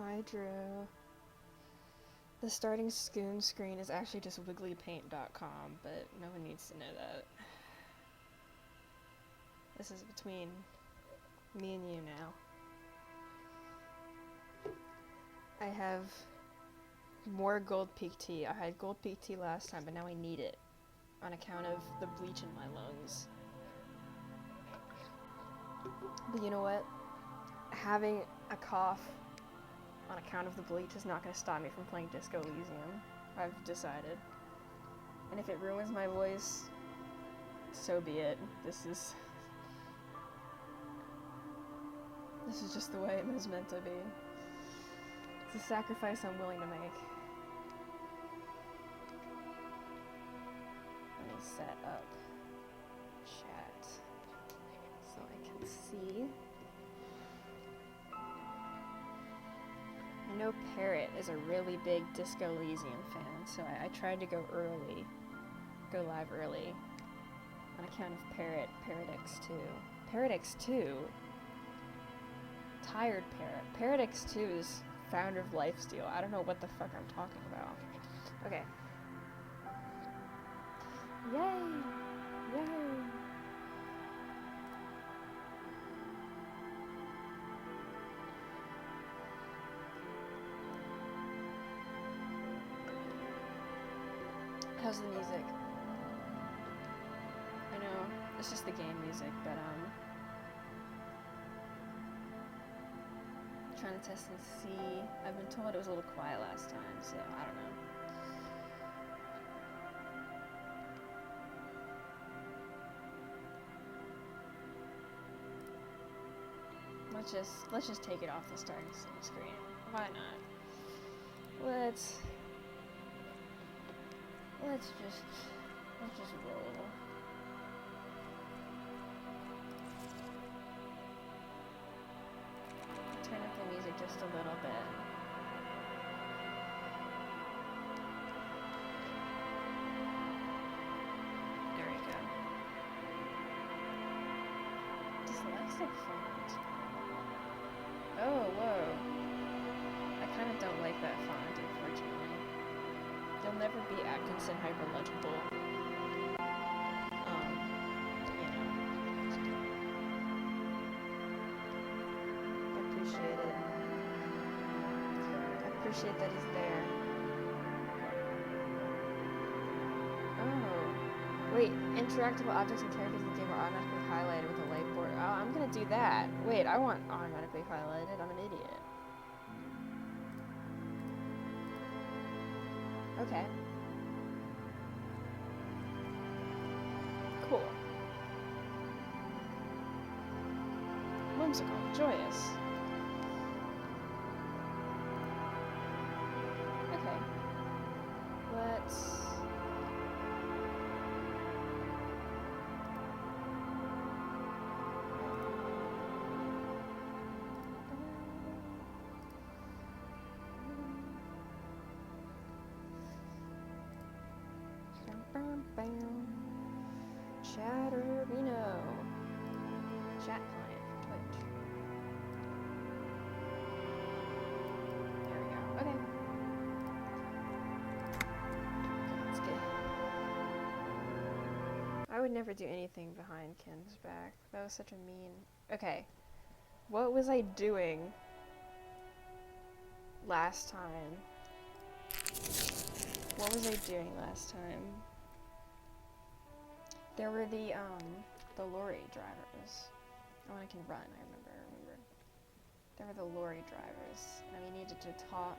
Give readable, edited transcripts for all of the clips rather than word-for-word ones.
Hydro. The starting Scoon screen is actually just wigglypaint.com, but no one needs to know that. This is between me and you now. I have more Gold Peak tea. I had Gold Peak tea last time, but now I need it on account of the bleach in my lungs. But you know what? Having a cough on account of the bleach is not going to stop me from playing Disco Elysium. I've decided. And if it ruins my voice, so be it. This is just the way it was meant to be. It's a sacrifice I'm willing to make. Let me set up chat so I can see. I know Parrot is a really big Disco Elysium fan, so I tried to go live early, on account of Parrot X2. Parrot X2? Tired Parrot. Parrot X2 is founder of Lifesteal. I don't know what the fuck I'm talking about. Okay. Yay! Yay! How's the music? I know, it's just the game music, but trying to test and see. I've been told it was a little quiet last time, so I don't know. Let's just take it off the starting screen. Why not? Let's just roll. Turn up the music just a little bit. There we go. Dyslexic font. Oh, whoa. I kind of don't like that font, unfortunately. You'll never be Atkinson hyperlegible. I appreciate it. I appreciate that he's there. Oh. Wait, interactable objects and characters in the game are automatically highlighted with a light board. Oh, I'm gonna do that. Wait, I want automatically highlighted. I'm an idiot. Okay. Cool. Whimsical. Joyous. Okay. Let's... Chatterino. Chat client for Twitch. There we go. Okay. Let's get... I would never do anything behind Ken's back. That was such a mean... Okay. What was I doing last time? What was I doing last time? There were the lorry drivers. Oh, I can run, I remember. There were the lorry drivers, and we needed to talk.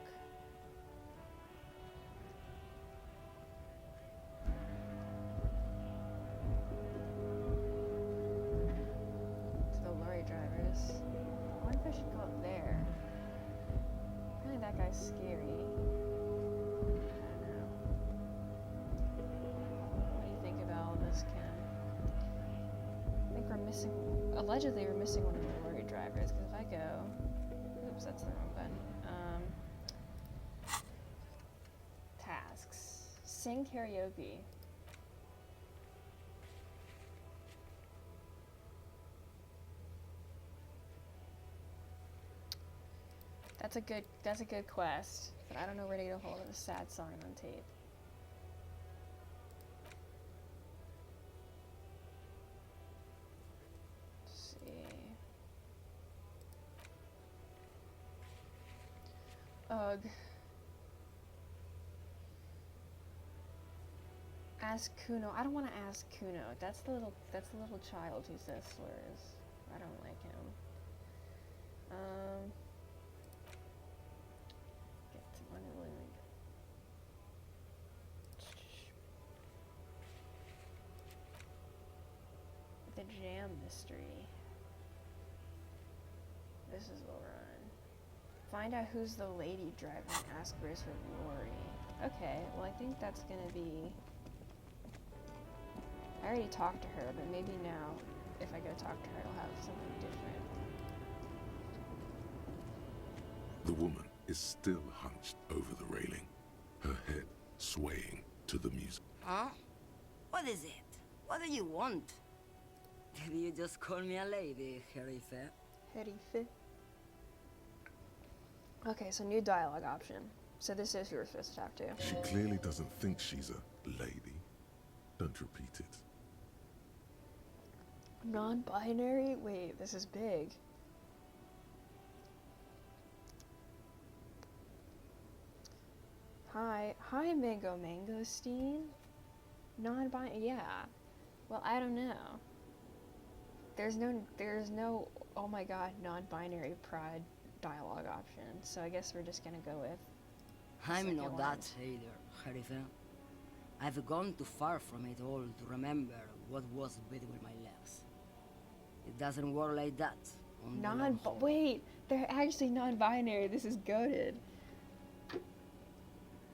To the lorry drivers. I wonder if I should go up there. Apparently that guy's scary. Allegedly, we're missing one of the lorry drivers, because if I go... Oops, that's the wrong button. Tasks. Sing karaoke. That's a good quest, but I don't know where to get a hold of a sad song on tape. Let's see. Ugh. Ask Kuno. I don't want to ask Kuno. That's the little child who says slurs. I don't like him. Get to the jam mystery. This is what we're on. Find out who's the lady driving. Ask where's her Lori. Okay, well I think that's gonna be. I already talked to her, but maybe now, if I go talk to her, I'll have something different. The woman is still hunched over the railing, her head swaying to the music. Huh? What is it? What do you want? Did you just call me a lady, Herife? Herife? Okay, so new dialogue option. So this is who we're supposed to talk to. She clearly doesn't think she's a lady. Don't repeat it. Non-binary? Wait, this is big. Hi, Mango Mangosteen. Non-binary, yeah. Well, I don't know. There's no, oh my god, non-binary pride dialogue option. So I guess we're just gonna go with. I'm not that either, Herife. I've gone too far from it all to remember what was between my legs. It doesn't work like that. Wait, they're actually non-binary. This is goated.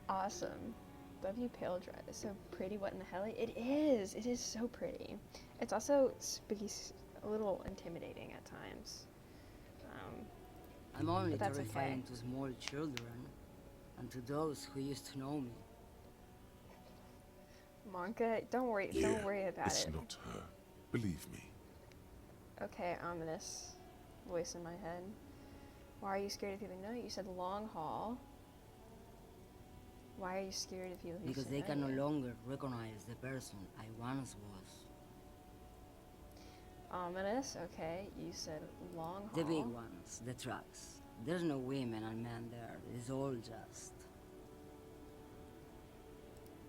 Awesome. W Pale Drive is so pretty. What in the hell? It is. It is so pretty. It's also a little intimidating at times. I'm only that's terrifying okay. to small children and to those who used to know me. Monka, don't worry about it's it. not her. Believe me. Okay, ominous voice in my head. Why are you scared of people? No, you said long haul. Why are you scared of people? Because they can no longer recognize the person I once was. Ominous, okay. You said long haul. The big ones, the trucks. There's no women and men there. It's all just.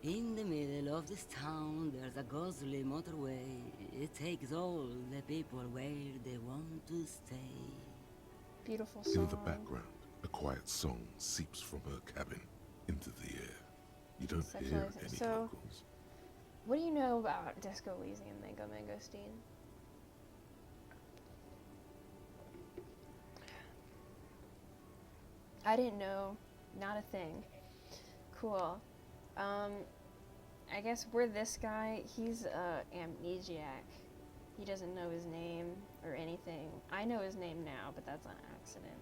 In the middle of this town, there's a ghostly motorway. It takes all the people where they want to stay. Beautiful song. In the background, a quiet song seeps from her cabin into the air. You don't hear any vocals. What do you know about Disco Elysium, Mango Mangosteen? I didn't know. Not a thing. Cool. I guess we're this guy. He's amnesiac. He doesn't know his name or anything. I know his name now, but that's on accident.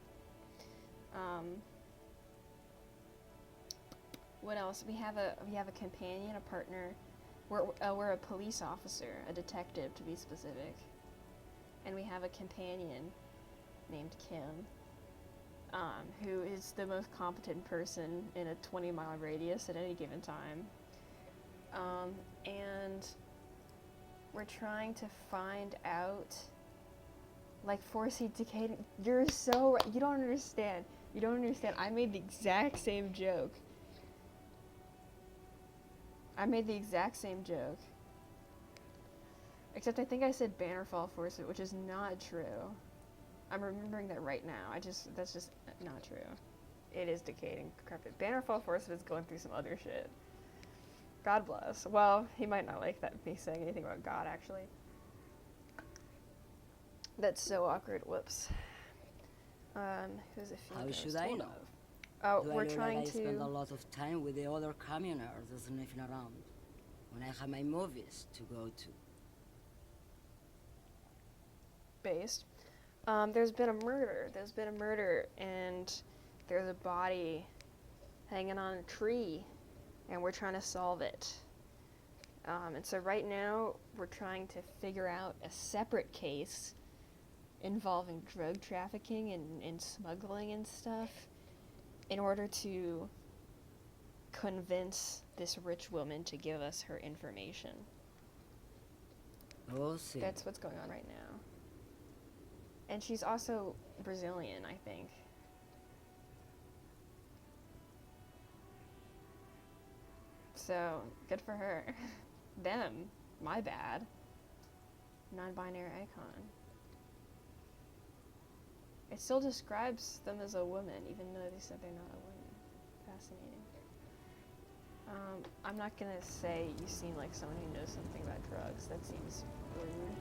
What else? We have a companion, a partner. We're a police officer, a detective to be specific, and we have a companion named Kim, who is the most competent person in a 20-mile radius at any given time. And we're trying to find out, like, Four-Seed Decay. You're so right. You don't understand. You don't understand. I made the exact same joke. Except I think I said Bannerfall Force, which is not true. I'm remembering that right now. That's just not true. It is decayed and decrepit. Bannerfall Force is going through some other shit. God bless. Well, he might not like that me saying anything about God, actually. That's so awkward. Whoops. Who's a female? How should I know? Oh, Do we're I look trying like I spend a to. lot of time with the other communers sniffing around when I have my movies to go to. Based. There's been a murder, and there's a body hanging on a tree, and we're trying to solve it. And so right now, we're trying to figure out a separate case involving drug trafficking and smuggling and stuff. in order to convince this rich woman to give us her information. Oh, see. That's what's going on right now. And she's also Brazilian, I think. So, good for her. Them. My bad. Non-binary icon. It still describes them as a woman, even though they said they're not a woman. Fascinating. I'm not gonna say you seem like someone who knows something about drugs. That seems rude.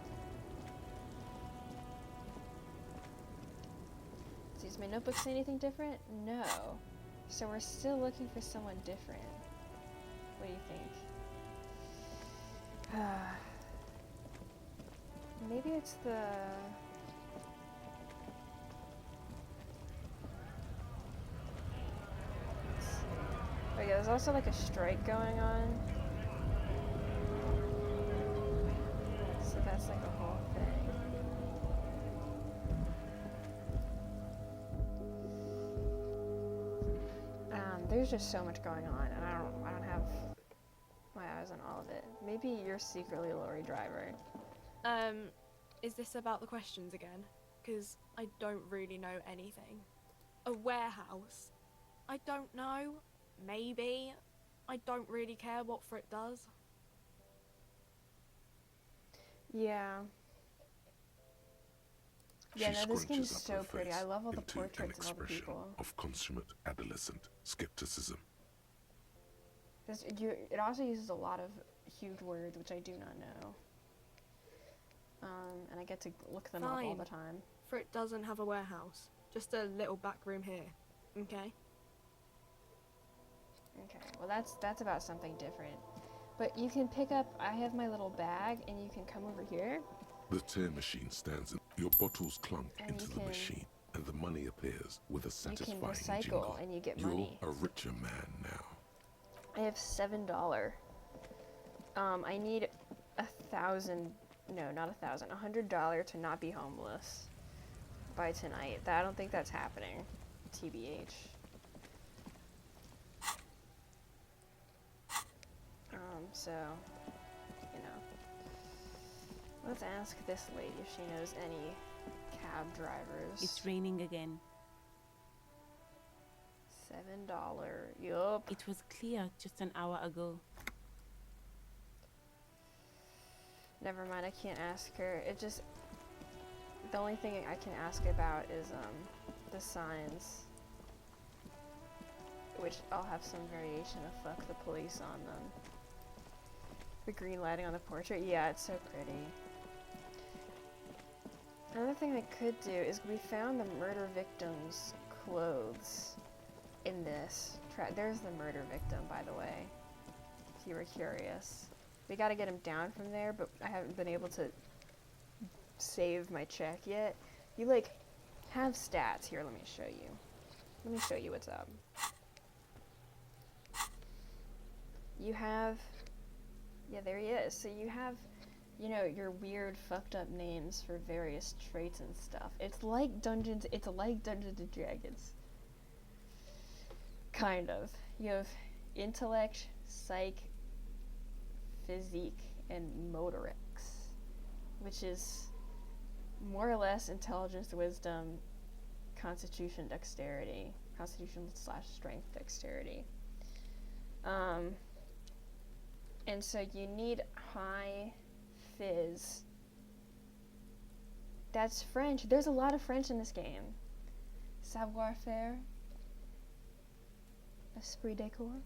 Does my notebook say anything different? No. So we're still looking for someone different. What do you think? Maybe it's the... Oh yeah, there's also like a strike going on. So that's like a whole thing. There's just so much going on, and I don't have my eyes on all of it. Maybe you're secretly a lorry driver. Is this about the questions again? Because I don't really know anything. A warehouse? I don't know. Maybe. I don't really care what Frit does. Yeah. Yeah, no, this game's so pretty. I love all the portraits of all the people. Of consummate adolescent skepticism. It also uses a lot of huge words, which I do not know. And I get to look them up all the time. Frit doesn't have a warehouse. Just a little back room here. Okay? Okay, well that's about something different. But you can pick up, I have my little bag, and you can come over here. The tear machine stands in. Your bottles clunk into the machine, and the money appears with a satisfying jingle. You can recycle, jingle. and you get money. You're a richer man now. I have $7. I need $1,000, no, not $1,000, $100 to not be homeless by tonight. I don't think that's happening, TBH. So, you know, let's ask this lady if she knows any cab drivers. It's raining again. $7, yup. It was clear just an hour ago. Never mind, I can't ask her. The only thing I can ask about is, the signs. Which I'll have some variation of fuck the police on them. The green lighting on the portrait, yeah, it's so pretty. Another thing I could do is we found the murder victim's clothes in this. There's the murder victim, by the way, if you were curious. We gotta get him down from there, but I haven't been able to save my check yet. You, like, have stats. Here, let me show you. Let me show you what's up. You have... Yeah, there he is. So you have, you know, your weird fucked up names for various traits and stuff. It's like Dungeons and Dragons. Kind of. You have intellect, psych, physique, and motorics, which is more or less intelligence, wisdom, constitution, dexterity, constitution/strength, dexterity. And so you need high phys. That's French. There's a lot of French in this game. Savoir-faire. Esprit de corps.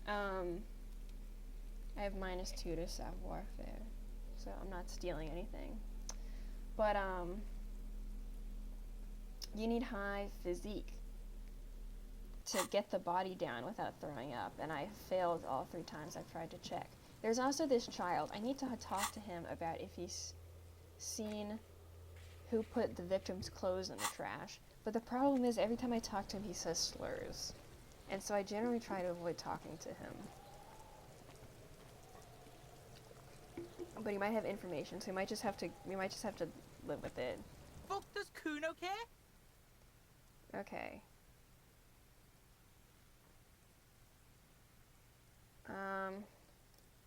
I have -2 to savoir-faire, so I'm not stealing anything. But, you need high physique to get the body down without throwing up, and I failed all 3 times I've tried to check. There's also this child. I need to talk to him about if he's seen who put the victim's clothes in the trash. But the problem is, every time I talk to him, he says slurs. And so I generally try to avoid talking to him. But he might have information, so we might just have to live with it. Fuck, does Kuno care? Okay.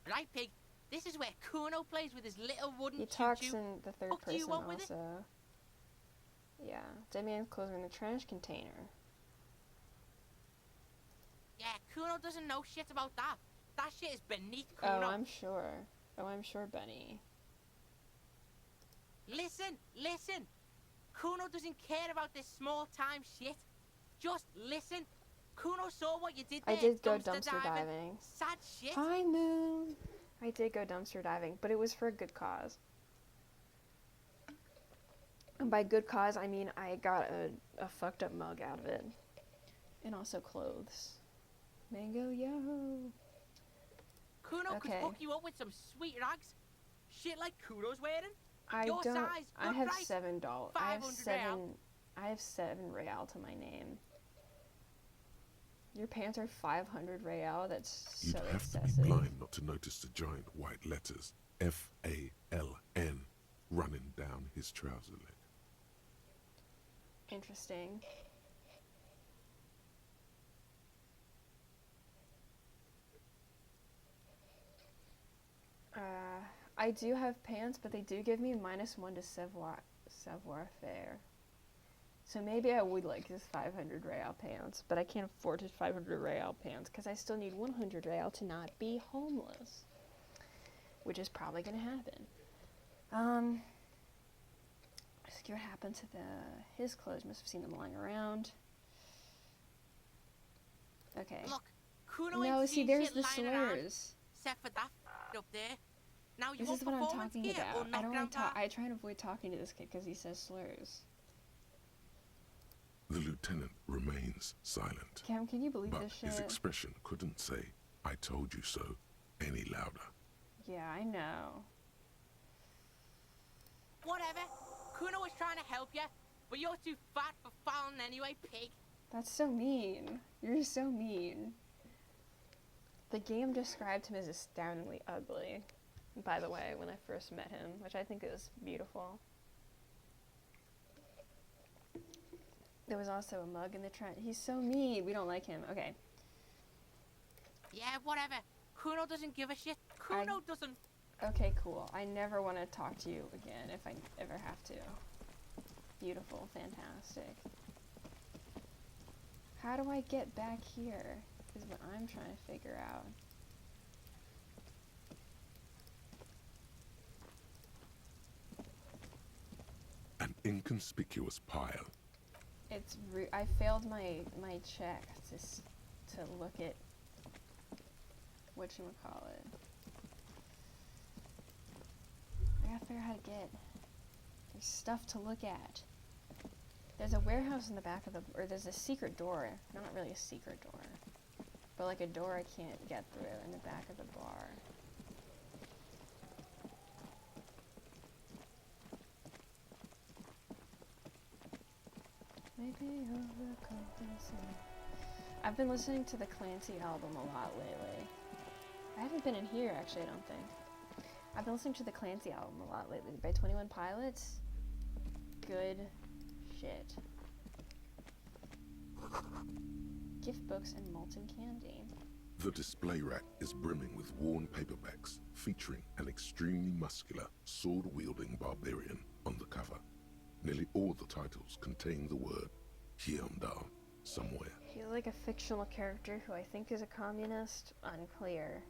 Right, Pig? This is where Kuno plays with his little wooden He talks choo-choo. in the third What do you person want with it? also. Yeah, Damien's closing the trash container. Yeah, Kuno doesn't know shit about that. That shit is beneath Oh, Kuno. I'm sure. Oh, I'm sure, Benny. Listen, listen. Kuno doesn't care about this small-time shit. Just listen. Kuno saw what you did there. I did go dumpster diving. Sad shit. Hi, Moon. I did go dumpster diving, but it was for a good cause. And by good cause, I mean I got a fucked up mug out of it. And also clothes. Mango, yo. Kuno could Okay. hook you up with some sweet rags. Shit like Kuno's wearing. I Your don't. size, I good have price, $7. I have 500 seven. real. I have 7 real to my name. Your pants are 500 real. That's You'd so have to excessive. be blind not to notice the giant white letters FALN running down his trouser leg. Interesting. I do have pants, but they do give me -1 to savoir-faire. So maybe I would like his 500 real pants, but I can't afford his 500 real pants because I still need 100 real to not be homeless, which is probably going to happen. Let's see what happened to his clothes. Must have seen them lying around. Okay. Look, Kuno No, ain't see, seen there's shit the lying around, slurs. except for that up there. Now you This want is what I'm performance talking gear or about. not, I don't like Grandpa? I try and avoid talking to this kid because he says slurs. The lieutenant remains silent, Cam, can you believe but this shit? his expression couldn't say, "I told you so," any louder. Yeah, I know. Whatever. Kuno was trying to help you, but you're too fat for falling anyway, Pig. That's so mean. You're so mean. The game described him as astoundingly ugly, by the way, when I first met him, which I think is beautiful. There was also a mug in the trunk. He's so mean. We don't like him. Okay. Yeah, whatever. Kuno doesn't give a shit. Kuno doesn't. Okay, cool. I never want to talk to you again if I ever have to. Beautiful. Fantastic. How do I get back here? Is what I'm trying to figure out. An inconspicuous pile. It's I failed my check to look at whatchamacallit. I gotta figure out how to get. There's stuff to look at. There's a warehouse in the back of the, or there's a secret door. Not really a secret door, but like a door I can't get through in the back of the bar. Maybe overcompensating. I've been listening to the Clancy album a lot lately. I haven't been in here, actually, I don't think. I've been listening to the Clancy album a lot lately by 21 Pilots. Good shit. Gift books and molten candy. The display rack is brimming with worn paperbacks featuring an extremely muscular, sword-wielding barbarian on the cover. Nearly all the titles contain the word Hyundai somewhere. He's like a fictional character who I think is a communist. Unclear.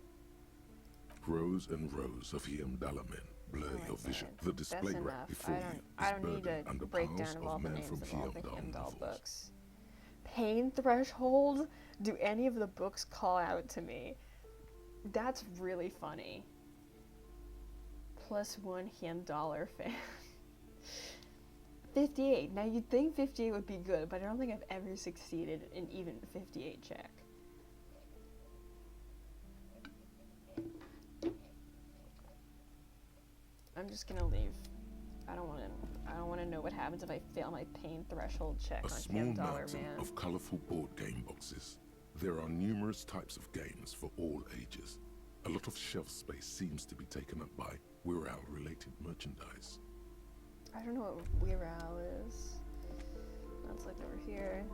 Rows and rows of Hyundai men blur Oh my your vision. God. The display That's rack enough. before you I is don't need burdened a under breakdown piles of all of the men names from of all the Hyundai Heimdall novels. books. Pain Threshold? Do any of the books call out to me? That's really funny. +1 Heimdall fan. 58. Now you'd think 58 would be good, but I don't think I've ever succeeded in even 58 check. I'm just gonna leave. I don't want to know what happens if I fail my pain threshold check A on small $10 mountain man. of colorful board game boxes. There are numerous types of games for all ages. A lot of shelf space seems to be taken up by Wirral-related merchandise. I don't know what Wirral is. Let's look over here.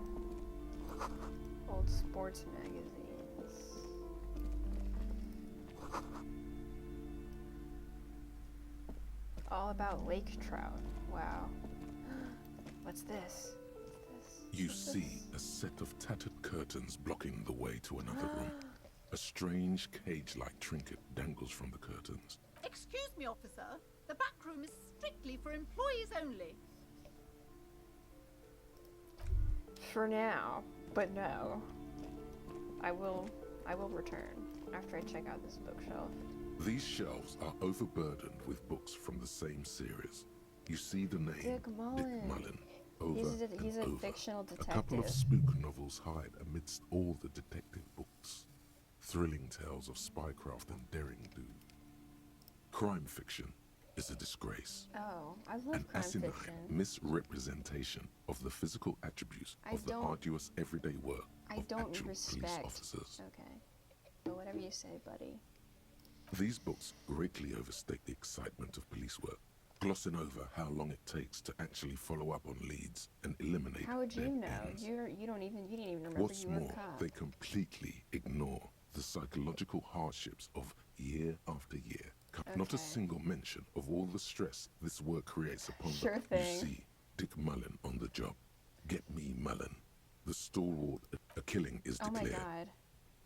Old sports magazines. All about lake trout. Wow. What's this? You see a set of tattered curtains blocking the way to another room. A strange cage-like trinket dangles from the curtains. Excuse me, officer. The back room is strictly for employees only. For now, but no. I will return after I check out this bookshelf. These shelves are overburdened with books from the same series. You see the name Dick Mullen. over He's and a over. fictional A detective. couple of spook novels hide amidst all the detective books. Thrilling tales of spycraft and daring do. Crime fiction is a disgrace. Oh, I love An crime asinine fiction. misrepresentation of the physical attributes I of the don't- arduous everyday work I of don't actual police respect. officers. Okay. But whatever you say, buddy. These books greatly overstate the excitement of police work, glossing over how long it takes to actually follow up on leads and eliminate How would you dead know? ends. You didn't even remember What's you were more, a cop. they completely ignore the psychological hardships of year after year. Not a Okay. single mention of all the stress this work creates upon Sure them. thing. You see Dick Mullen on the job. Get me Mullen. The stalwart, a killing is Oh my declared. god.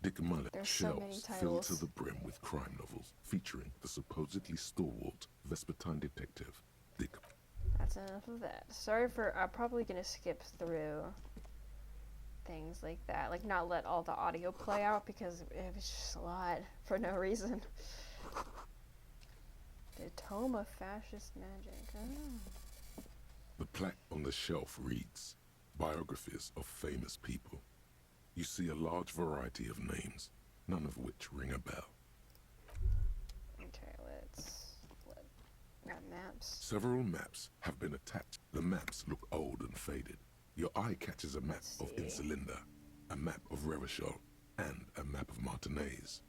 Dick Mullen There's so many shelves filled to titles. the brim with crime novels featuring the supposedly stalwart Vespertine detective, Dick. That's enough of that. Sorry for. I'm probably gonna skip through things like that. Like, not let all the audio play out because it was just a lot for no reason. The Tome of Fascist Magic. Oh. The plaque on the shelf reads, Biographies of Famous People. You see a large variety of names, none of which ring a bell. Okay, let's. Got maps. Several maps have been attached. The maps look old and faded. Your eye catches a map Let's of see. Insulinda, a map of Revachol, and a map of Martinez.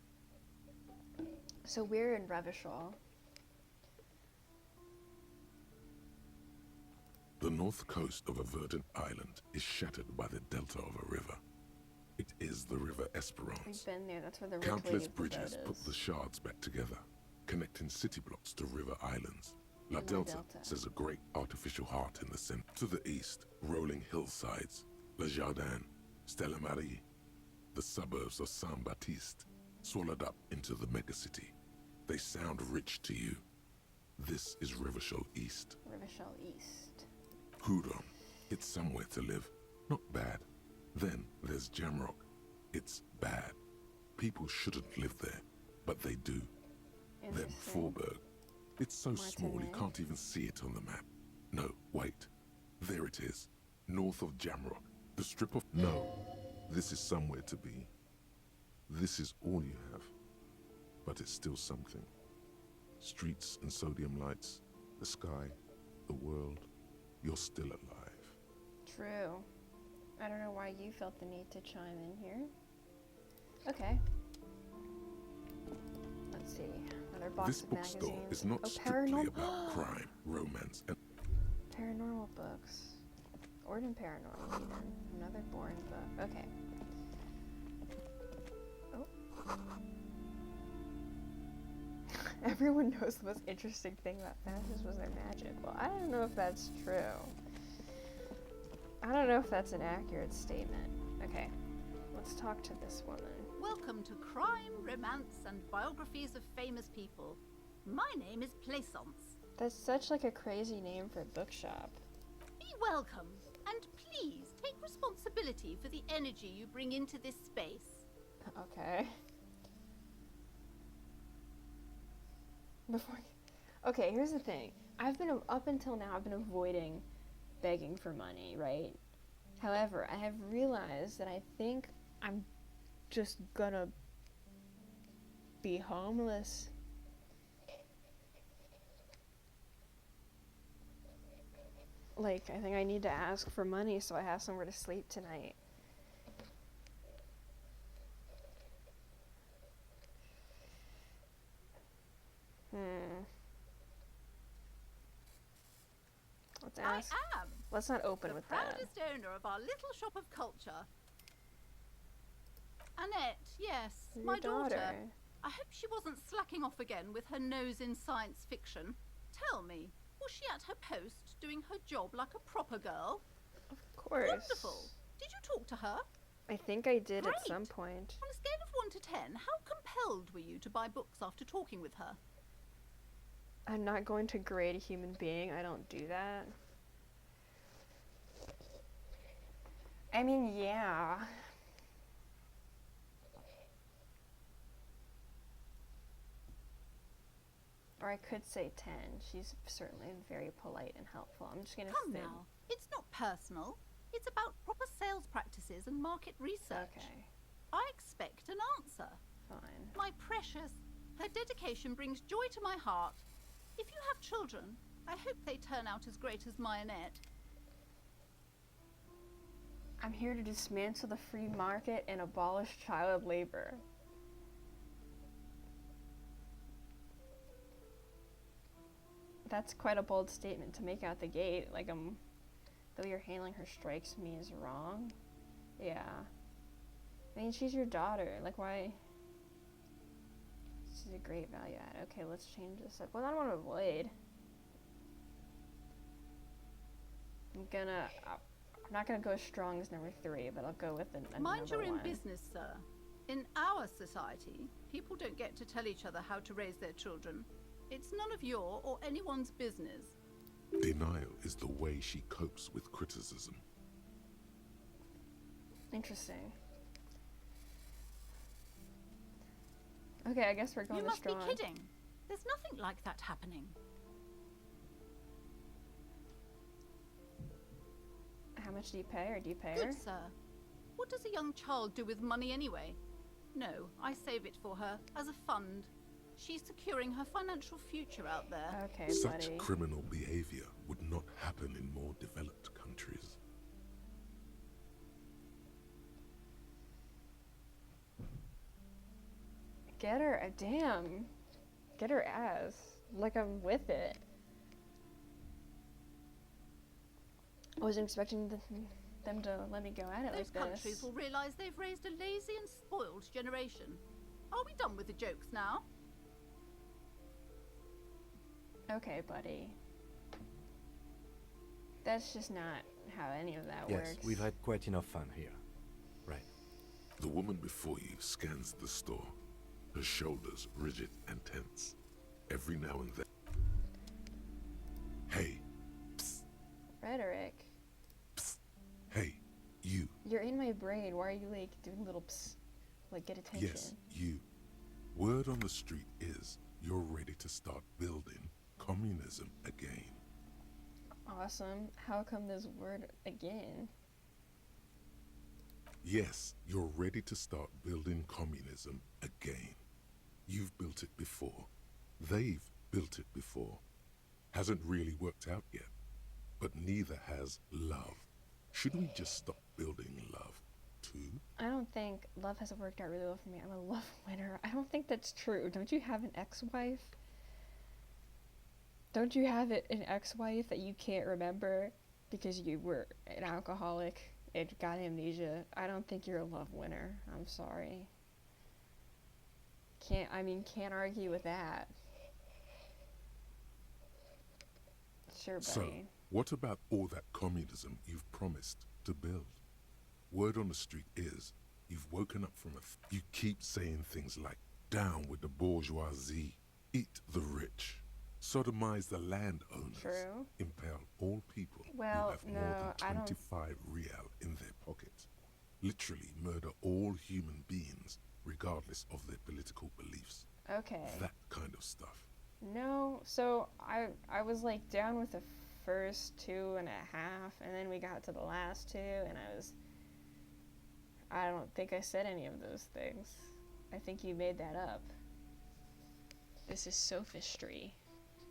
So we're in Revachol. The north coast of a verdant island is shattered by the delta of a river. It is the River Esperance. We've been there. That's where the Countless Ripley bridges boat put is. the shards back together, connecting city blocks to river islands. La La Delta Delta. says a great artificial heart in the center. To the east, rolling hillsides, Le Jardin, Stella Marie, the suburbs of Saint-Baptiste, swallowed up into the megacity. They sound rich to you. This is Revachol East. Revachol East. Hudon, it's somewhere to live. Not bad. Then there's Jamrock. It's bad. People shouldn't live there, but they do. Then Interesting. Forberg. It's so small you Martinez. can't even see it on the map. No, wait. There it is. North of Jamrock. The strip of... No. This is somewhere to be. This is all you have. But it's still something. Streets and sodium lights. The sky. The world. You're still alive. True. I don't know why you felt the need to chime in here. Okay. Let's see. Another box This of bookstore magazines. is not Oh, strictly paranormal. about crime, romance, and Paranormal books. Or than paranormal, even. Another boring book. Okay. Oh. Everyone knows the most interesting thing about fascists was their magic. Well, I don't know if that's true. I don't know if that's an accurate statement. Okay. Let's talk to this woman. Welcome to Crime, Romance, and Biographies of Famous People. My name is Plaisance. That's such like a crazy name for a bookshop. Be welcome, and please take responsibility for the energy you bring into this space. Okay. Okay, here's the thing. Up until now, I've been avoiding begging for money, right? However, I have realized that I think I'm just gonna be homeless. Like, I think I need to ask for money so I have somewhere to sleep tonight. Let's ask. I am Let's not open the with that. proudest owner of our little shop of culture. Annette, yes, Your my daughter. I hope she wasn't slacking off again with her nose in science fiction. Tell me, was she at her post doing her job like a proper girl? Of course. Wonderful. Did you talk to her? I think I did at Great. some point. On a scale of 1 to 10, how compelled were you to buy books after talking with her? I'm not going to grade a human being. I don't do that. I mean, yeah. Or I could say 10. She's certainly very polite and helpful. I'm just gonna Come say. now, it's not personal. It's about proper sales practices and market research. Okay, I expect an answer. fine. My precious, her dedication brings joy to my heart. If you have children, I hope they turn out as great as Mayonette. I'm here to dismantle the free market and abolish child labor. That's quite a bold statement to make out the gate. Like, though you're handling her strikes me as wrong. Yeah. I mean, she's your daughter. Like, why? She's a great value add. Okay, let's change this up. Well, I don't want to avoid. I'm not gonna go as strong as number 3, but I'll go with a Mind number your own 1. business, sir. In our society, people don't get to tell each other how to raise their children. It's none of your or anyone's business. Denial is the way she copes with criticism. Interesting. Okay, I guess we're going You to must be strong. kidding. There's nothing like that happening. How much do you pay, or do you pay her? Good, sir. What does a young child do with money anyway? No, I save it for her as a fund. She's securing her financial future out there. Okay, Such buddy. criminal behavior would not happen in more developed countries. Get her a damn. Get her ass. Like, I'm with it. I wasn't expecting them to let me go at it Those like countries this. will realize they've raised a lazy and spoiled generation. Are we done with the jokes now? Okay, buddy. That's just not how any of that Yes, works. we've had quite enough fun here. Right. The woman before you scans the store, her shoulders rigid and tense. Every now and then. Hey, Rhetoric. hey, you. You're in my brain. Why are you, like, doing little psst? Like, get attention. Yes, you. Word on the street is you're ready to start building communism again. Awesome. How come this word again? Yes, you're ready to start building communism again. You've built it before. They've built it before. Hasn't really worked out yet. But neither has love. Should we just stop building love, too? I don't think love has worked out really well for me. I'm a love winner. I don't think that's true. Don't you have an ex-wife? Don't you have an ex-wife that you can't remember because you were an alcoholic and got amnesia? I don't think you're a love winner. I'm sorry. Can't argue with that. Sure, buddy. So, what about all that communism you've promised to build? Word on the street is you've woken up from you keep saying things like, down with the bourgeoisie, eat the rich, sodomize the landowners, True. impale all people Well, who have no, more I than don't- 25 real in their pockets. Literally murder all human beings regardless of their political beliefs. Okay. That kind of stuff. No, so I was like down with the first 2.5, and then we got to the last 2, and I don't think I said any of those things. I think you made that up. This is sophistry.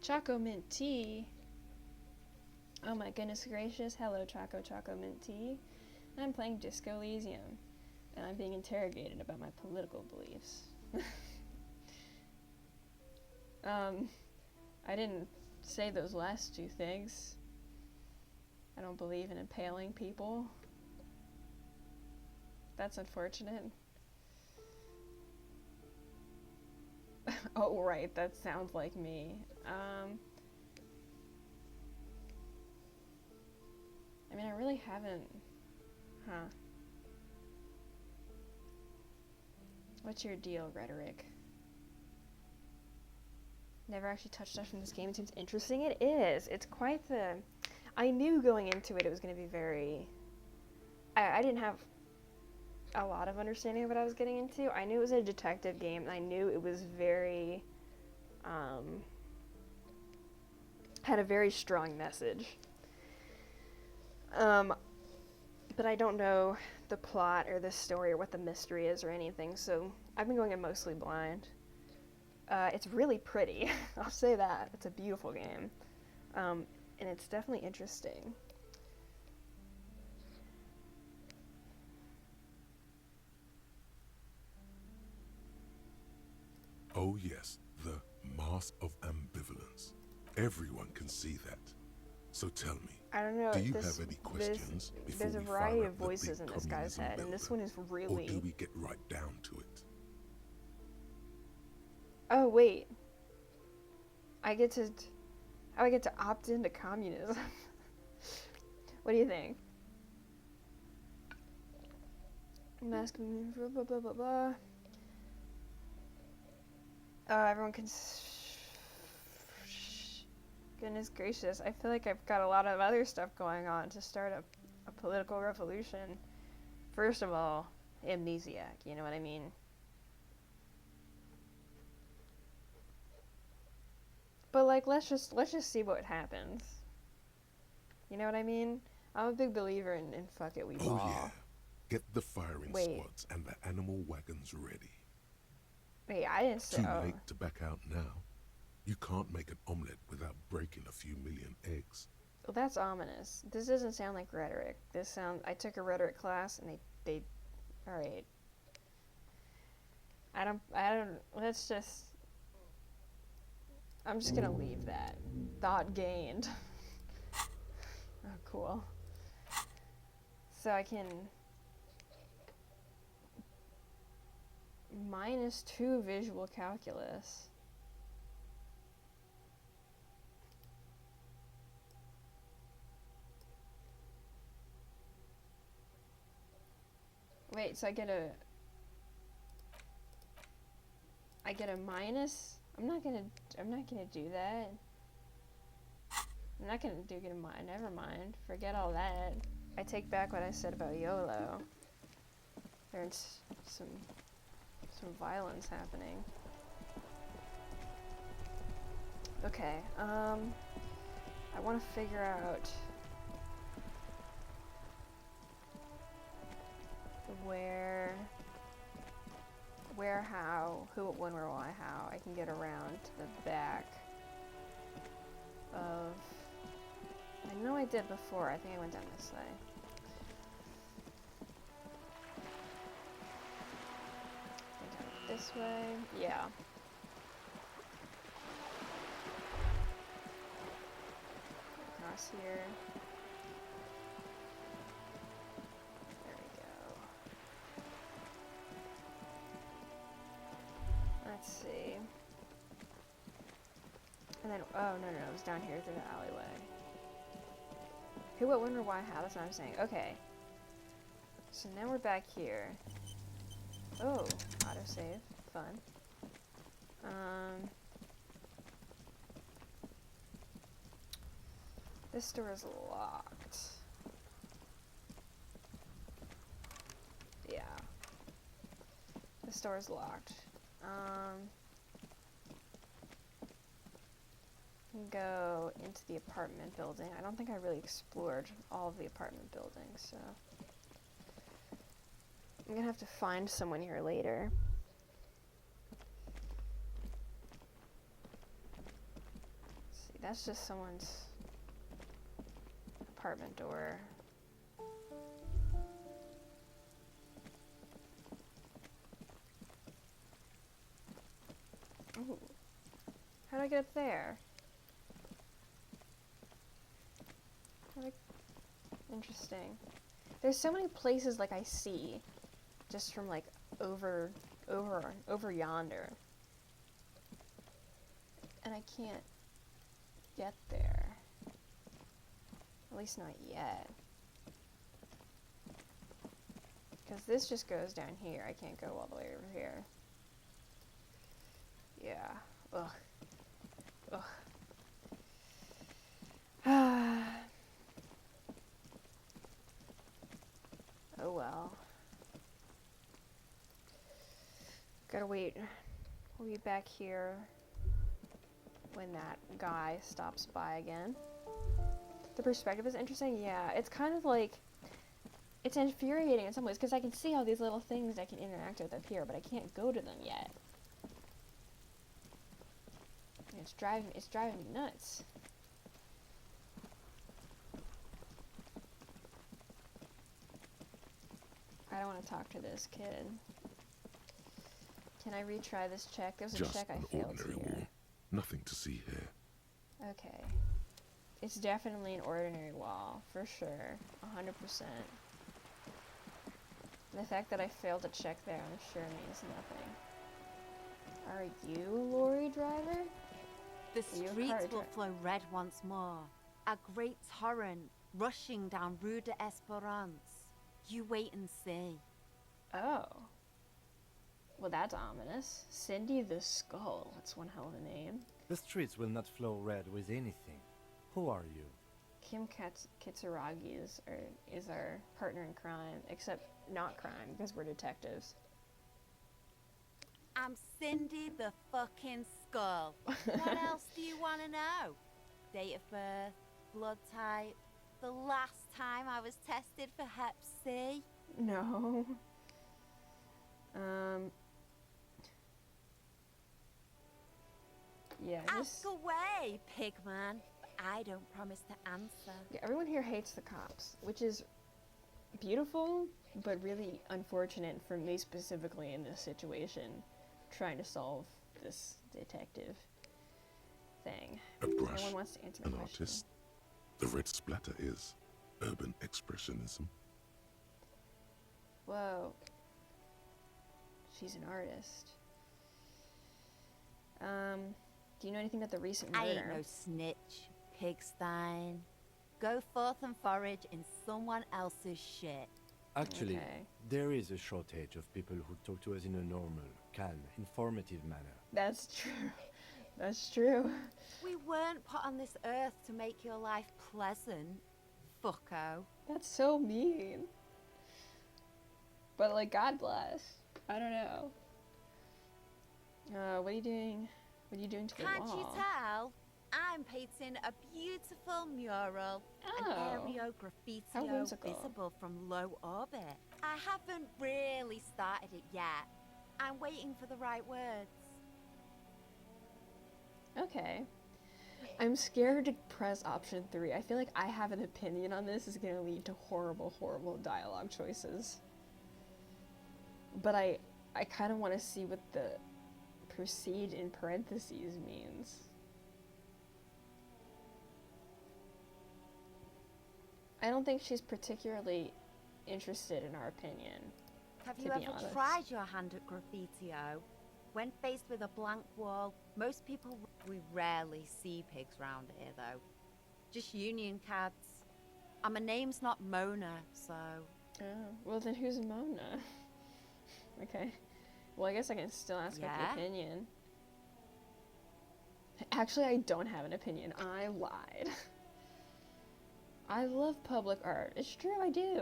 Choco Mint Tea. Oh my goodness gracious. Hello, Choco Mint Tea. I'm playing Disco Elysium, and I'm being interrogated about my political beliefs. I didn't say those last 2 things. I don't believe in impaling people. That's unfortunate. Oh, right, that sounds like me. I mean, I really haven't... Huh. What's your deal, Rhetoric? Never actually touched stuff from this game. It seems interesting. It is. It's quite the... I knew going into it was going to be very... I didn't have a lot of understanding of what I was getting into. I knew it was a detective game, and I knew it was very... had a very strong message. But I don't know the plot or the story or what the mystery is or anything, so I've been going in mostly blind. It's really pretty. I'll say that. It's a beautiful game. And it's definitely interesting. Oh yes, the mask of ambivalence. Everyone can see that. So tell me, I don't know. do you have any questions before there's a we variety fire of up the voices in big this guy's communism head, and this builder? one is Or really... do we get right down to it? Oh, wait. I get to opt into communism. What do you think? Mask, blah, blah, blah, blah, blah. Everyone can... Goodness gracious, I feel like I've got a lot of other stuff going on to start a political revolution. First of all, amnesiac, you know what I mean? But like, let's just see what happens. You know what I mean? I'm a big believer in fuck it, we ball. Oh yeah. Get the firing Wait. squads and the animal wagons ready. Wait, I didn't say... Too oh. late to back out now. You can't make an omelette without breaking a few million eggs. Well, that's ominous. This doesn't sound like rhetoric. I took a rhetoric class and they alright. I don't, let's just, I'm just gonna leave that. Thought gained. Oh, cool. So I can -2 visual calculus. Wait, so I get a minus? I'm not gonna do that. I'm not gonna do get a minus. Never mind. Forget all that. I take back what I said about YOLO. There's some violence happening. Okay, I want to figure out where, how, who, what, when, where, why, how I can get around to the back of... I know I did before. I think I went down this way. Went down this way. Yeah. Across here. There we go. Let's see. And then, oh, no, it was down here through the alleyway. Who, what, when, or why, how, that's what I'm saying. Okay. So now we're back here. Oh, autosave. Fun. This door is locked. Yeah. This door is locked. Go into the apartment building. I don't think I really explored all of the apartment buildings, so I'm gonna have to find someone here later. Let's see, that's just someone's apartment door. Ooh. How do I get up there? Interesting. There's so many places like I see just from like over yonder. and I can't get there. At least not yet. Because this just goes down here. I can't go all the way over here. Yeah. Ugh. Ugh. Oh well. Gotta wait. We'll be back here when that guy stops by again. The perspective is interesting. Yeah, it's kind of like, it's infuriating in some ways because I can see all these little things I can interact with up here, but I can't go to them yet. And it's driving me nuts. I don't want to talk to this kid. Can I retry this check? There's a Just check I an failed ordinary here. wall. Nothing to see here. Okay. It's definitely an ordinary wall, for sure. 100%. The fact that I failed to check there, I'm sure means nothing. Are you lorry driver? The Are you a streets car will dri- flow red once more. A great torrent rushing down Rue de Esperance. You wait and see. Oh. Well, that's ominous. Cindy the Skull. That's one hell of a name. The streets will not flow red with anything. Who are you? Kim Kitsuragi is our partner in crime, except not crime, because we're detectives. I'm Cindy the fucking Skull. What else do you want to know? Date of birth, blood type, the last time I was tested for Hep C. No. Yeah, Ask away, pigman. I don't promise to answer. yeah, everyone here hates the cops, which is beautiful, but really unfortunate for me specifically in this situation, trying to solve this detective thing. A brush, Everyone wants to answer my an question. artist. The red splatter is urban expressionism. Whoa. She's an artist. Do you know anything about the recent I murder? ain't no snitch, pigstein. Go forth and forage in someone else's shit. Actually, Okay. there is a shortage of people who talk to us in a normal, calm, informative manner. That's true. That's true. We weren't put on this earth to make your life pleasant, fucko. That's so mean. But like, God bless. I don't know. What are you doing? What are you doing to the Can't wall? you tell? I'm painting a beautiful mural, an Oh. aerial How graffiti whimsical. visible from low orbit. I haven't really started it yet. I'm waiting for the right words. Okay. I'm scared to press option 3. I feel like I have an opinion on this is going to lead to horrible, horrible dialogue choices. But I kind of want to see what the proceed in parentheses means. I don't think she's particularly interested in our opinion. Have To you be ever honest. tried your hand at graffiti-o? When faced with a blank wall, most people, we rarely see pigs round here though. Just union cads. And my name's not Mona, so... Oh, well then who's Mona? Okay. Well, I guess I can still ask about Yeah? the opinion. Actually, I don't have an opinion. I lied. I love public art. It's true, I do.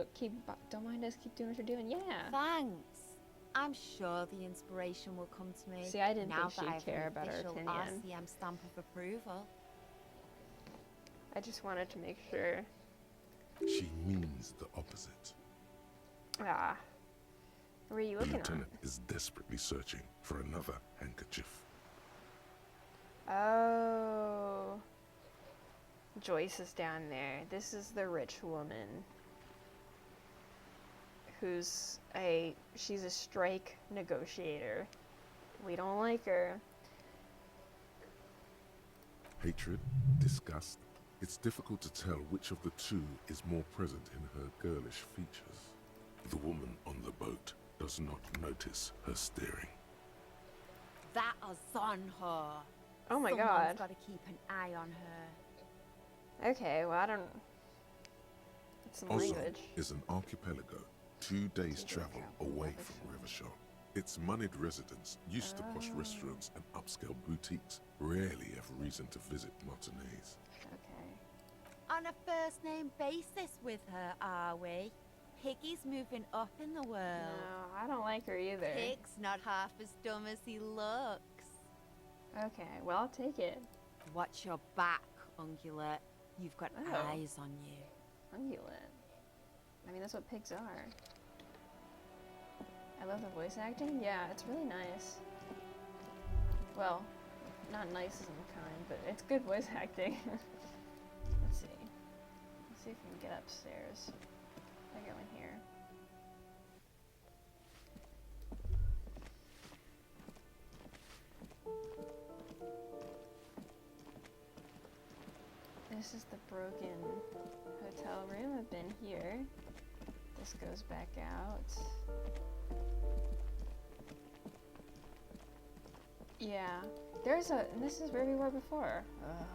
Don't mind us. Keep doing what you're doing. Yeah. Thanks. I'm sure the inspiration will come to me. See, I didn't now think that she'd I have care an about her official opinion. RCM stamp of approval. I just wanted to make sure. She means the opposite. Ah. What are you The looking at? lieutenant is desperately searching for another handkerchief. Oh. Joyce is down there. This is the rich woman. She's a strike negotiator. We don't like her. Hatred, disgust. It's difficult to tell which of the two is more present in her girlish features. The woman on the boat does not notice her staring. That is on her. Oh my Someone's god. got to keep an eye on her. Okay, well, I don't... It's some Ozone language. is an archipelago 2 days travel away from Rivershot. Its moneyed residents, used to posh restaurants and upscale boutiques, rarely have reason to visit Martinez. Okay. On a first-name basis with her, are we? Piggy's moving up in the world. No, I don't like her either. Pig's not half as dumb as he looks. Okay, well, I'll take it. Watch your back, Ungulate. You've got Oh. eyes on you. Ungulate. I mean, that's what pigs are. I love the voice acting. Yeah, it's really nice. Well, not nice as in kind, but it's good voice acting. Let's see. Let's see if we can get upstairs. I go in here. This is the broken hotel room. I've been here. This goes back out. Yeah, there's a, and this is where we were before. Ugh.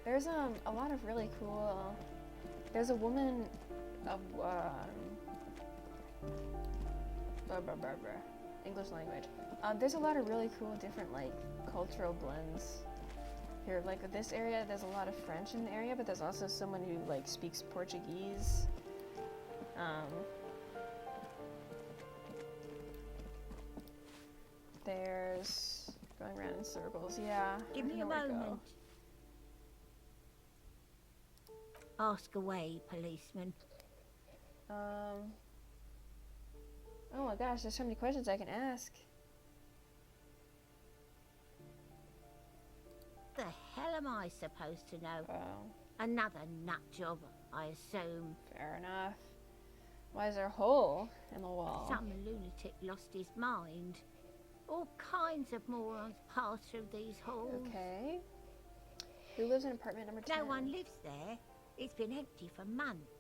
There's a lot of really cool, there's a woman of, English language. There's a lot of really cool different, like, cultural blends here. Like, this area, there's a lot of French in the area, but there's also someone who, like, speaks Portuguese. There's going around in circles. Yeah. Give I me a know where to go. moment. Ask away, policeman. Oh my gosh, there's so many questions I can ask. The hell am I supposed to know? Oh, Another nut job, I assume. fair enough. Why is there a hole in the wall? Some lunatic lost his mind. All kinds of morons pass through these halls. Okay. Who lives in apartment number 10? No one lives there. It's been empty for months.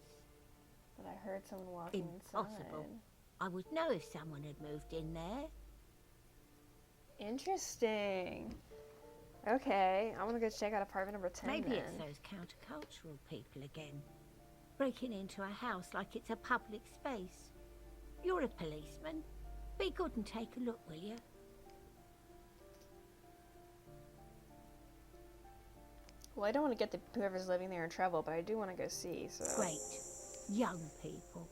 But I heard someone walking Impossible. inside. I would know if someone had moved in there. Interesting. Okay, I want to go check out apartment number 10 Maybe then. it's those countercultural people again. Breaking into a house like it's a public space. You're a policeman. Be good and take a look, will you? Well, I don't want to get whoever's living there in trouble, but I do want to go see, so... Great. Young people.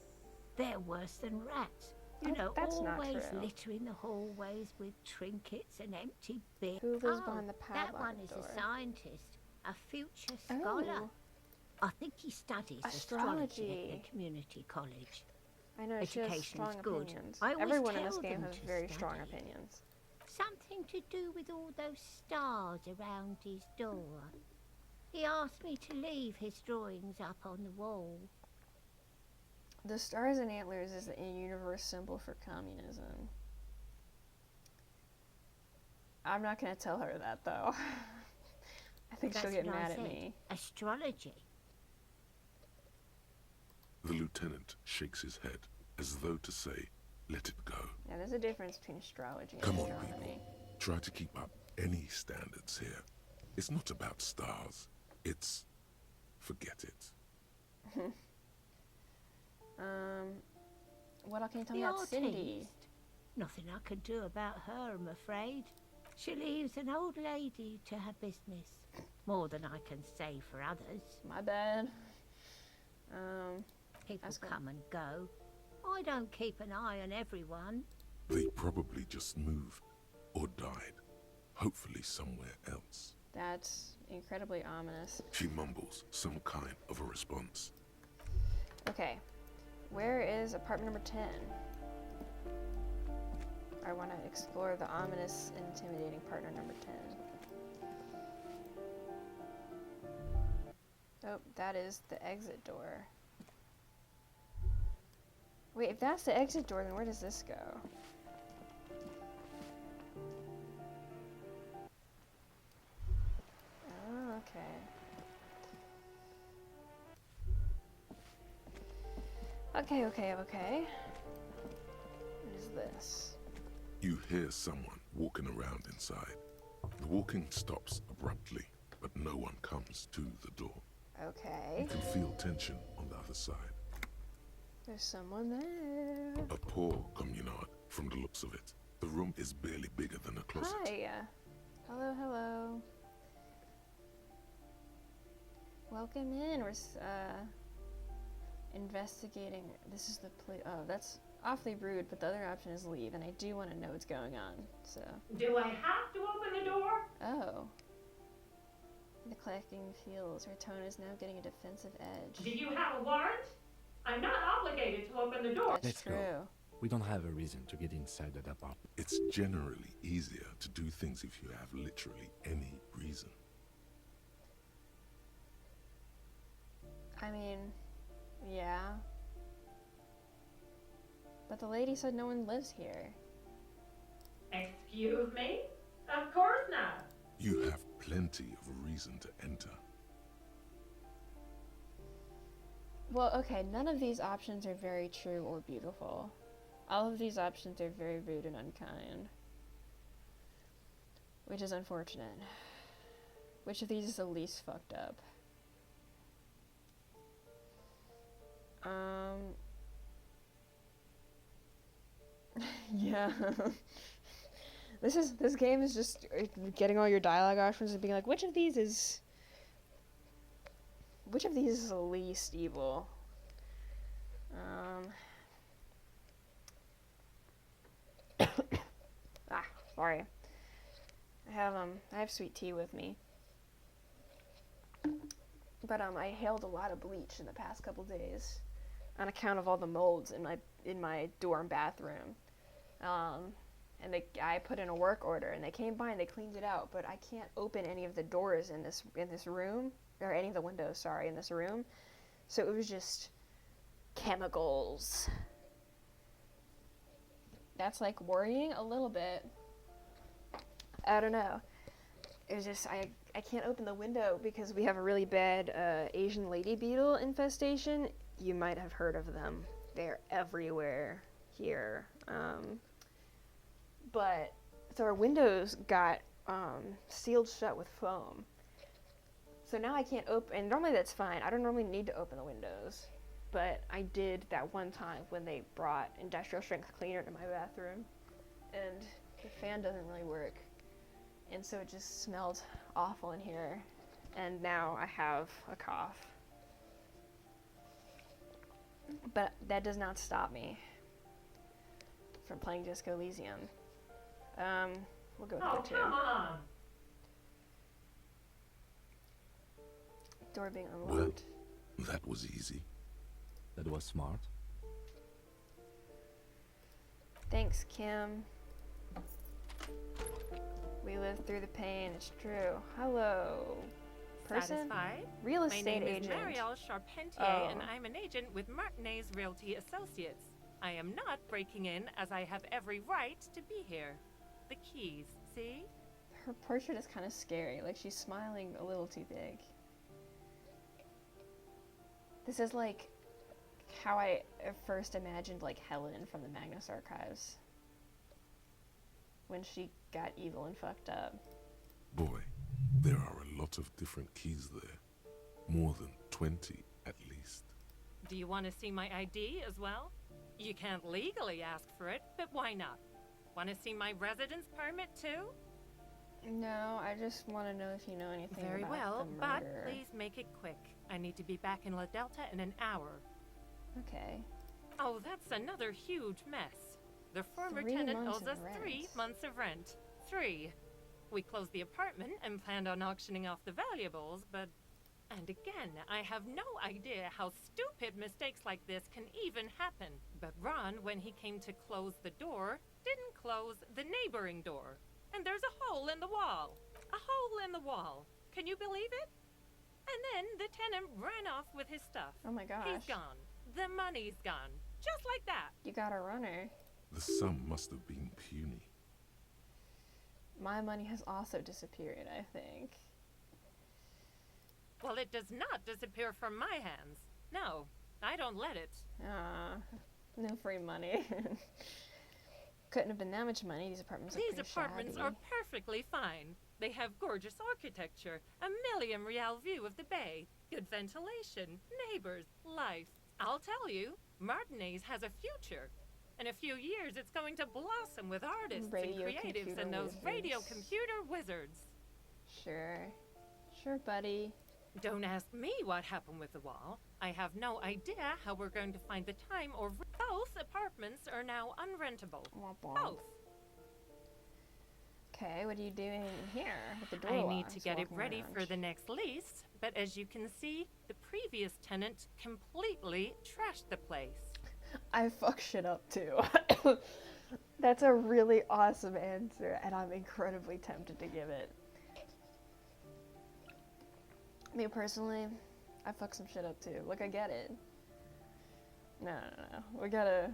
They're worse than rats. You Oh, know, that's not always true. littering the hallways with trinkets and empty bins. Who lives behind the That padlock one is door? a scientist, a future scholar. Oh. I think he studies astrology at the community college. I know, she has Education's strong good. opinions. I always Everyone in this tell game them has to very strong study. opinions. Something to do with all those stars around his door. He asked me to leave his drawings up on the wall. The stars and antlers is the universe symbol for communism. I'm not gonna tell her that, though. I think she'll That's get what I mad at said. me. Astrology. The lieutenant shakes his head, as though to say, let it go. Yeah, there's a difference between astrology and Come on, astronomy. people. Try to keep up any standards here. It's not about stars. It's... forget it. What else can you tell The me about Cindy? artist. Nothing I can do about her, I'm afraid. She leaves an old lady to her business. More than I can say for others. My bad. People That's good. come and go. I don't keep an eye on everyone. They probably just moved, or died. Hopefully somewhere else. That's incredibly ominous. She mumbles some kind of a response. Okay, where is apartment number 10? I want to explore the ominous and intimidating partner number 10. Oh, that is the exit door. Wait, if that's the exit door, then where does this go? Oh, okay. Okay. What is this? You hear someone walking around inside. The walking stops abruptly, but no one comes to the door. Okay. You can feel tension on the other side. There's someone there. A poor communard, from the looks of it. The room is barely bigger than a closet. Hi. Hello, hello. Welcome in. We're investigating. This is the place. Oh, that's awfully rude, but the other option is leave, and I do want to know what's going on, so. Do I have to open the door? Oh. The clacking feels. Her tone is now getting a defensive edge. Do you have a warrant? I'm not obligated to open the door. That's true. Go. We don't have a reason to get inside that apartment. It's generally easier to do things if you have literally any reason. I mean, yeah. But the lady said no one lives here. Excuse me? Of course not. You have plenty of reason to enter. Well, okay, none of these options are very true or beautiful. All of these options are very rude and unkind. Which is unfortunate. Which of these is the least fucked up? Yeah. This game is just getting all your dialogue options and being like, which of these is the least evil? Sorry. I have sweet tea with me. But I hailed a lot of bleach in the past couple days on account of all the molds in my dorm bathroom. And I put in a work order, and they came by and they cleaned it out, but I can't open any of the doors in this room, or any of the windows, sorry, in this room. So it was just chemicals. That's like worrying a little bit. I don't know. It was just I can't open the window because we have a really bad Asian lady beetle infestation. You might have heard of them. They're everywhere here. But so our windows got sealed shut with foam. So now I can't open, and normally that's fine. I don't normally need to open the windows. But I did that one time when they brought industrial strength cleaner to my bathroom. And the fan doesn't really work. And so it just smelled awful in here. And now I have a cough. But that does not stop me from playing Disco Elysium. We'll go with that too. Come on. Door being Well, unlocked. that was easy. That was smart. Thanks, Kim. We lived through the pain, it's true. Hello. Person? Satisfied? Real My estate name agent. is Marielle Charpentier, Oh. and I'm an agent with Martinez Realty Associates. I am not breaking in, as I have every right to be here. The keys, see? Her portrait is kind of scary, like she's smiling a little too big. This is like how I first imagined like Helen from the Magnus Archives. When she got evil and fucked up. Boy, there are a lot of different keys there. More than 20 at least. Do you want to see my ID as well? You can't legally ask for it, but why not? Want to see my residence permit too? No, I just want to know if you know anything Very about well, the but murder. please make it quick. I need to be back in La Delta in an hour. Okay. Oh, that's another huge mess. The former 3 tenant months owes of us rent. 3 months of rent. 3. We closed the apartment and planned on auctioning off the valuables, but... And again, I have no idea how stupid mistakes like this can even happen. But Ron, when he came to close the door, didn't close the neighboring door. And there's a hole in the wall. A hole in the wall. Can you believe it? And then the tenant ran off with his stuff. Oh my gosh. He's gone. The money's gone. Just like that. You got a runner. The sum must have been puny. My money has also disappeared, I think. Well, it does not disappear from my hands. No, I don't let it. No free money. couldn't have been that much money. These apartments are These pretty apartments shabby. are perfectly fine. They have gorgeous architecture, a million-real view of the bay, good ventilation, neighbors, life. I'll tell you, Martinez has a future. In a few years, it's going to blossom with artists Radio and creatives computer and those radio wizards. computer wizards. Sure. Sure, buddy. Don't ask me what happened with the wall. I have no idea how we're going to find the time or both apartments are now unrentable. Womp womp. Both. Okay, what are you doing here with the door I need locked, to get it walking ready around? for the next lease, but as you can see, the previous tenant completely trashed the place. I fuck shit up too. That's a really awesome answer, and I'm incredibly tempted to give it. Me personally, I fuck some shit up too. Look, I get it. No. We gotta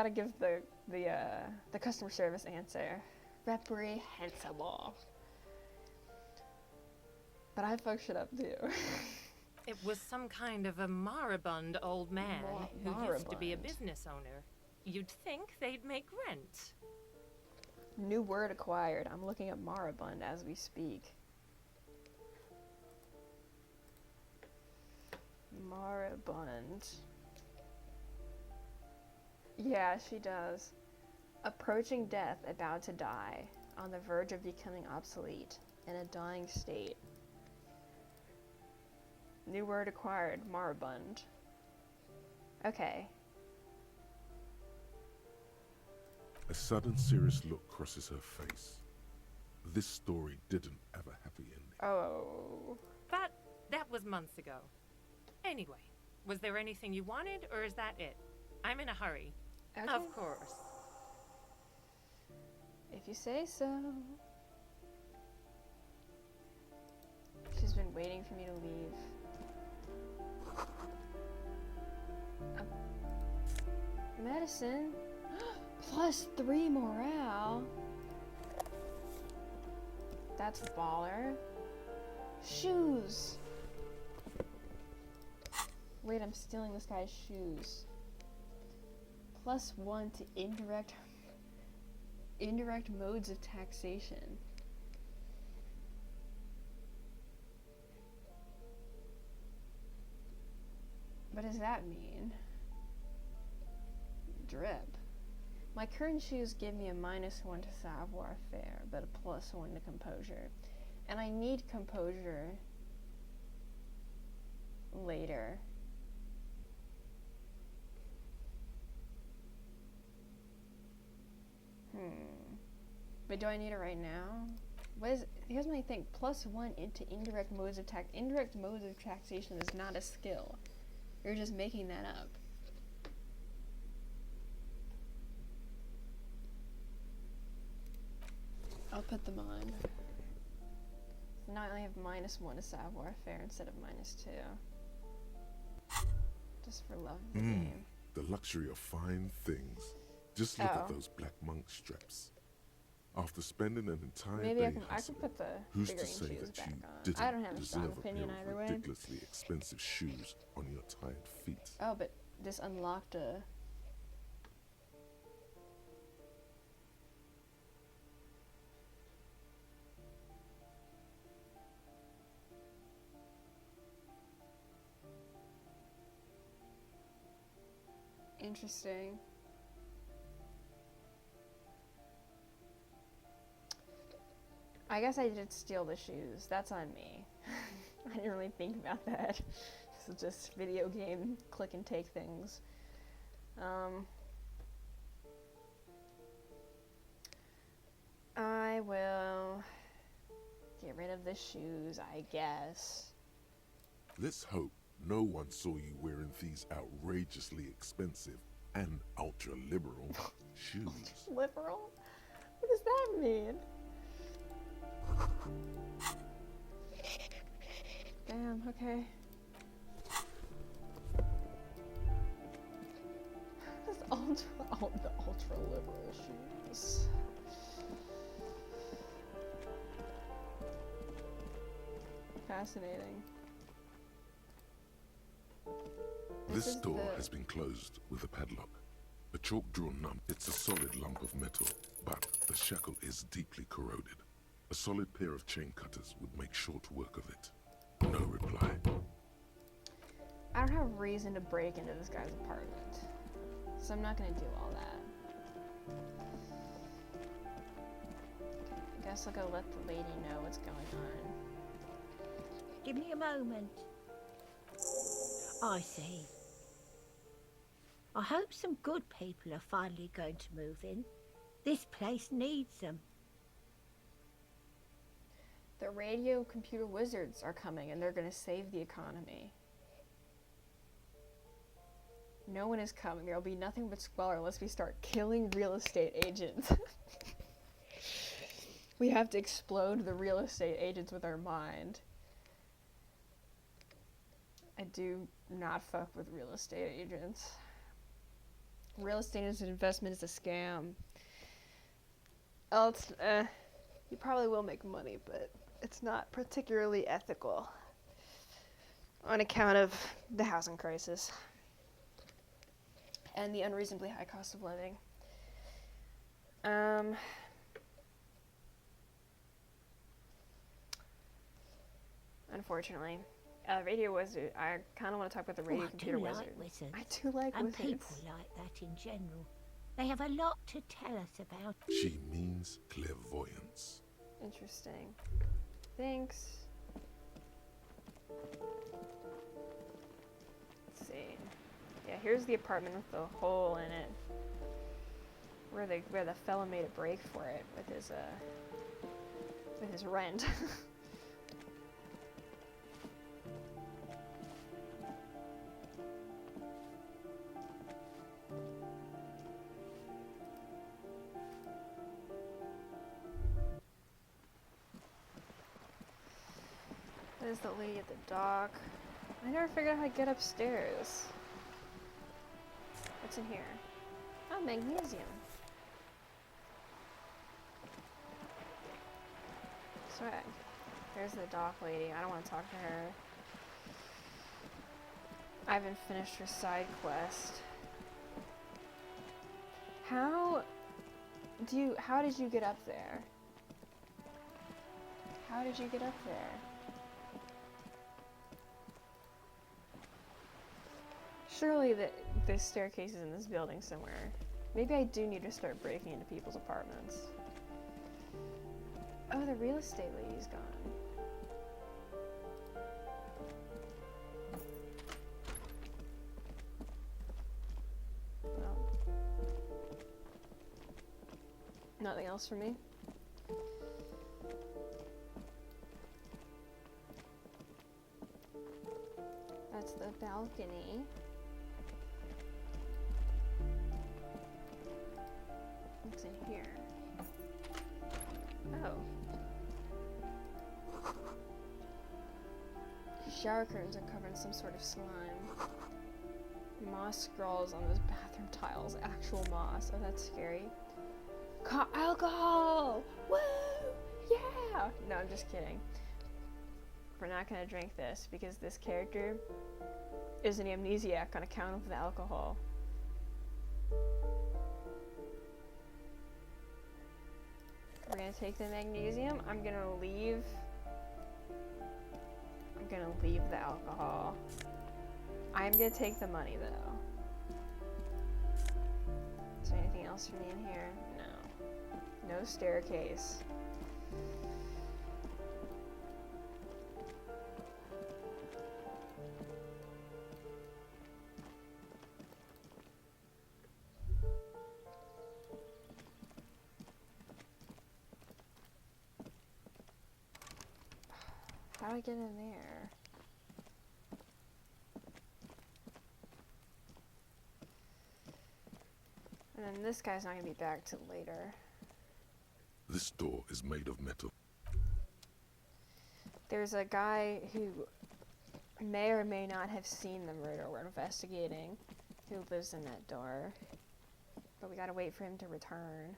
give the customer service answer. Reprehensible. But I fuck shit up too. It was some kind of a moribund old man who used to be a Moribund. business owner. You'd think they'd make rent. New word acquired. I'm looking at moribund as we speak. Moribund. Yeah, she does. Approaching death, about to die, on the verge of becoming obsolete, in a dying state. New word acquired, moribund. Okay. A sudden serious look crosses her face. This story didn't have a happy ending. Oh. But that was months ago. Anyway, was there anything you wanted, or is that it? I'm in a hurry. Okay. Of course. If you say so. She's been waiting for me to leave. Medicine? +3 morale? That's baller. Shoes! Wait, I'm stealing this guy's shoes. +1 to indirect modes of taxation. What does that mean? Drip. My current shoes give me a -1 to savoir-faire, but a +1 to composure. And I need composure later. But do I need it right now? What is? Here's my thing. +1 into indirect modes of tax. Indirect modes of taxation is not a skill. You're just making that up. I'll put them on. So now I only have -1 to savoir-faire instead of -2. Just for love of the game. The luxury of fine things. Just look at those black monk straps. After spending an entire Maybe day I can hustling, put the who's to figurine say shoes that you back on. didn't I don't have a strong deserve a pair opinion of either way. ridiculously expensive shoes on your tired feet? Oh, but this unlocked a... Interesting. I guess I did steal the shoes. That's on me. I didn't really think about that. This is just video game click and take things. I will get rid of the shoes, I guess. Let's hope no one saw you wearing these outrageously expensive and ultra-liberal shoes. Liberal? What does that mean? Damn, okay. This the ultra liberal shoes. Fascinating. This is door the- has been closed with a padlock. A chalk-drawn number. It's a solid lump of metal, but the shackle is deeply corroded. A solid pair of chain cutters would make short work of it. No reply. I don't have reason to break into this guy's apartment, so I'm not gonna do all that. I guess I'll go let the lady know what's going on. Give me a moment. I see. I hope some good people are finally going to move in. This place needs them. The radio computer wizards are coming and they're gonna save the economy. No one is coming. There'll be nothing but squalor unless we start killing real estate agents. We have to explode the real estate agents with our mind. I do not fuck with real estate agents. Real estate as an investment is a scam. Else, you probably will make money, but it's not particularly ethical on account of the housing crisis and the unreasonably high cost of living. Unfortunately. Radio wizard. I kind of want to talk about the radio computer wizard. Wizards. I do like and wizards. People like that in general. They have a lot to tell us about. She means clairvoyance. Interesting. Thanks. Let's see. Yeah, here's the apartment with the hole in it, where the fella made a break for it with his rent. There's the lady at the dock. I never figured out how to get upstairs. What's in here? Oh, magnesium. Swag. There's the dock lady. I don't want to talk to her. I haven't finished her side quest. How did you get up there? How did you get up there? Surely there's staircases in this building somewhere. Maybe I do need to start breaking into people's apartments. Oh, the real estate lady's gone. Well. Nothing else for me? That's the balcony. What's in here? Oh. Shower curtains are covered in some sort of slime. Moss scrawls on those bathroom tiles. Actual moss. Oh, that's scary. Alcohol! Woo! Yeah! No, I'm just kidding. We're not gonna drink this because this character is an amnesiac on account of the alcohol. We're gonna take the magnesium. I'm gonna leave the alcohol. I'm gonna take the money though. Is there anything else for me in here? No. No staircase. How do I get in there? And then this guy's not gonna be back till later. This door is made of metal. There's a guy who may or may not have seen the murder we're investigating who lives in that door. But we gotta wait for him to return.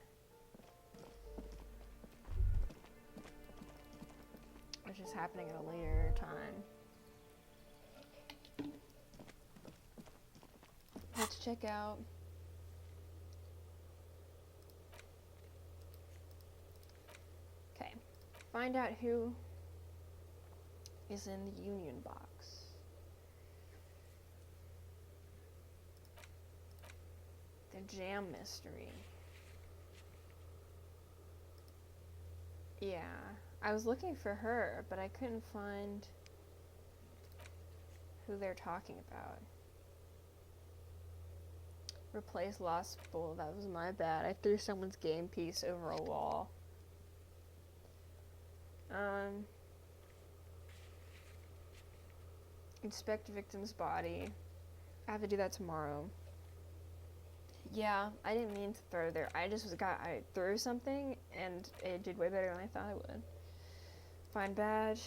Which is happening at a later time. Let's check out Find out who is in the Union box. The jam mystery. Yeah, I was looking for her, but I couldn't find who they're talking about. Replace lost bowl. That was my bad. I threw someone's game piece over a wall. Inspect victim's body. I have to do that tomorrow. Yeah, I didn't mean to throw there. I threw something and it did way better than I thought it would. Find badge.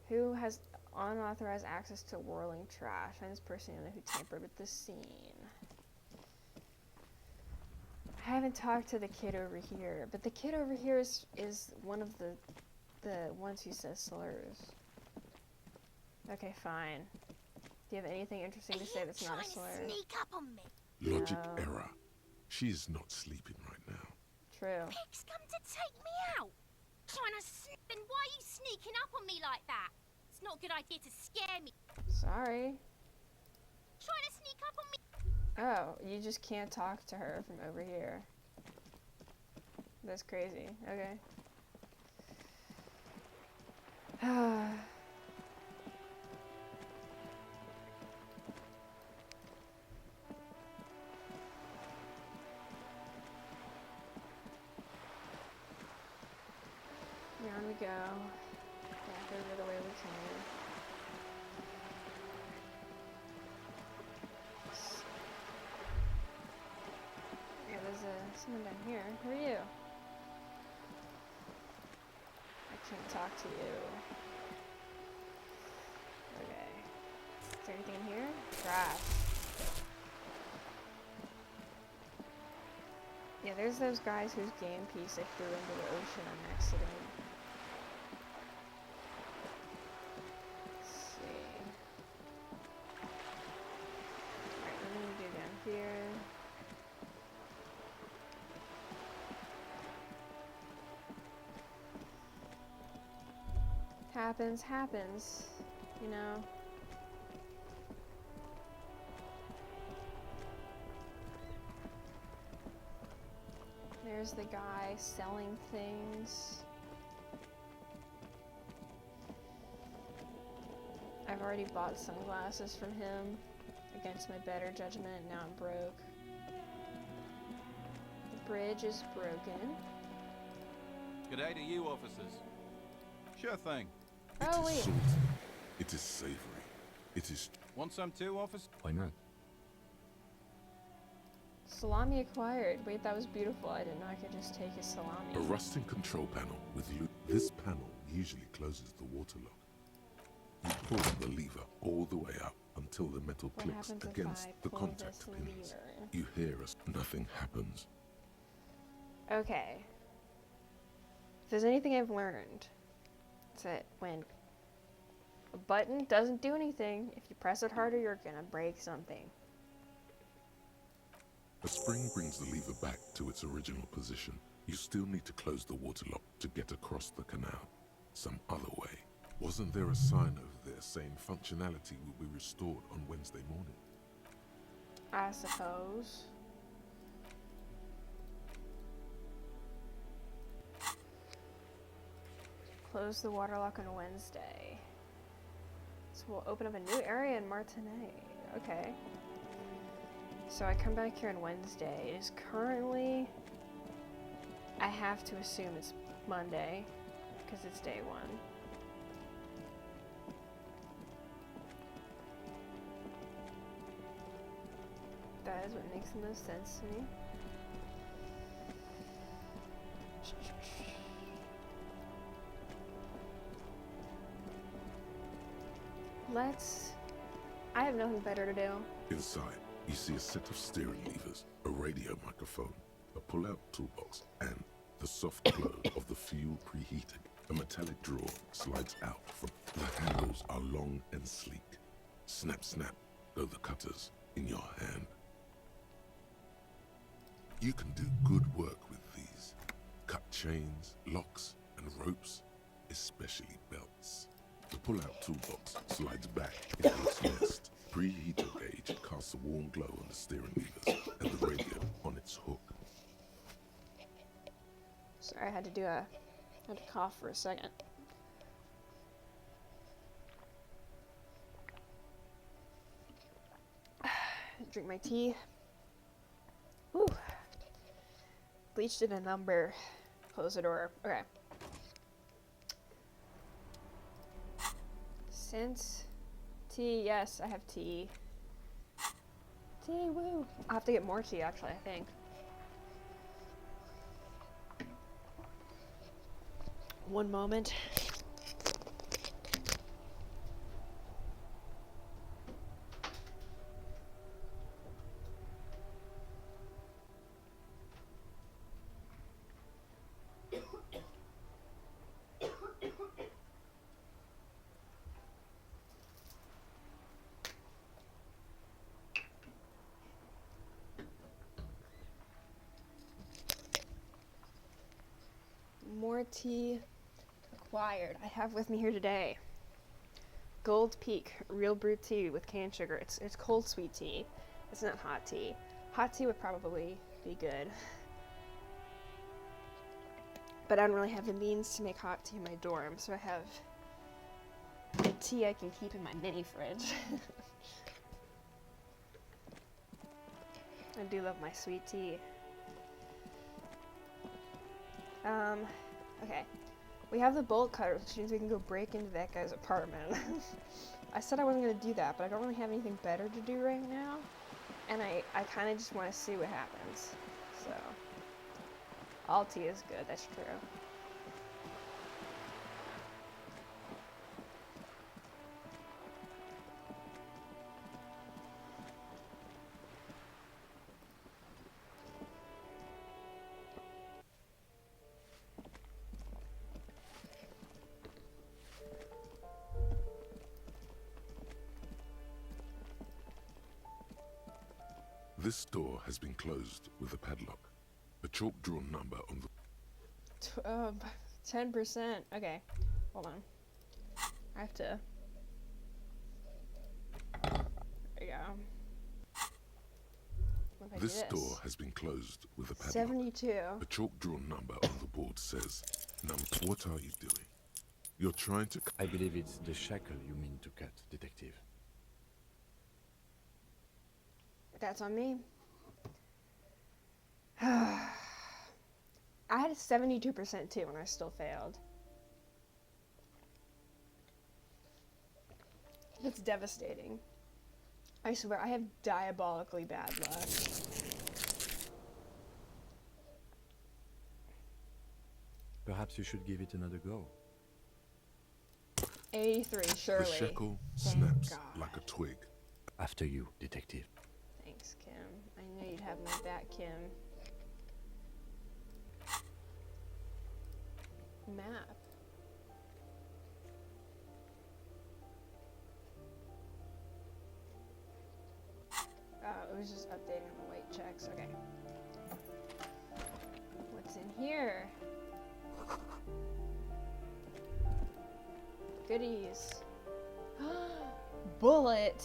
Who has unauthorized access to whirling trash? Find this person who tampered with the scene. I haven't talked to the kid over here, but the kid over here is one of the ones who says slurs. Okay, fine. Do you have anything interesting to say that's not a slur? Sneak up on me. Logic No. error. She is not sleeping right now. True. Pigs come to take me out. Trying to then why are you sneaking up on me like that? It's not a good idea to scare me. Sorry. Trying to sneak up on me. Oh, you just can't talk to her from over here. That's crazy. Okay. Here on we go. Back over the way we came. Yeah, there's someone down here. Who are you? I can't talk to you. Okay. Is there anything in here? Trash. Yeah, there's those guys whose game piece I threw into the ocean on accident. Let's see. Alright, what am I gonna do down here? Happens, you know. There's the guy selling things. I've already bought sunglasses from him against my better judgment. Now I'm broke. The bridge is broken. Good day to you, officers. Sure thing. Oh, It is wait. salty. It is savory. It is... Want some too, officer? Why not? Salami acquired. Wait, that was beautiful. I didn't know I could just take his A salami. rusting control panel with loop. This panel usually closes the water lock. You pull the lever all the way up until the metal What clicks happens if against I the pull contact this pins. lever? You hear us. Nothing happens. Okay. If there's anything I've learned, it's that when a button doesn't do anything, if you press it harder, you're gonna break something. A spring brings the lever back to its original position. You still need to close the water lock to get across the canal. Some other way. Wasn't there a sign over there saying functionality will be restored on Wednesday morning? I suppose. Close the water lock on Wednesday. So we'll open up a new area in Martinet. Okay. So I come back here on Wednesday. It is currently... I have to assume it's Monday, because it's day one. That is what makes the most sense to me. I have nothing better to do. Inside, you see a set of steering levers, a radio microphone, a pull-out toolbox, and the soft glow of the fuel preheating. A metallic drawer slides out from... The handles are long and sleek. Snap, snap, go the cutters in your hand. You can do good work with these. Cut chains, locks, and ropes, especially belts. The pull-out toolbox slides back into its nest. Preheater gauge casts a warm glow on the steering levers and the radio on its hook. Sorry, I had to cough for a second. Drink my tea. Whew. Bleach did a number. Close the door. Okay. Since tea, yes, I have tea. Tea, woo. I'll have to get more tea, actually, I think. One moment. More tea acquired. I have with me here today Gold Peak real brewed tea with cane sugar. It's cold sweet tea. It's not hot tea. Hot tea would probably be good, but I don't really have the means to make hot tea in my dorm, so I have the tea I can keep in my mini fridge. I do love my sweet tea. Okay. We have the bolt cutter, which means we can go break into that guy's apartment. I said I wasn't going to do that, but I don't really have anything better to do right now. And I kind of just want to see what happens. So, all tea is good, that's true. This door has been closed with a padlock. A chalk-drawn number on the 10%. Okay, hold on. I have to. There you go. This door has been closed with a padlock. 72. A chalk-drawn number on the board says, what are you doing? You're trying to... I believe it's the shackle you mean to cut, Detective. That's on me. I had a 72% too, and I still failed. That's devastating. I swear, I have diabolically bad luck. Perhaps you should give it another go. 83, surely. The shackle Thank snaps God. like a twig. After you, Detective. Thanks, Kim. I knew you'd have my back, Kim. Map. Oh, it was just updating on the white checks. Okay. What's in here? Goodies. Bullet.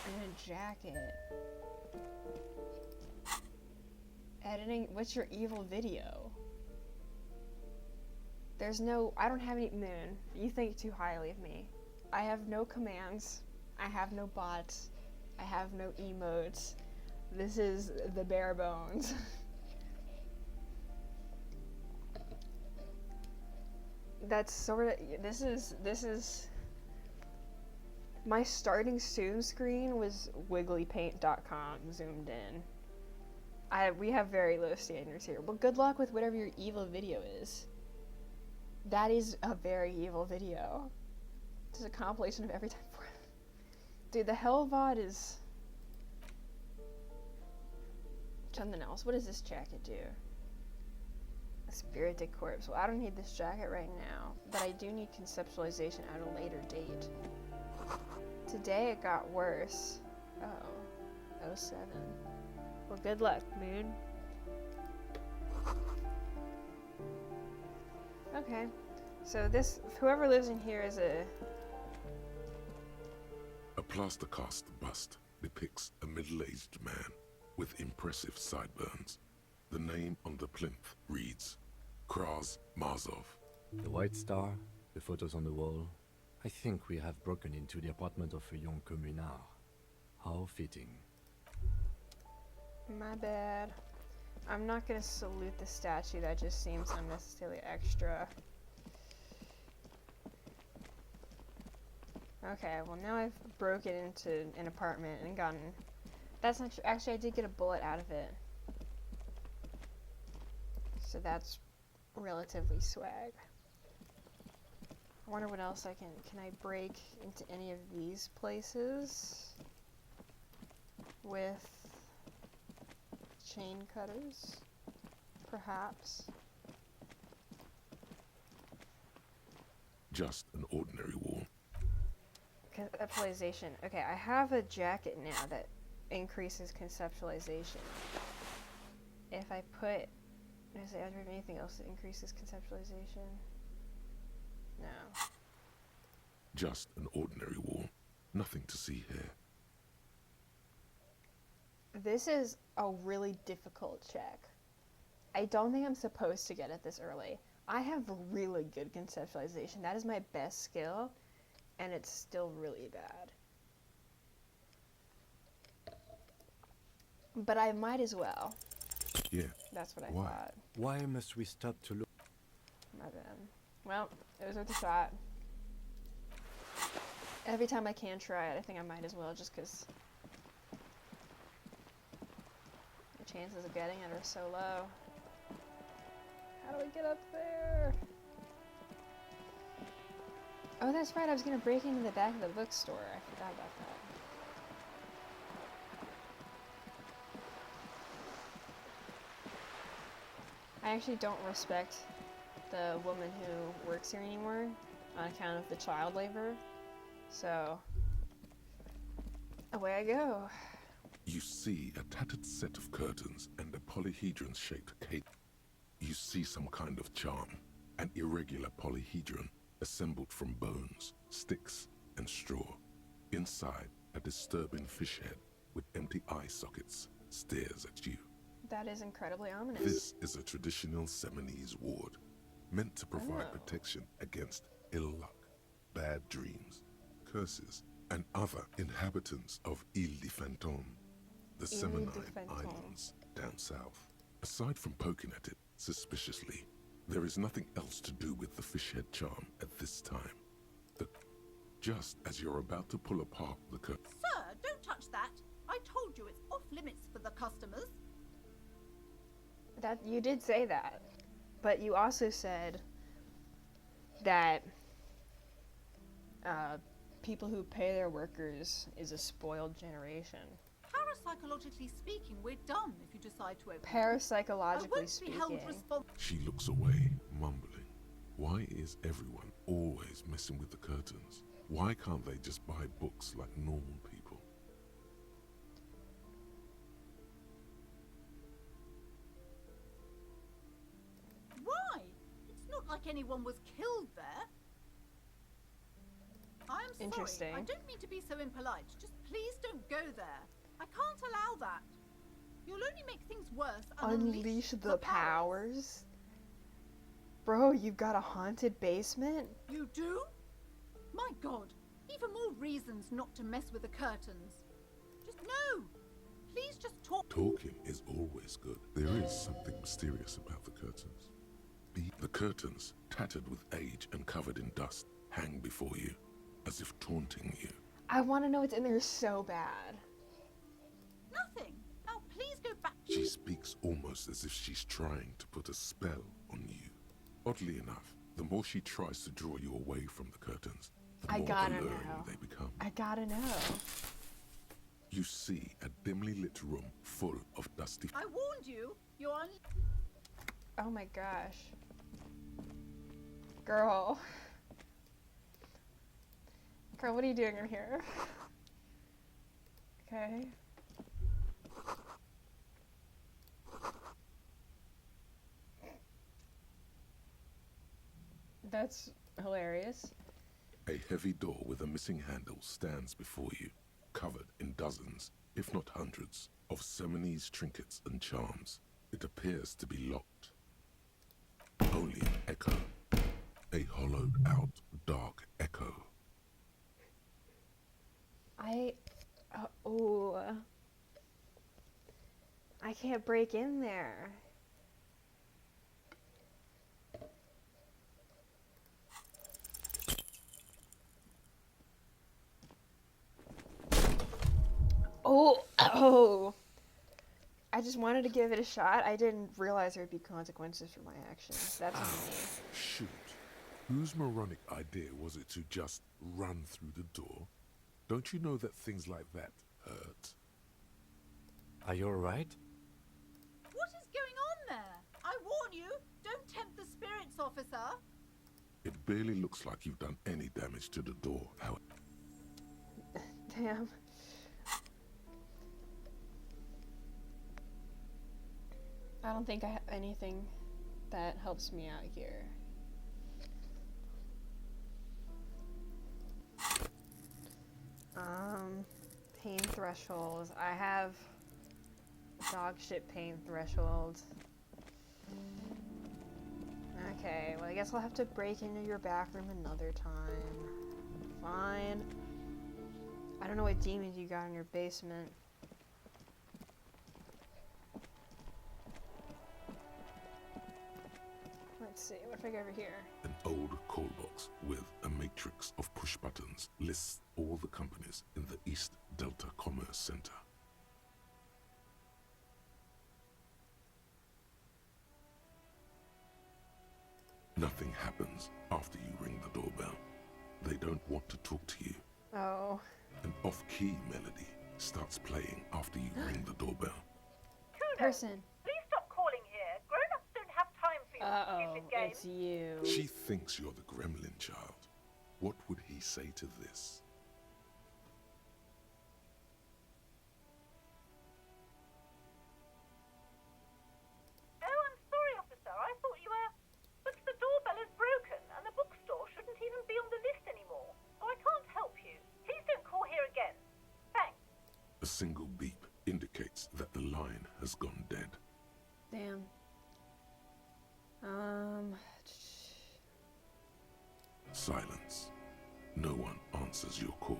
And a jacket. Editing. What's your evil video? There's no. I don't have any. Moon. You think too highly of me. I have no commands. I have no bots. I have no emotes. This is the bare bones. That's sort of. This is. My starting soon screen was wigglypaint.com zoomed in. We have very low standards here. Well, good luck with whatever your evil video is. That is a very evil video. It's a compilation of every time. Dude, the Hell VOD is something else. What does this jacket do? A spirited corpse. Well, I don't need this jacket right now, but I do need conceptualization at a later date. Today it got worse. Oh, 07. Well, good luck, Moon. Okay. So this, whoever lives in here is a... A plaster cast bust depicts a middle-aged man with impressive sideburns. The name on the plinth reads Kraz Marzov. The White Star, the photos on the wall. I think we have broken into the apartment of a young communard. How fitting. My bad. I'm not gonna salute the statue, that just seems unnecessarily extra. Okay, well now I've broken into an apartment and gotten... That's not true. Actually, I did get a bullet out of it. So that's relatively swag. I wonder what else I can... Can I break into any of these places? With... chain cutters? Perhaps. Just an ordinary wall. Conceptualization. Okay, I have a jacket now that increases conceptualization. If I put... Is there anything else that increases conceptualization? No. Just an ordinary wall. Nothing to see here. This is a really difficult check. I don't think I'm supposed to get it this early. I have really good conceptualization. That is my best skill, and it's still really bad. But I might as well. Yeah. That's what I Why? thought. Why must we stop to look? My bad. Well, it was worth a shot. Every time I can try it, I think I might as well, just because the chances of getting it are so low. How do we get up there? Oh, that's right, I was gonna break into the back of the bookstore. I forgot about that. I actually don't respect the woman who works here anymore on account of the child labor. So, away I go. You see a tattered set of curtains and a polyhedron-shaped cape. You see some kind of charm, an irregular polyhedron assembled from bones, sticks, and straw. Inside, a disturbing fish head with empty eye sockets stares at you. That is incredibly ominous. This is a traditional Seminese ward, meant to provide Oh. protection against ill luck, bad dreams, curses, and other inhabitants of Ile de Fantôme, the Ile de Seminine Fantôme. Islands down south. Aside from poking at it suspiciously, there is nothing else to do with the fish head charm at this time. Just as you're about to pull apart the curtain. Sir, don't touch that. I told you it's off limits for the customers. That you did say that, but you also said that people who pay their workers is a spoiled generation. Parapsychologically speaking, we're done if you decide to open. Parapsychologically speaking. She looks away, mumbling. Why is everyone always messing with the curtains? Why can't they just buy books like normal people? Why? It's not like anyone was killed there. I'm sorry. Interesting. I don't mean to be so impolite. Just please don't go there. I can't allow that. You'll only make things worse and Unleash the powers? Bro, you've got a haunted basement? You do? My god. Even more reasons not to mess with the curtains. Just no. Please just talk. Talking is always good. There is something mysterious about the curtains. The curtains, tattered with age and covered in dust, hang before you, as if taunting you. I want to know what's in there so bad. Nothing. Now please go back. She speaks almost as if she's trying to put a spell on you. Oddly enough, the more she tries to draw you away from the curtains, the I more gotta alluring know. they become. I gotta know. You see a dimly lit room full of dusty... I warned you. You're on. Oh my gosh. Girl. Girl, what are you doing in here? Okay. That's hilarious. A heavy door with a missing handle stands before you, covered in dozens, if not hundreds, of Seminese trinkets and charms. It appears to be locked. Only an echo. A hollowed-out, dark echo. I can't break in there. Oh. I just wanted to give it a shot. I didn't realize there would be consequences for my actions. That's on me. Shoot. Whose moronic idea was it to just run through the door? Don't you know that things like that hurt? Are you alright? What is going on there? I warn you, don't tempt the spirits, officer. It barely looks like you've done any damage to the door, however. Damn. I don't think I have anything that helps me out here. Pain thresholds. I have dog shit pain threshold. Okay, well I guess I'll have to break into your back room another time. Fine. I don't know what demons you got in your basement. Let's see, what if I go over here? An old call box with a matrix of push buttons lists all the companies in the East Delta Commerce Center. Nothing happens after you ring the doorbell. They don't want to talk to you. Oh. An off-key melody starts playing after you ring the doorbell. Person. Please stop calling here. Grown-ups don't have time for your stupid games. It's you. She thinks you're the gremlin child. What would he say to this? Oh, I'm sorry, officer. I thought you were... But the doorbell is broken, and the bookstore shouldn't even be on the list anymore. So I can't help you. Please don't call here again. Thanks. A single beep indicates that the line has gone dead. Damn. Silence. No one answers your call.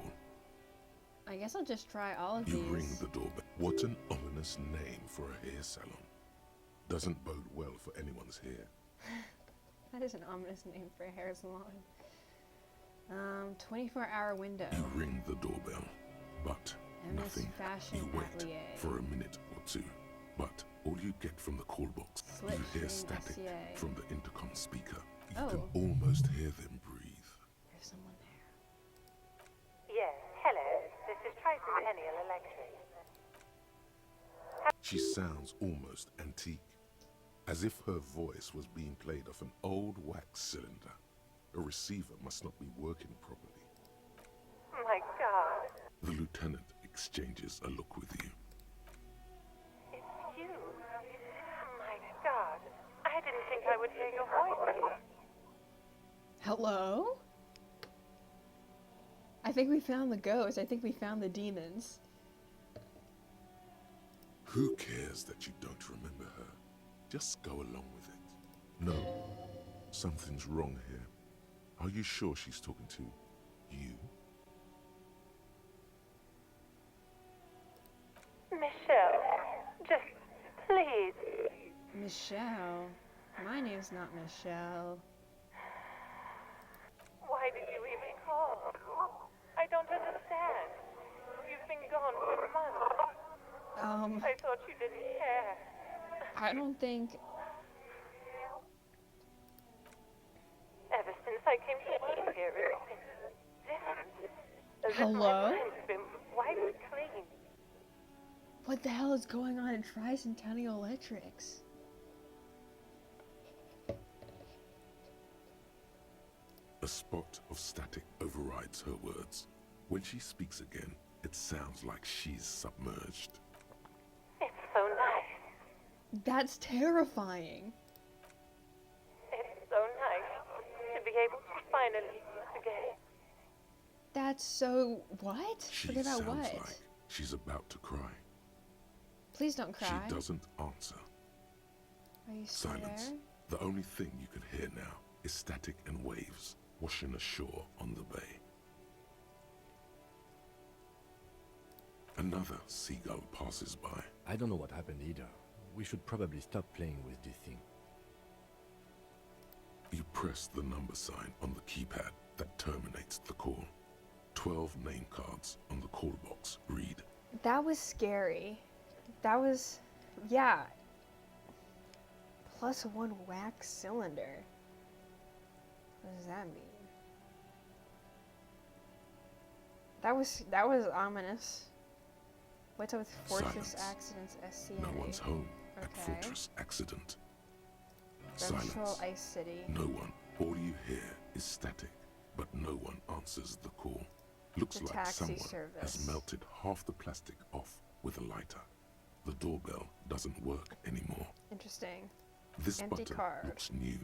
I guess I'll just try all of You these. ring the doorbell. What an ominous name for a hair salon. Doesn't bode well for anyone's hair. That is an ominous name for a hair salon. 24-hour window. You ring the doorbell, but MS nothing. Fashion You wait Atelier. for a minute or two, but all you get from the call box, you hear Slipstream static SCA. from the intercom speaker. You Oh. can almost hear them breathe. There's someone there. Yes, hello. This is Tricentennial Electric. She sounds almost antique, as if her voice was being played off an old wax cylinder. A receiver must not be working properly. My God. The lieutenant exchanges a look with you. It's you. My God. I didn't think I would hear your voice here. Hello? I think we found the ghost. I think we found the demons. Who cares that you don't remember her? Just go along with it. No, something's wrong here. Are you sure she's talking to you? Michelle, just please. Michelle. My name's not Michelle. Why did you even call? I don't understand. You've been gone for months. I thought you didn't care. I don't think... Ever since I came to live here, it's been different. As if Hello? my mind's been wiped clean. What the hell is going on in Tricentennial Electrics? A spot of static overrides her words. When she speaks again, it sounds like she's submerged. It's so nice. That's terrifying. It's so nice to be finally gay. That's so... What? She Forget about sounds what? like she's about to cry. Please don't cry. She doesn't answer. Are you still Silence. there? The only thing you can hear now is static and waves washing ashore on the bay. Another seagull passes by. I don't know what happened either. We should probably stop playing with this thing. You press the number sign on the keypad that terminates the call. 12 name cards on the call box read. That was scary. That was... Yeah. +1 wax cylinder. What does that mean? That was ominous. What's up with Fortress Silence. Accidents SCA? No one's home at Okay. Fortress Accident. Central Silence. Ice City. No one. All you hear is static, but no one answers the call. Looks The like taxi someone service. has melted half the plastic off with a lighter. The doorbell doesn't work anymore. Interesting. This Empty button card. looks new,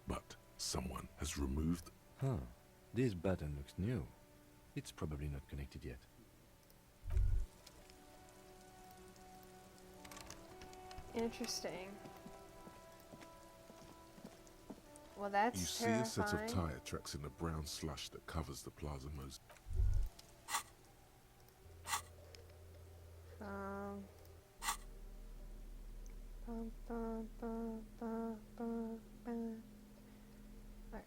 but someone has removed. Huh. This button looks new. It's probably not connected yet. Interesting. Well, that's You see terrifying. a set of tire tracks in the brown slush that covers the plaza most. Bum, bum, bum, bum, bum, bum. Alright.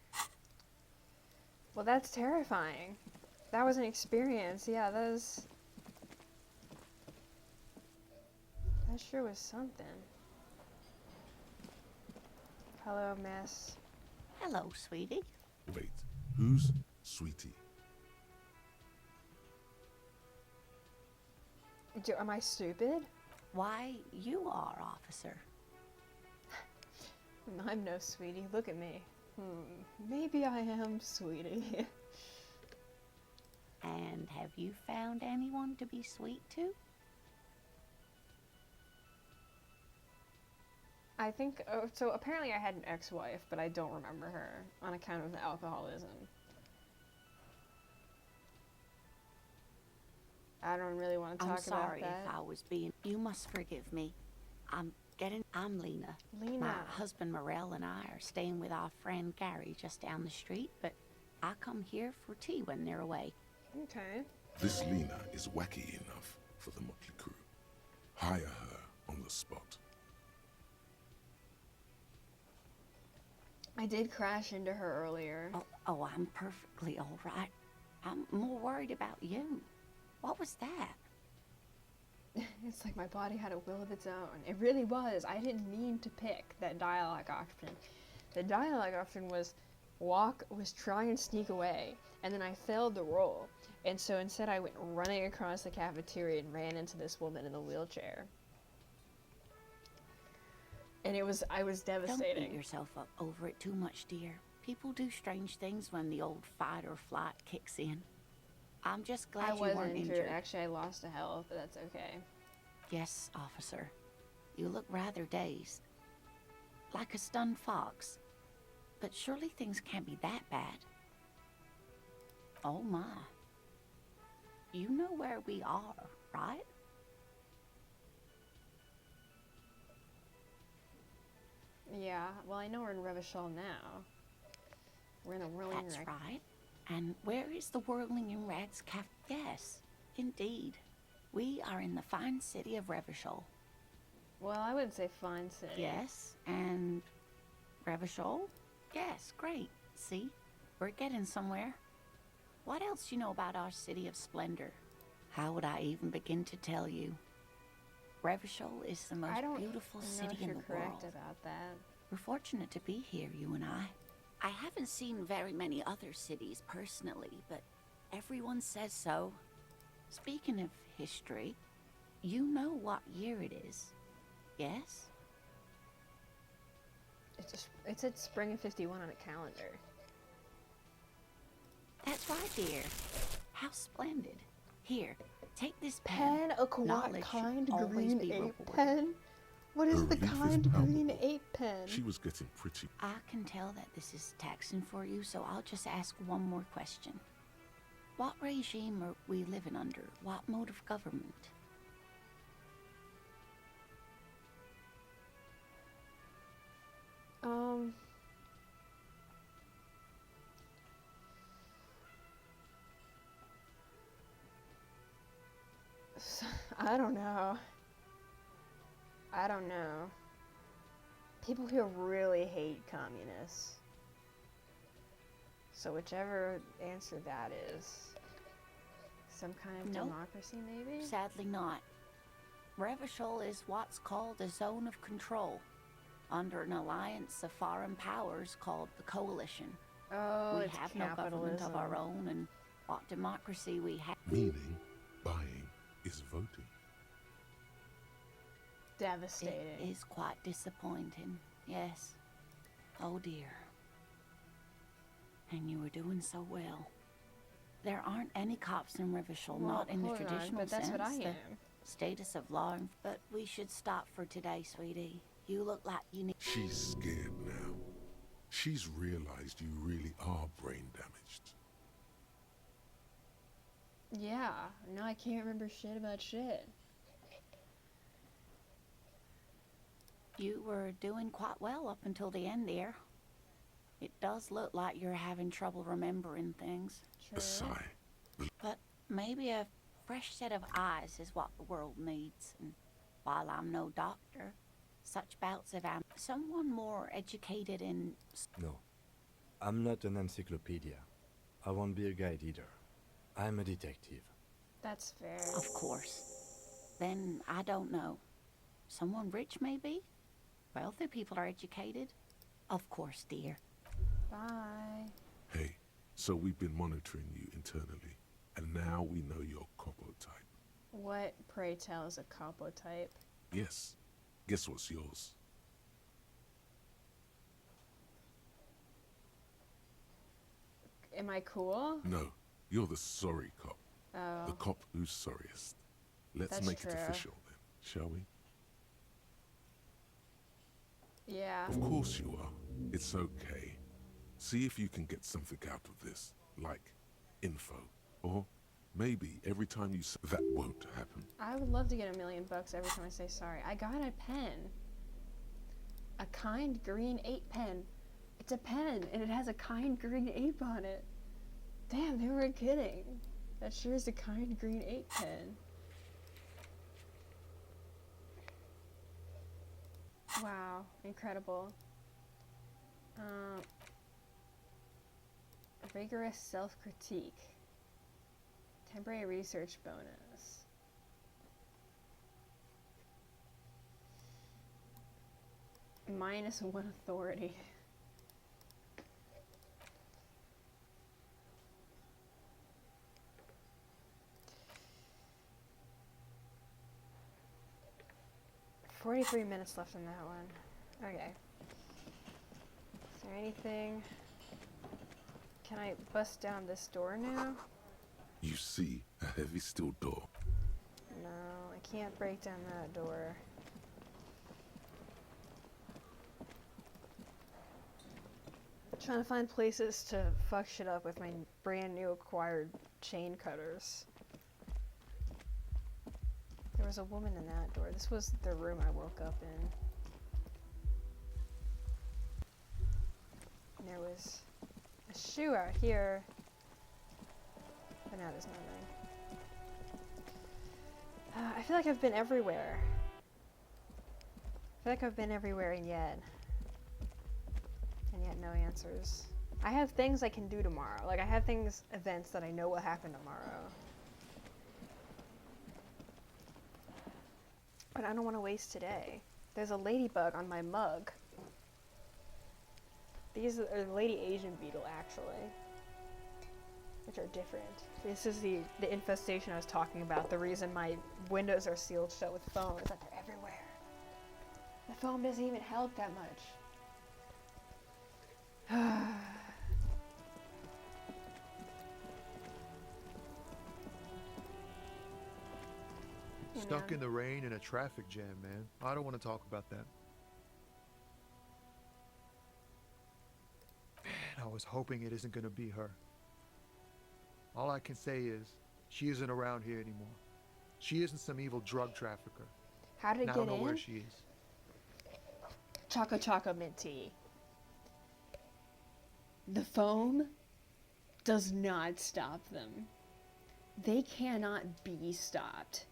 Well, that's terrifying. That was an experience. Yeah, that sure was something. Hello, miss. Hello, sweetie. Wait, who's Sweetie? Am I stupid? Why, you are, officer. I'm no sweetie. Look at me. Maybe I am sweetie. And have you found anyone to be sweet to? I think, so apparently I had an ex-wife, but I don't remember her on account of the alcoholism. I don't really want to talk I'm sorry about that. if I was being... You must forgive me. I'm Lena. Lena. My husband Morel and I are staying with our friend Gary just down the street, but I come here for tea when they're away. Okay. This Lena is wacky enough for the motley crew. Hire her on the spot. I did crash into her earlier. Oh, I'm perfectly all right. I'm more worried about you. What was that? It's like my body had a will of its own. It really was. I didn't mean to pick that dialogue option. The dialogue option was try and sneak away, and then I failed the roll. And so instead I went running across the cafeteria and ran into this woman in the wheelchair. And I was devastating. Don't beat yourself up over it too much, dear. People do strange things when the old fight or flight kicks in. I'm just glad I you wasn't weren't injured. injured. Actually, I lost a health, but that's okay. Yes, officer. You look rather dazed. Like a stunned fox. But surely things can't be that bad. Oh my. You know where we are, right? Yeah, well, I know we're in Revachol now. We're in a Whirling That's Rag. right. And where is the Whirling in Rags Cafe? Yes, indeed. We are in the fine city of Revachol. Well, I wouldn't say fine city. Yes, and Revachol? Yes, great. See, we're getting somewhere. What else you know about our city of splendor? How would I even begin to tell you? Revachol is the most beautiful city in the world. Correct about that. We're fortunate to be here, you and I. I haven't seen very many other cities personally, but everyone says so. Speaking of history, you know what year it is, yes? It said spring of 51 on a calendar. That's right, dear. How splendid. Here, take this pen. Pen, a kind Knowledge should green always be ape rewarded. pen. What is Her the relief is kind green palpable. 8-pen? She was getting pretty. I can tell that this is taxing for you, so I'll just ask one more question. What regime are we living under? What mode of government? I don't know. I don't know. People here really hate communists. So whichever answer that is. Some kind of Nope. democracy, maybe? Sadly not. Revachol is what's called a zone of control, under an alliance of foreign powers called the Coalition. Oh, We it's have no government of our capitalism. own, and what democracy we have. Meaning, buying is voting. Devastating. It is quite disappointing, yes. Oh dear. And you were doing so well. There aren't any cops in Revachol, Well, not in the hold on, traditional but that's sense. what I the am. status of law, but we should stop for today, sweetie. You look like you need. She's scared now. She's realized you really are brain damaged. Yeah, now I can't remember shit about shit. You were doing quite well up until the end there. It does look like you're having trouble remembering things. A sigh. But maybe a fresh set of eyes is what the world needs. And while I'm no doctor, such bouts of someone more educated in. No. I'm not an encyclopedia. I won't be a guide either. I'm a detective. That's fair. Of course. Then I don't know. Someone rich, maybe? Wealthy people are educated? Of course, dear. Bye. Hey, so we've been monitoring you internally, and now we know your Copo type. What, pray tell, is a capo type? Yes. Guess what's yours? Am I cool? No, you're the sorry cop. Oh. The cop who's sorriest. Let's That's make true. it official then, shall we? Yeah. Of course you are. It's okay. See if you can get something out of this, like info. Or maybe every time you say that won't happen. I would love to get $1 million every time I say sorry. I got a pen. A kind green 8-pen. It's a pen, and it has a kind green ape on it. Damn, they weren't kidding. That sure is a kind green 8-pen. Wow, incredible. Rigorous self-critique. Temporary research bonus. -1 authority. $43 minutes left in that one. Okay. Is there anything? Can I bust down this door now? You see a heavy steel door. No, I can't break down that door. Trying to find places to fuck shit up with my brand new acquired chain cutters. There was a woman in that door. This was the room I woke up in. And there was a shoe out here. But now there's nothing. I feel like I've been everywhere. I feel like I've been everywhere and yet no answers. I have things I can do tomorrow. Like, I have events that I know will happen tomorrow. But I don't want to waste today. There's a ladybug on my mug. These are the lady Asian beetle, actually. Which are different. This is the infestation I was talking about. The reason my windows are sealed shut with foam is that they're everywhere. The foam doesn't even help that much. Stuck man. in the rain in a traffic jam, man. I don't want to talk about that. Man, I was hoping it isn't gonna be her. All I can say is, she isn't around here anymore. She isn't some evil drug trafficker. How did it I get don't know where in? she is. Choco Choco Mint Tea. The foam does not stop them. They cannot be stopped.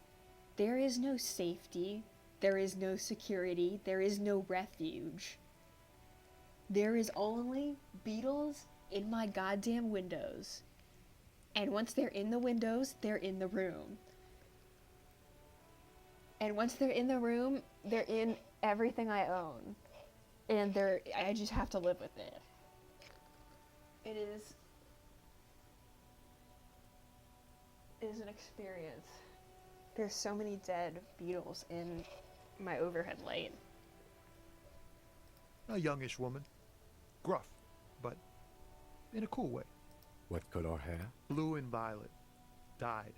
There is no safety. There is no security. There is no refuge. There is only beetles in my goddamn windows. And once they're in the windows, they're in the room. And once they're in the room, they're in everything I own. And I just have to live with it. It is an experience. There's so many dead beetles in my overhead light. A youngish woman. Gruff, but in a cool way. What color hair? Blue and violet. Died.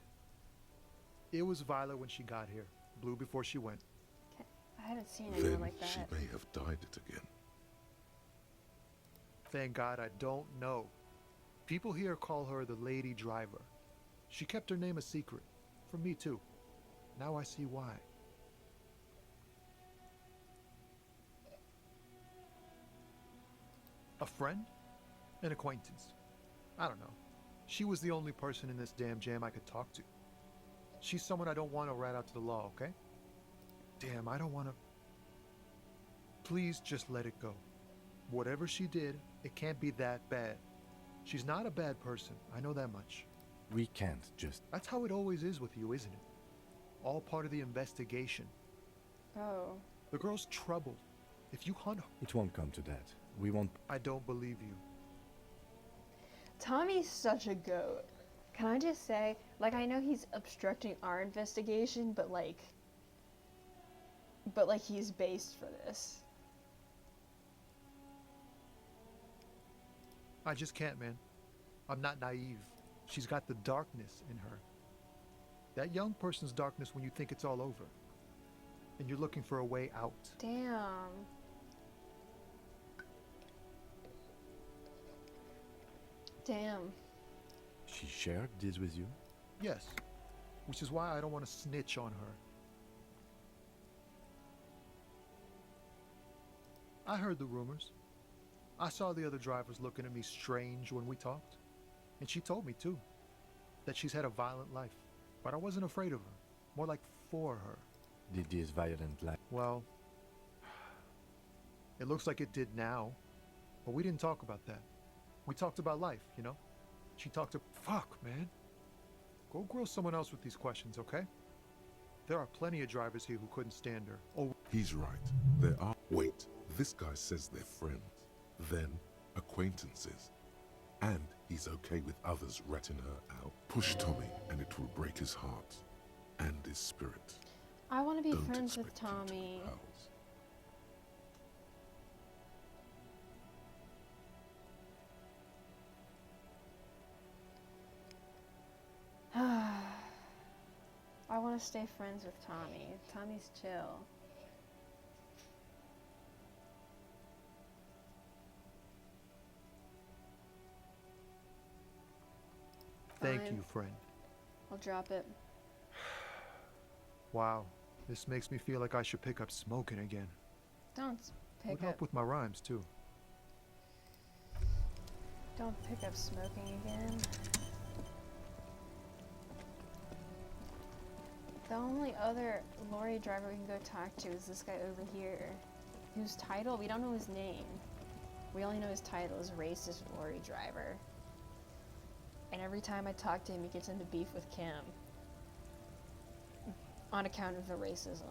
It was violet when she got here. Blue before she went. I haven't seen anyone Then like that. she may have dyed it again. Thank God I don't know. People here call her the Lady Driver. She kept her name a secret. From me too. Now I see why. A friend? An acquaintance. I don't know. She was the only person in this damn jam I could talk to. She's someone I don't want to rat out to the law, okay? Damn, I don't want to... Please just let it go. Whatever she did, it can't be that bad. She's not a bad person, I know that much. We can't just... That's how it always is with you, isn't it? All part of the investigation. Oh. The girl's troubled. If you hunt her... It won't come to that. We won't... I don't believe you. Tommy's such a goat. Can I just say, like, I know he's obstructing our investigation, but like he's based for this. I just can't, man. I'm not naive. She's got the darkness in her. That young person's darkness when you think it's all over. And you're looking for a way out. Damn. Damn. She shared this with you? Yes. Which is why I don't want to snitch on her. I heard the rumors. I saw the other drivers looking at me strange when we talked. And she told me, too, that she's had a violent life. But I wasn't afraid of her. More like for her. Did this violent life... Well, it looks like it did now. But we didn't talk about that. We talked about life, you know? She talked to... Fuck, man. Go grill someone else with these questions, okay? There are plenty of drivers here who couldn't stand her. Oh, He's right. There are... Wait, this guy says they're friends. Then, acquaintances. And he's okay with others ratting her out. Push Tommy and it will break his heart. And his spirit. I want to be Don't friends with expect him to be Tommy. pals. I want to stay friends with Tommy. Tommy's chill. thank Fine. you, friend. I'll drop it. Wow, this makes me feel like I should pick up smoking again. Don't Would pick help up. with my rhymes, too. Don't pick up smoking again. The only other lorry driver we can go talk to is this guy over here, whose title, we don't know his name. We only know his title is racist lorry driver. And every time I talk to him, he gets into beef with Kim. On account of the racism.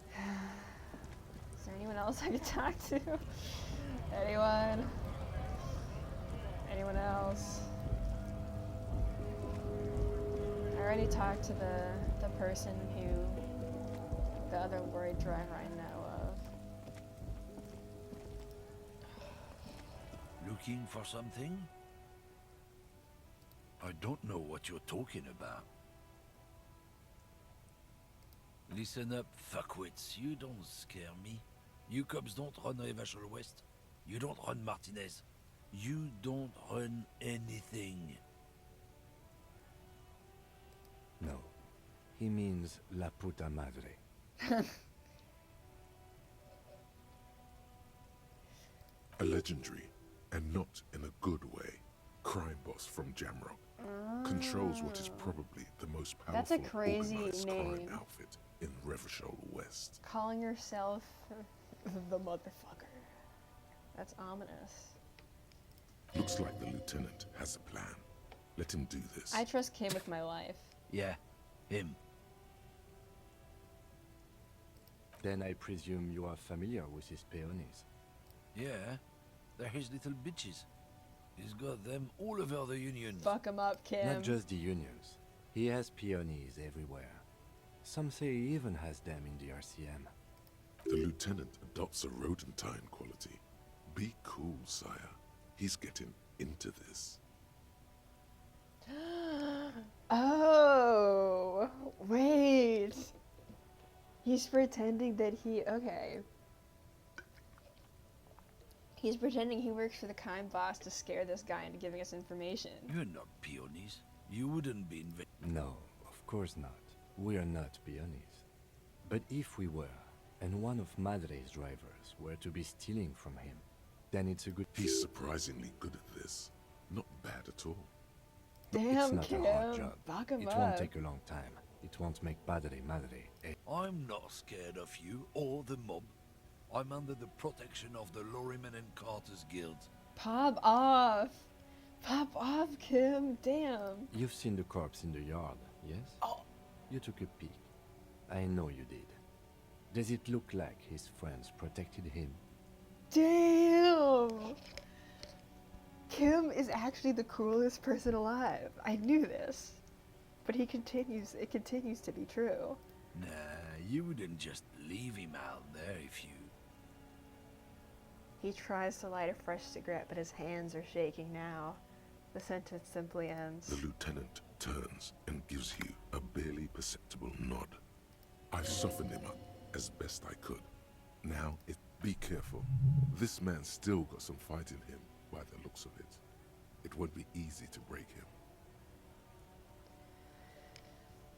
Is there anyone else I could talk to? Anyone? Anyone else? I already talked to the person who, the other lorry driver I know of. Looking for something? I don't know what you're talking about. Listen up, fuckwits. You don't scare me. You cops don't run Revachol West. You don't run Martinez. You don't run anything. No. He means la puta madre. A legendary, and not in a good way, crime boss from Jamrock. Controls what is probably the most That's a powerful crazy organized crime name. outfit in Revachol West. Calling yourself the motherfucker. That's ominous. Looks like the lieutenant has a plan. Let him do this. I trust Kim with my life. Yeah, him. Then I presume you are familiar with his peonies. Yeah, they're his little bitches. He's got them all over the Union. Fuck him up, Kim. Not just the unions. He has peonies everywhere. Some say he even has them in the RCM. The lieutenant adopts a rodentine quality. Be cool, sire. He's getting into this. Oh, wait. He's pretending that he... Okay. He's pretending he works for the crime boss to scare this guy into giving us information. You're not peonies. You wouldn't be No, of course not. We are not peonies. But if we were, and one of Madre's drivers were to be stealing from him, then it's a good... He's surprisingly good at this. Not bad at all. Damn, It's not Kim. a hard job. Fuck him It up. won't take a long time. It won't make Padre Madre. I'm not scared of you or the mob. I'm under the protection of the Lorrymen and Carters Guild. Pop off. Pop off, Kim. Damn. You've seen the corpse in the yard, yes? Oh. You took a peek. I know you did. Does it look like his friends protected him? Damn. Kim is actually the cruelest person alive. I knew this. But it continues to be true. Nah, you wouldn't just leave him out there if you... He tries to light a fresh cigarette, but his hands are shaking now. The sentence simply ends. The lieutenant turns and gives you a barely perceptible nod. I've softened him up as best I could. Now, be careful. This man's still got some fight in him, by the looks of it. It won't be easy to break him.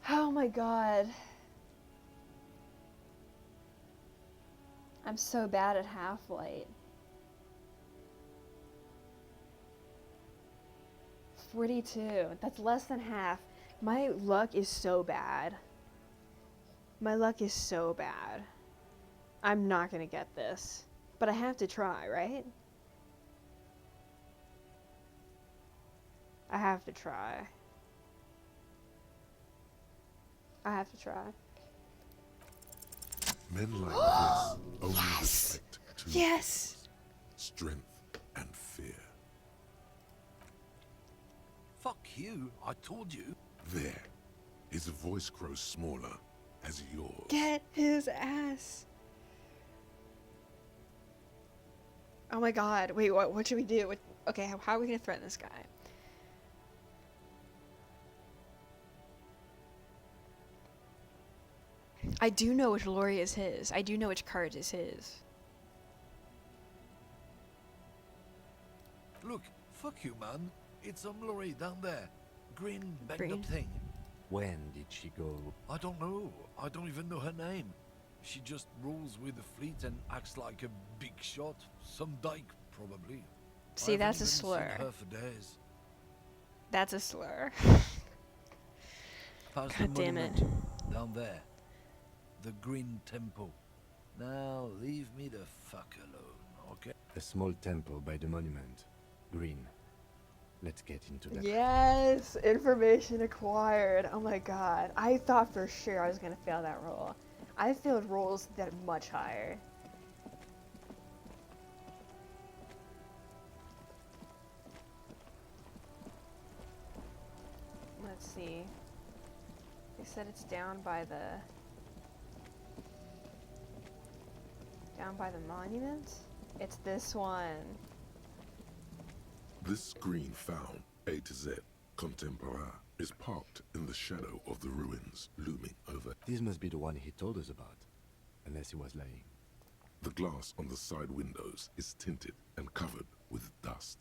Oh my god. I'm so bad at Half-Light. 42. That's less than half. My luck is so bad. My luck is so bad. I'm not gonna get this. But I have to try, right? I have to try. I have to try. Men like this only Yes! respect two Yes! things: strength and fear. Fuck you, I told you. There. His voice grows smaller as yours. Get his ass! Oh my god, wait, what should we do? Okay, how are we gonna threaten this guy? I do know which lorry is his. I do know which cart is his. Look, fuck you, man. It's some lorry down there. Green, banged Green? up thing. When did she go? I don't know. I don't even know her name. She just rolls with the fleet and acts like a big shot. Some dyke, probably. See, I that's haven't a even slur. seen her for days. That's a slur. Past God the damn it. monument, down there. The Green Temple. Now, leave me the fuck alone, okay? A small temple by the monument. Green. Let's get into that. Yes! Information acquired. Oh my god. I thought for sure I was gonna fail that roll. I failed rolls that are much higher. Let's see. They said it's down by the monument? It's this one. This green found A to Z Contemporain is parked in the shadow of the ruins looming over. This must be the one he told us about, unless he was lying. The glass on the side windows is tinted and covered with dust.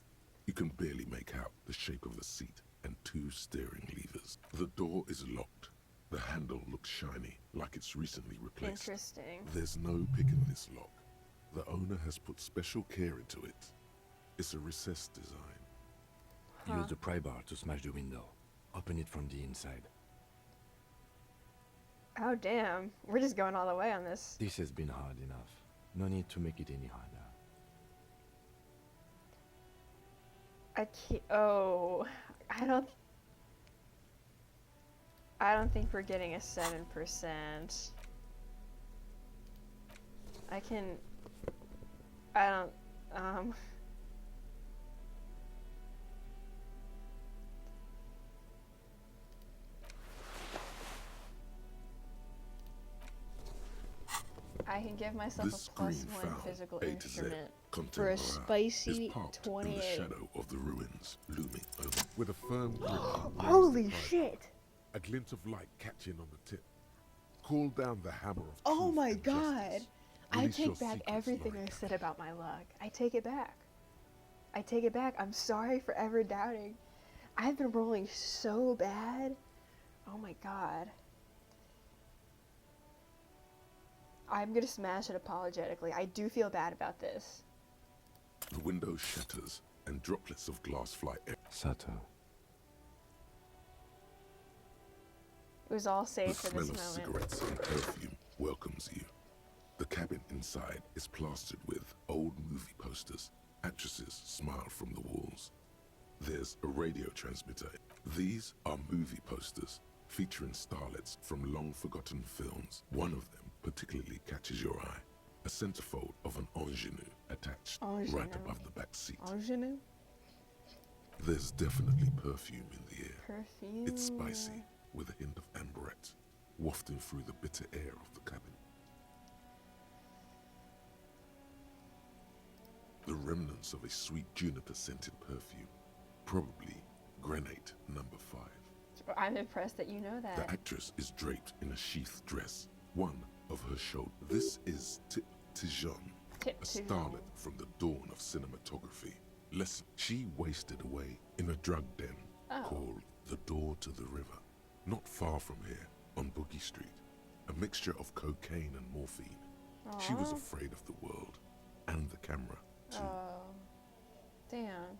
You can barely make out the shape of the seat and 2 steering levers. The door is locked. The handle looks shiny, like it's recently replaced. Interesting. There's no picking this lock. The owner has put special care into it. It's a recessed design. Use the pry bar to smash the window. Open it from the inside. Oh, damn. We're just going all the way on this. This has been hard enough. No need to make it any harder. I can't. Oh, I don't think we're getting a 7%. I don't. I can give myself This a +1 green-found physical A to Z instrument for a Contemporain spicy is parked 28. in the shadow of the ruins looming over. With a firm grip. Holy shit! A glint of light catching on the tip. Call down the hammer of Oh truth my and god! justice. I Release take your back secrets, everything I Loretta. said about my luck. I take it back. I take it back. I'm sorry for ever doubting. I've been rolling so bad. Oh my god. I'm gonna smash it apologetically. I do feel bad about this. The window shatters and droplets of glass fly. Sato. It was all The safe for smell this of moment. cigarettes and perfume welcomes you. The cabin inside is plastered with old movie posters. Actresses smile from the walls. There's a radio transmitter. These are movie posters featuring starlets from long-forgotten films. One of them particularly catches your eye. A centerfold of an ingenue attached right Ingenue. above the back seat. Ingenue? There's definitely perfume in the air. Perfume. It's spicy, with a hint of amberette, wafting through the bitter air of the cabin. The remnants of a sweet juniper-scented perfume, probably granate number 5. I'm impressed that you know The that. actress is draped in a sheathed dress, one of her shoulders. This is Tip Tijon, Tip a Tijon. starlet from the dawn of cinematography. Listen, she wasted away in a drug den called The Door to the River, not far from here, on Boogie Street. A mixture of cocaine and morphine. She was Aw. afraid of the world and the camera, too. Oh. Damn.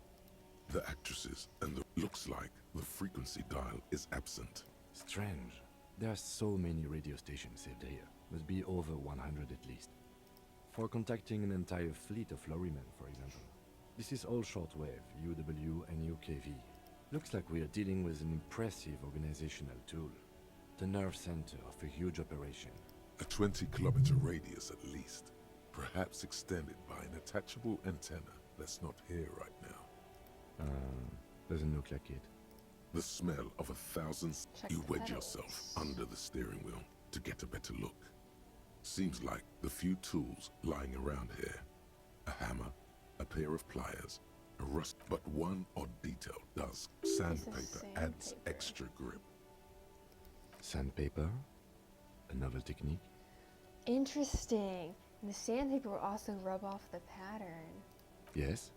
The actresses and the looks like the frequency dial is absent. Strange. There are so many radio stations saved here. Must be over 100 at least. For contacting an entire fleet of lorrymen, for example. This is all shortwave, UW and UKV. Looks like we are dealing with an impressive organizational tool. The nerve center of a huge operation. A 20-kilometer radius at least, perhaps extended by an attachable antenna that's not here right now. Doesn't look like it. The smell of 1,000. Check You the wedge pedals. yourself under the steering wheel to get a better look. Seems like the few tools lying around here. A hammer, a pair of pliers, a rust. But one odd detail does. Sandpaper adds sandpaper. extra grip. Sandpaper? A novel technique? Interesting. And the sandpaper will also rub off the pattern. Yes.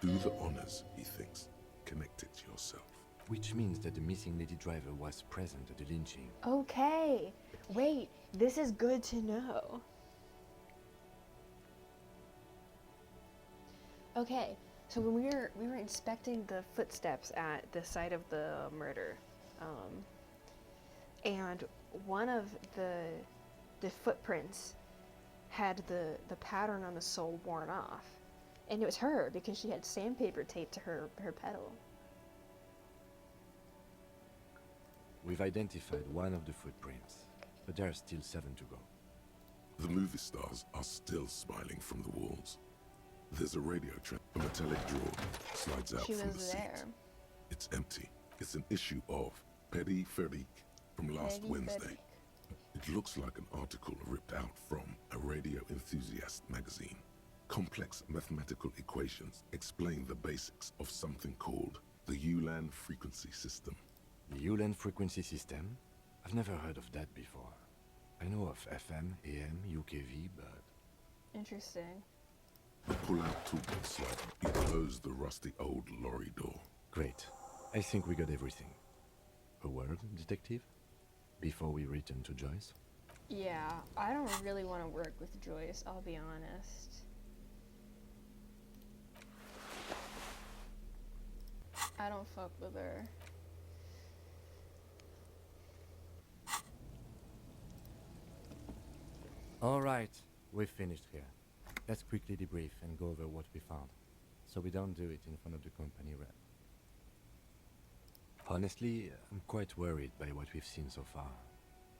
Do the honors, he thinks. Connect it yourself. Which means that the missing lady driver was present at the lynching. Okay. Wait, this is good to know. Okay, so when we were inspecting the footsteps at the site of the murder, and one of the footprints had the pattern on the sole worn off, and it was her because she had sandpaper taped to her pedal. We've identified one of the footprints, but there are still 7 to go. The movie stars are still smiling from the walls. There's a radio track. A metallic drawer slides out She from was the seat. there. It's empty. It's an issue of Petit Feric from last Petit Wednesday. It looks like an article ripped out from a radio enthusiast magazine. Complex mathematical equations explain the basics of something called The ULAN frequency system. The ULAN frequency system? I've never heard of that before. I know of FM, AM, UKV, but... Interesting. The pull-out toolkit slide. You close the rusty old lorry door. Great. I think we got everything. A word, detective? Before we return to Joyce? Yeah, I don't really want to work with Joyce, I'll be honest. I don't fuck with her. Alright, we've finished here. Let's quickly debrief and go over what we found, so we don't do it in front of the company rep. Honestly, I'm quite worried by what we've seen so far.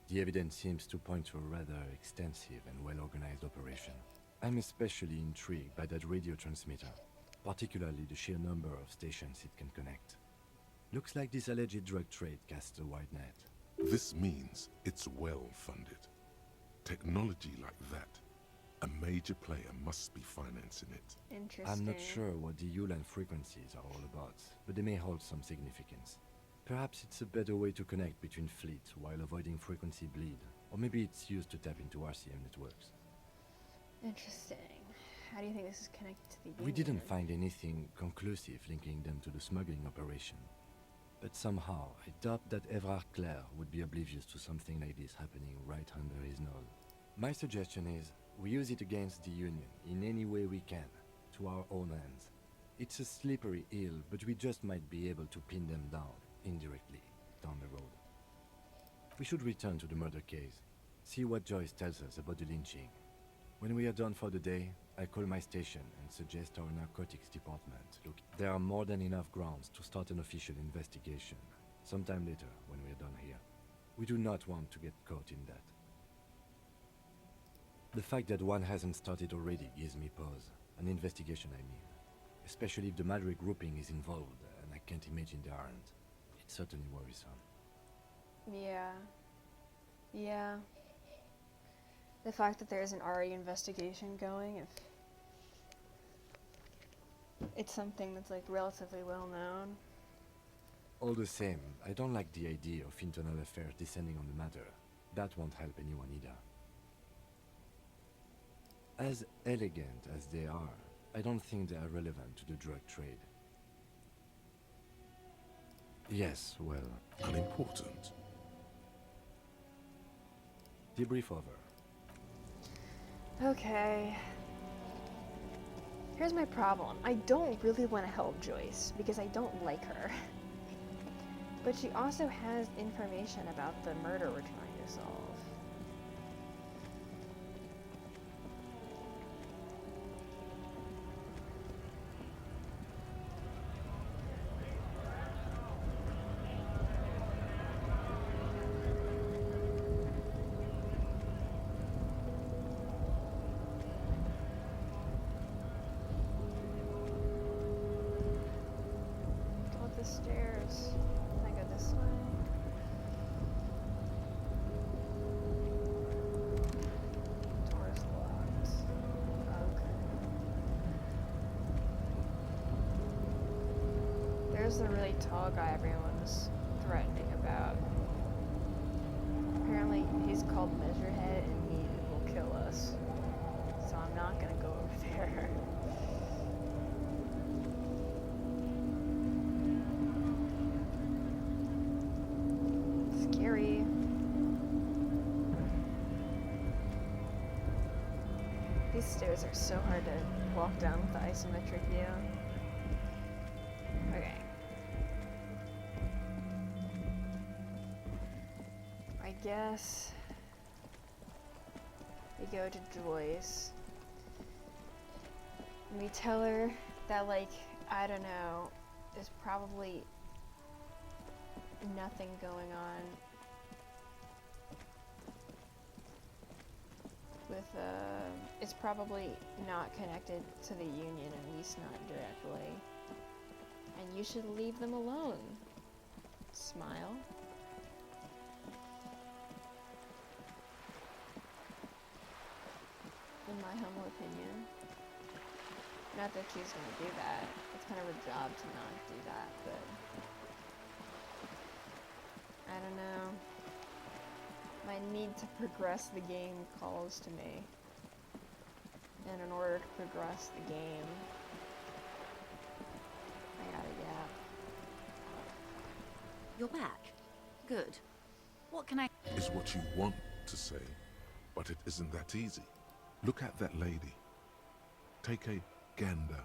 The evidence seems to point to a rather extensive and well-organized operation. I'm especially intrigued by that radio transmitter, particularly the sheer number of stations it can connect. Looks like this alleged drug trade casts a wide net. This means it's well funded. Technology like that, a major player must be financing it. Interesting. I'm not sure what the ULAN frequencies are all about, but they may hold some significance. Perhaps it's a better way to connect between fleets while avoiding frequency bleed, or maybe it's used to tap into RCM networks. Interesting. How do you think this is connected to the Union? We didn't find anything conclusive linking them to the smuggling operation. But somehow, I doubt that Evrard Clare would be oblivious to something like this happening right under his nose. My suggestion is, we use it against the Union in any way we can, to our own ends. It's a slippery hill, but we just might be able to pin them down, indirectly, down the road. We should return to the murder case, see what Joyce tells us about the lynching. When we are done for the day, I call my station and suggest our narcotics department. Look, there are more than enough grounds to start an official investigation, sometime later when we are done here. We do not want to get caught in that. The fact that one hasn't started already gives me pause. An investigation, I mean. Especially if the Madrid grouping is involved, and I can't imagine they aren't. It's certainly worrisome. Yeah. The fact that there's an already investigation going, if it's something that's like relatively well known. All the same, I don't like the idea of internal affairs descending on the matter. That won't help anyone either. As elegant as they are, I don't think they are relevant to the drug trade. Yes, well... Unimportant. Debrief over. Okay. Here's my problem. I don't really want to help Joyce, because I don't like her. But she also has information about the murder we're trying to solve. The stairs. Can I go this way? Door's locked. Okay. There's the really tall guy everyone's threatening about. Apparently he's called Measurehead and he will kill us. So I'm not gonna go over there. Scary. These stairs are so hard to walk down with the isometric view. Okay. I guess we go to Joyce. And we tell her that, like, I don't know, there's probably nothing going on with, it's probably not connected to the Union, at least not directly. And you should leave them alone. Smile. In my humble opinion. Not that she's gonna do that. It's kind of her job to not do that, but I don't know. My need to progress the game calls to me. And in order to progress the game, I gotta gap. You're back. Good. What can I... Is what you want to say, but it isn't that easy. Look at that lady. Take a gander.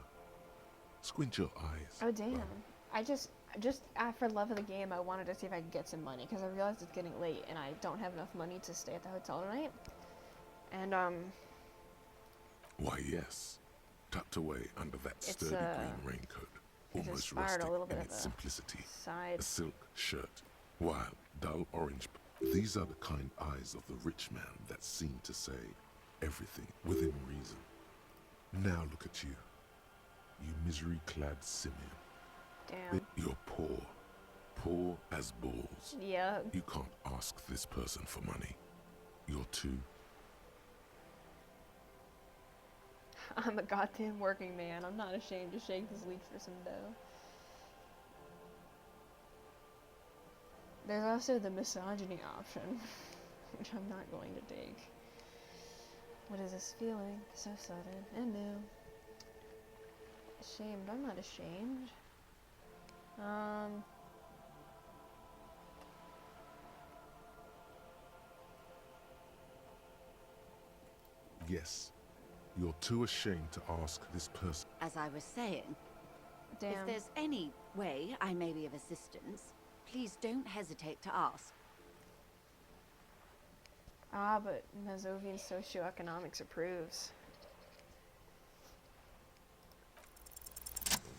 Squint your eyes. Oh damn. I just for love of the game, I wanted to see if I could get some money because I realized it's getting late and I don't have enough money to stay at the hotel tonight. And Why yes, tucked away under that sturdy green raincoat, it's almost inspired rustic a little bit in of its a simplicity. side. A silk shirt, while dull orange. These are the kind eyes of the rich man that seem to say everything within reason. Now look at you, you misery-clad simian. Damn. You're poor as balls. Yeah. You can't ask this person for money. You're too. I'm a goddamn working man. I'm not ashamed to shake this leaf for some dough. There's also the misogyny option, which I'm not going to take. What is this feeling? So sudden and new. Ashamed. I'm not ashamed. Yes, you're too ashamed to ask this person. As I was saying, Damn. if there's any way I may be of assistance, please don't hesitate to ask. Ah, but Mazovian socioeconomics approves.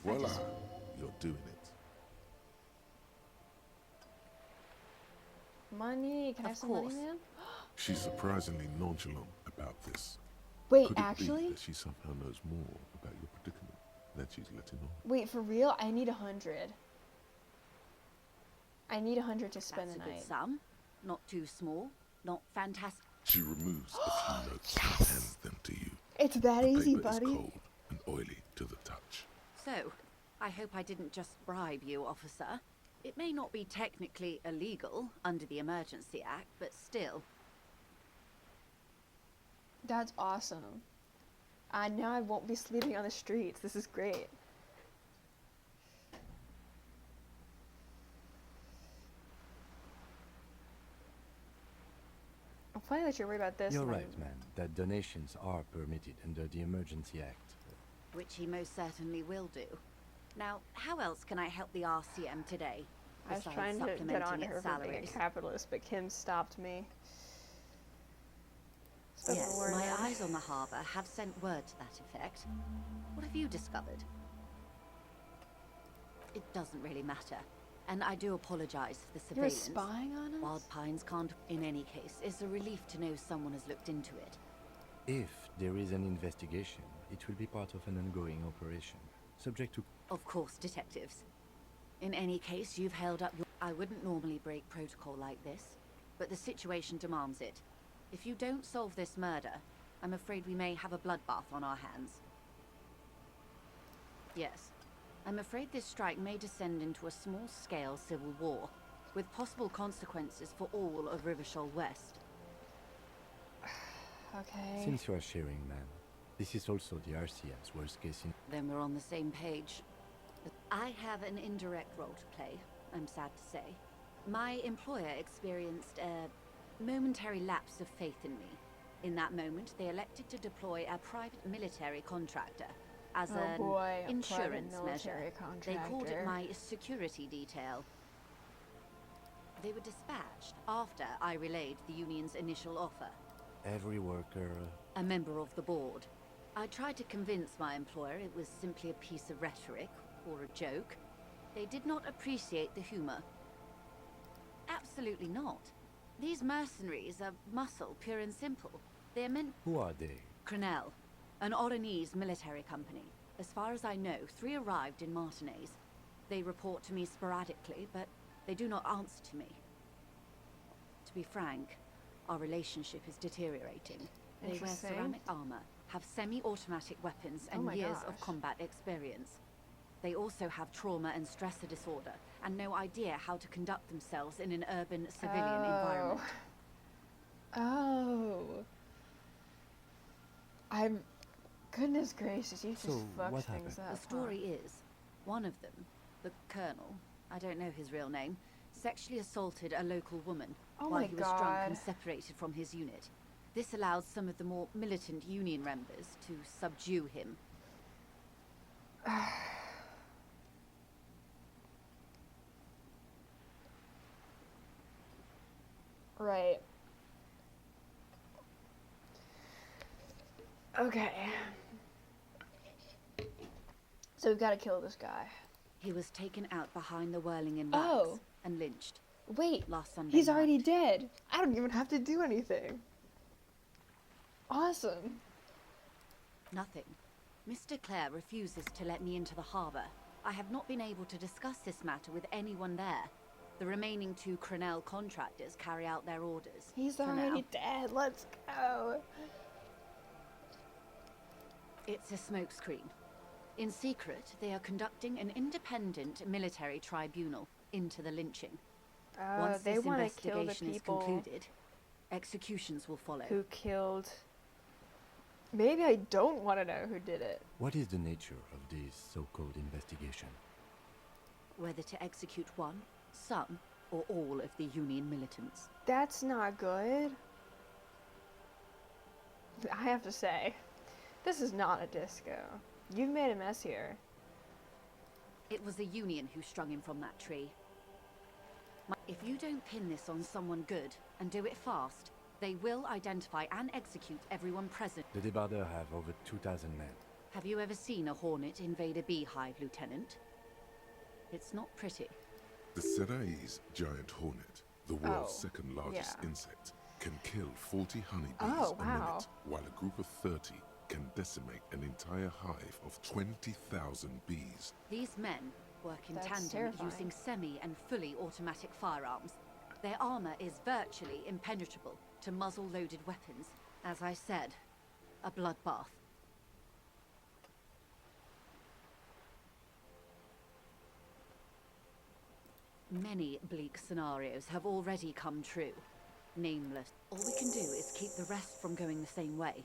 Voila, you're doing it. Money? Can I have some money, man? She's surprisingly nonchalant about this. Wait, Could it actually? be that she somehow knows more about your predicament than she's letting on? Wait, for real? I need 100. I need 100 to spend That's the a good night. sum. Not too small. Not fantastic. She removes a few notes and hands them to you. It's that The easy, paper is buddy. cold and oily to the touch. So, I hope I didn't just bribe you, officer. It may not be technically illegal under the Emergency Act, but still. That's awesome. Now I won't be sleeping on the streets. This is great. I'm funny that you're worried about this. You're and right, man, that donations are permitted under the Emergency Act. Which he most certainly will do. Now, how else can I help the RCM today? I was besides trying to get supplementing on to its her for being a salaries? capitalist, but Kim stopped me. So Yes, worried my about- eyes on the harbour have sent word to that effect. What have you discovered? It doesn't really matter. And I do apologise for the You're surveillance. spying on us? Wild Pines can't. In any case, it's a relief to know someone has looked into it. If there is an investigation, it will be part of an ongoing operation, subject to... Of course, detectives. In any case, you've held up your... I wouldn't normally break protocol like this, but the situation demands it. If you don't solve this murder, I'm afraid we may have a bloodbath on our hands. Yes. I'm afraid this strike may descend into a small-scale civil war, with possible consequences for all of Rivershoal West. Okay. Since you are sharing, man, this is also the RCM's worst case in... Then we're on the same page. I have an indirect role to play, I'm sad to say. My employer experienced a momentary lapse of faith in me. In that moment, they elected to deploy a private military contractor as Oh an boy, a insurance private measure. military They called it contractor. my security detail. They were dispatched after I relayed the union's initial offer. Every worker... A member of the board. I tried to convince my employer it was simply a piece of rhetoric, or a joke. They did not appreciate the humor. Absolutely not. These mercenaries are muscle, pure and simple. They're meant... Who are they? Crenell, an Oranese military company. As far as I know, 3 arrived in Martinez. They report to me sporadically, but they do not answer to me. To be frank, our relationship is deteriorating. They wear Interesting. ceramic armor, have semi-automatic weapons and my years gosh. of combat experience. They also have trauma and stressor disorder, and no idea how to conduct themselves in an urban civilian environment. Oh. I'm... Goodness gracious, you just So, fucked what things happened? up. The story is, one of them, the Colonel, I don't know his real name, sexually assaulted a local woman Oh while my he was drunk God. and separated from his unit. This allowed some of the more militant Union members to subdue him. Right. Okay. So we've got to kill this guy. He was taken out behind the whirling in rags Oh. and lynched. Wait, last Sunday he's night. already dead. I don't even have to do anything. Awesome. Nothing. Mr. Clare refuses to let me into the harbour. I have not been able to discuss this matter with anyone there. The remaining 2 Crenell contractors carry out their orders. He's for already now. dead. Let's go. It's a smokescreen. In secret, they are conducting an independent military tribunal into the lynching. Once They this want to kill the investigation is people concluded, executions will follow. who killed... Maybe I don't want to know who did it. What is the nature of this so-called investigation? Whether to execute one, some, or all of the Union militants. That's not good. I have to say, this is not a disco. You've made a mess here. It was the Union who strung him from that tree. If you don't pin this on someone good, and do it fast, they will identify and execute everyone present. The Debardeurs have over 2,000 men. Have you ever seen a hornet invade a beehive, Lieutenant? It's not pretty. The Serai's giant hornet, the world's Oh, second largest yeah. insect, can kill 40 honeybees Oh, a wow. minute, while a group of 30 can decimate an entire hive of 20,000 bees. These men work in That's tandem terrifying. using semi and fully automatic firearms. Their armor is virtually impenetrable to muzzle-loaded weapons. As I said, a bloodbath. Many bleak scenarios have already come true. Nameless. All we can do is keep the rest from going the same way.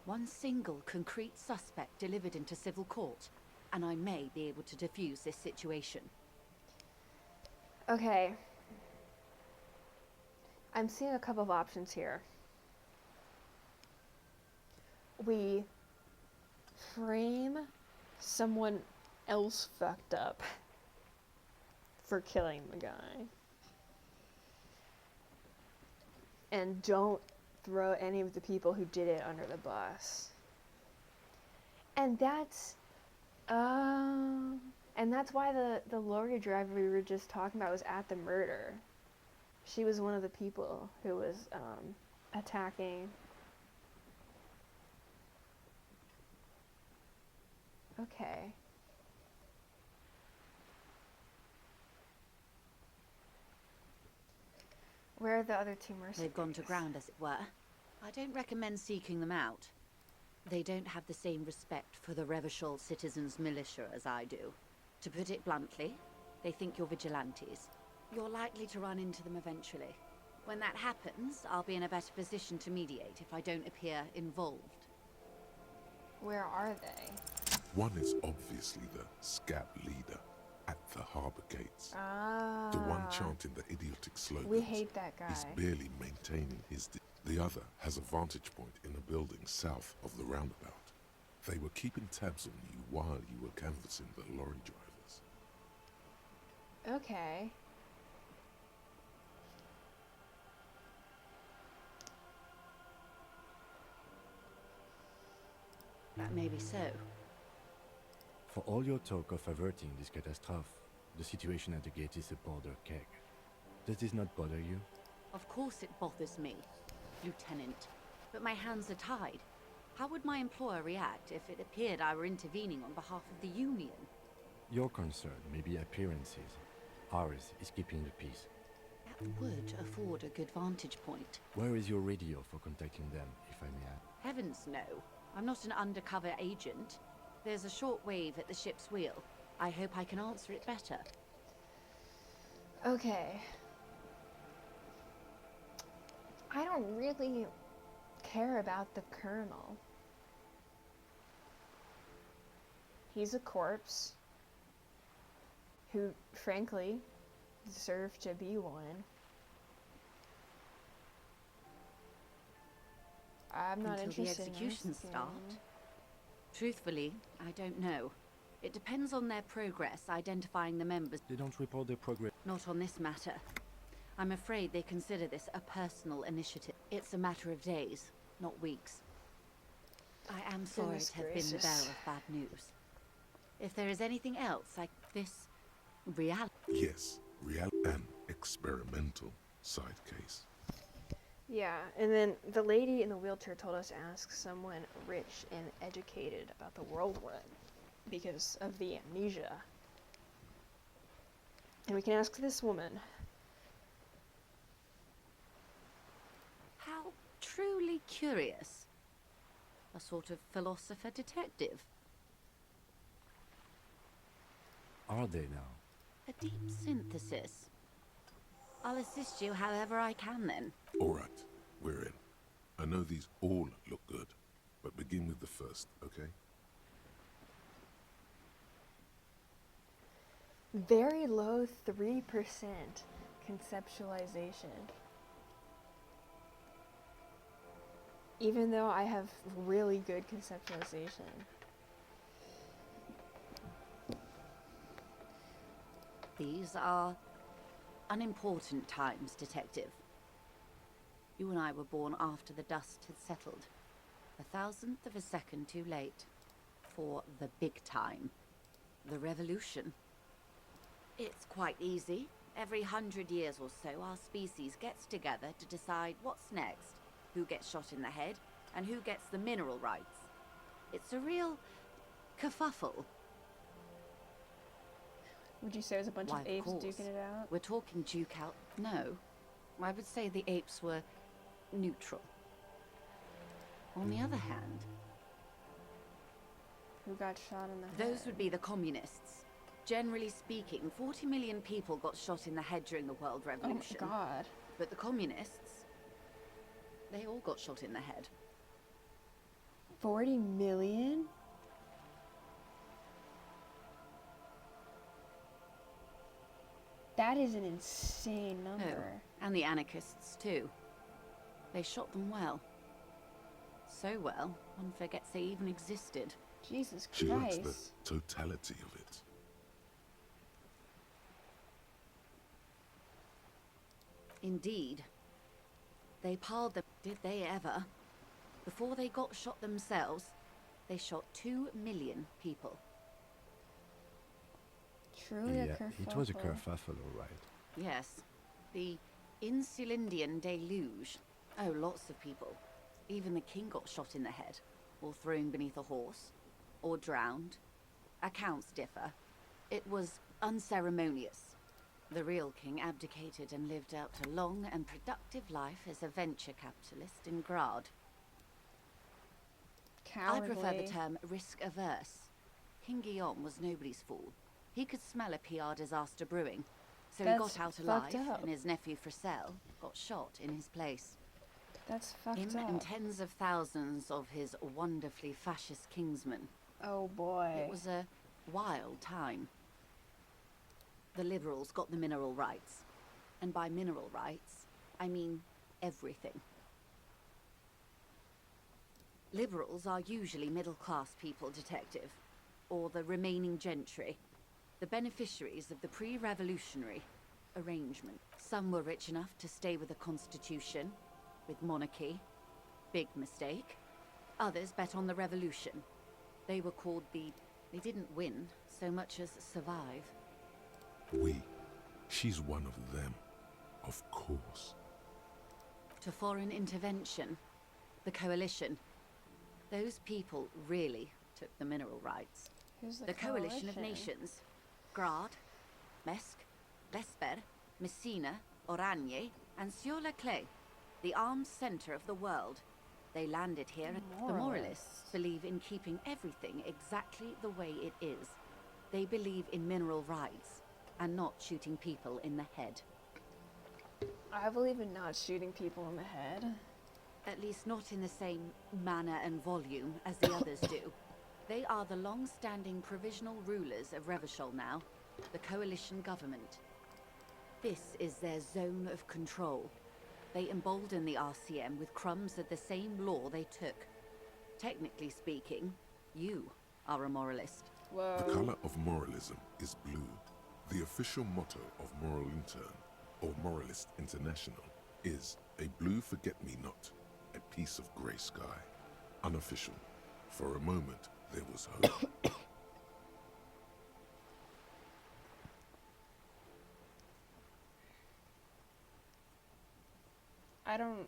One single concrete suspect delivered into civil court, and I may be able to defuse this situation. Okay. I'm seeing a couple of options here. We frame someone else fucked up for killing the guy. And don't throw any of the people who did it under the bus. And that's why the lorry driver we were just talking about was at the murder. She was one of the people who was attacking. Okay. Where are the other 2 mercenaries? They've gone to ground, as it were. I don't recommend seeking them out. They don't have the same respect for the Revachol citizens' militia as I do. To put it bluntly, they think you're vigilantes. You're likely to run into them eventually. When that happens, I'll be in a better position to mediate if I don't appear involved. Where are they? One is obviously the scab leader at the harbor gates. Ah. The one chanting the idiotic slogans. We hate that guy. Is barely maintaining his... The other has a vantage point in a building south of the roundabout. They were keeping tabs on you while you were canvassing the lorry drivers. Okay. That may be so. For all your talk of averting this catastrophe, the situation at the gate is a border keg. Does this not bother you? Of course it bothers me, Lieutenant. But my hands are tied. How would my employer react if it appeared I were intervening on behalf of the Union? Your concern may be appearances. Ours is keeping the peace. That would afford a good vantage point. Where is your radio for contacting them, if I may ask? Heavens no. I'm not an undercover agent. There's a short wave at the ship's wheel. I hope I can answer it better. Okay. I don't really care about the Colonel. He's a corpse who, frankly, deserved to be one. I'm not Until the interested in executions asking. start. Truthfully, I don't know. It depends on their progress identifying the members. They don't report their progress. Not on this matter. I'm afraid they consider this a personal initiative. It's a matter of days, not weeks. I am sorry Goodness to have been the bearer gracious. of bad news. If there is anything else like this reality. Yes, real and experimental side case. Yeah, and then the lady in the wheelchair told us to ask someone rich and educated about the world we're in because of the amnesia. And we can ask this woman. How truly curious. A sort of philosopher detective. Are they now? A deep synthesis. I'll assist you however I can then. All right, we're in. I know these all look good, but begin with the first, okay? Very low 3% conceptualization. Even though I have really good conceptualization. These are unimportant times, Detective. You and I were born after the dust had settled. 1,000th of a second too late. For the big time. The revolution. It's quite easy. Every 100 years or so, our species gets together to decide what's next. Who gets shot in the head, and who gets the mineral rights. It's a real kerfuffle. Would you say there's a bunch Why, of apes course. duking it out? We're talking duke out. No. I would say the apes were neutral. On the other hand, Who got shot in the head? those would be the communists. Generally speaking, 40 million people got shot in the head during the World Revolution. Oh my god. But the communists, they all got shot in the head. 40 million? That is an insane number. Oh, and the anarchists too. They shot them well. So well, one forgets they even existed. Jesus She likes Christ. the totality of it. Indeed. They piled them. Did they ever? Before they got shot themselves, they shot 2 million people. Truly a Yeah, kerfuffle. it was a kerfuffle, all right. Yes. The Insulindian deluge. Oh, lots of people. Even the king got shot in the head, or thrown beneath a horse, or drowned. Accounts differ. It was unceremonious. The real king abdicated and lived out a long and productive life as a venture capitalist in Grad. I prefer the Cowardly. term risk-averse. King Guillaume was nobody's fool. He could smell a PR disaster brewing, so he That's got out fucked alive, up. and his nephew Fricelle got shot in his place. That's fucked Him up. and tens of thousands of his wonderfully fascist kingsmen. Oh boy. It was a wild time. The liberals got the mineral rights. And by mineral rights, I mean everything. Liberals are usually middle-class people, Detective. Or the remaining gentry. The beneficiaries of the pre-revolutionary arrangement. Some were rich enough to stay with the Constitution, with monarchy. Big mistake. Others bet on the revolution. They were called the... They didn't win so much as survive. She's one of them. Of course. To foreign intervention. The coalition. Those people really took the mineral rights. Who's the Coalition of coalition? Nations. Grad, Mesk, Vesper, Messina, Oranje, and Sur-la-Clay. The armed center of the world. They landed here. The moralists believe in keeping everything exactly the way it is. They believe in mineral rights and not shooting people in the head. I believe in not shooting people in the head. At least not in the same manner and volume as the others do. They are the long-standing provisional rulers of Revachol now, the coalition government. This is their zone of control. They embolden the RCM with crumbs of the same law they took. Technically speaking, you are a moralist. Whoa. The color of moralism is blue. The official motto of Moral Intern, or Moralist International, is a blue forget-me-not, a piece of grey sky. Unofficial. For a moment, there was hope. I don't...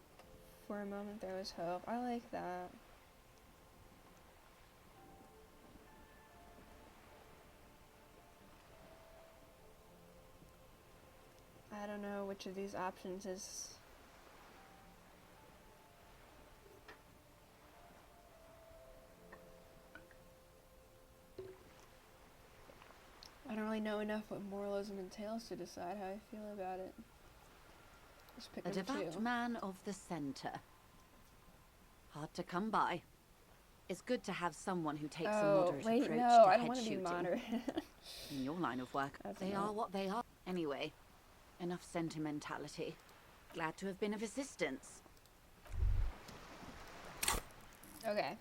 For a moment there was hope. I like that. I don't know which of these options is... I don't really know enough what moralism entails to decide how I feel about it. Just pick A number devout two. man of the center. Hard to come by. It's good to have someone who takes a moderate wait, approach no, to I don't head want to be shooting. moderate. In your line of work, they are what they are. Anyway, enough sentimentality. Glad to have been of assistance. Okay.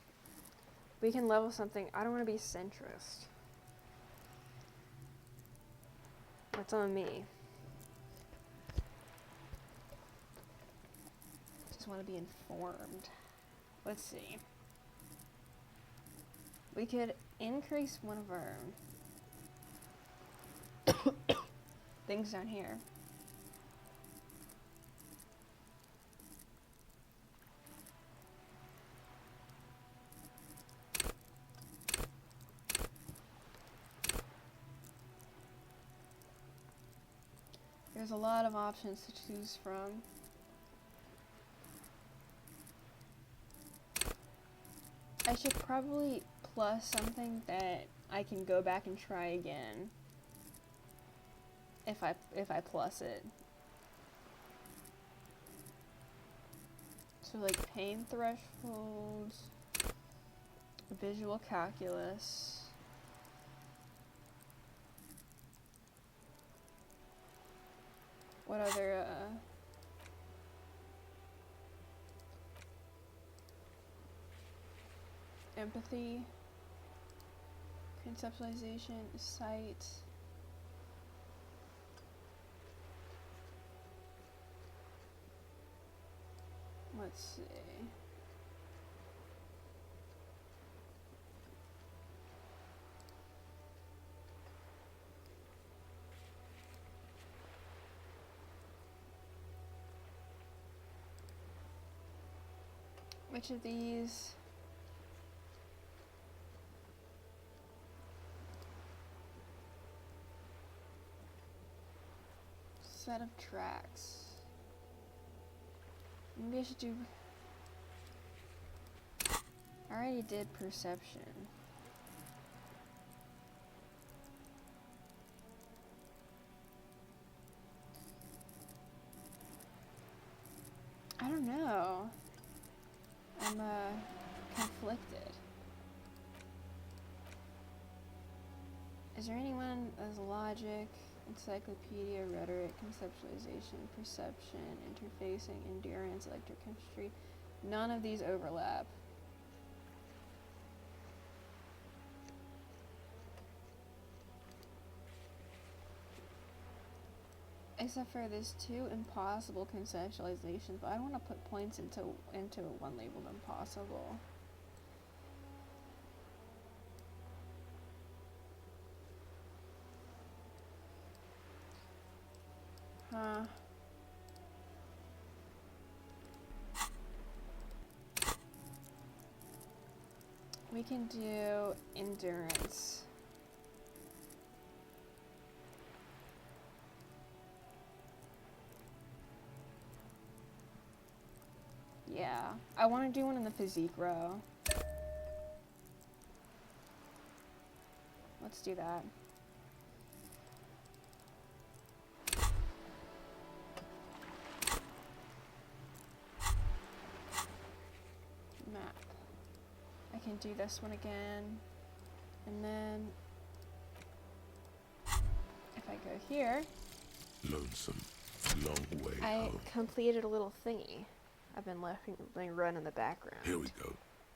We can level something. I don't want to be centrist. That's on me. Just want to be informed. Let's see. We could increase one of our things down here. There's a lot of options to choose from. I should probably plus something that I can go back and try again if I plus it. So like pain thresholds, visual calculus. What other empathy, conceptualization, sight. Let's see. Which of these? Set of tracks. Maybe I should do... I already did perception. I don't know. I'm conflicted. Is there anyone as logic, encyclopedia, rhetoric, conceptualization, perception, interfacing, endurance, electrochemistry? None of these overlap. Except for there's two impossible conceptualizations, but I don't want to put points into one labeled impossible. Huh. We can do endurance. Yeah. I want to do one in the physique row. Let's do that. Map. I can do this one again. And then if I go here, Lonesome, long way I home. completed a little thingy. I've been letting run in the background. Here we go.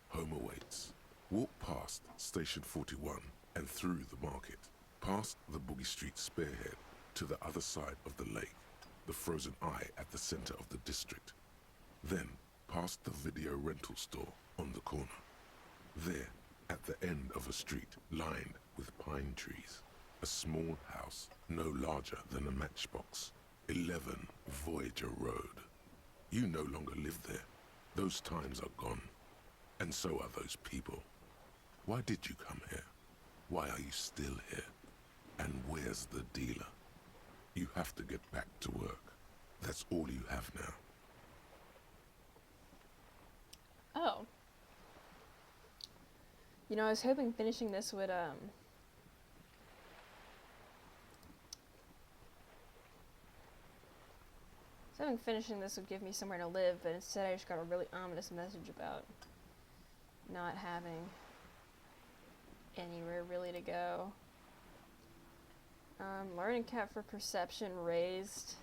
Home awaits. Walk past Station 41 and through the market, past the Boogie Street spearhead to the other side of the lake, the frozen eye at the center of the district. Then past the video rental store on the corner. There, at the end of a street lined with pine trees, a small house no larger than a matchbox. 11 Voyager Road. You no longer live there. Those times are gone. And so are those people. Why did you come here? Why are you still here? And where's the dealer? You have to get back to work. That's all you have now. Oh. You know, I was hoping finishing this would, finishing this would give me somewhere to live, but instead I just got a really ominous message about not having anywhere really to go. Learning cap for perception raised.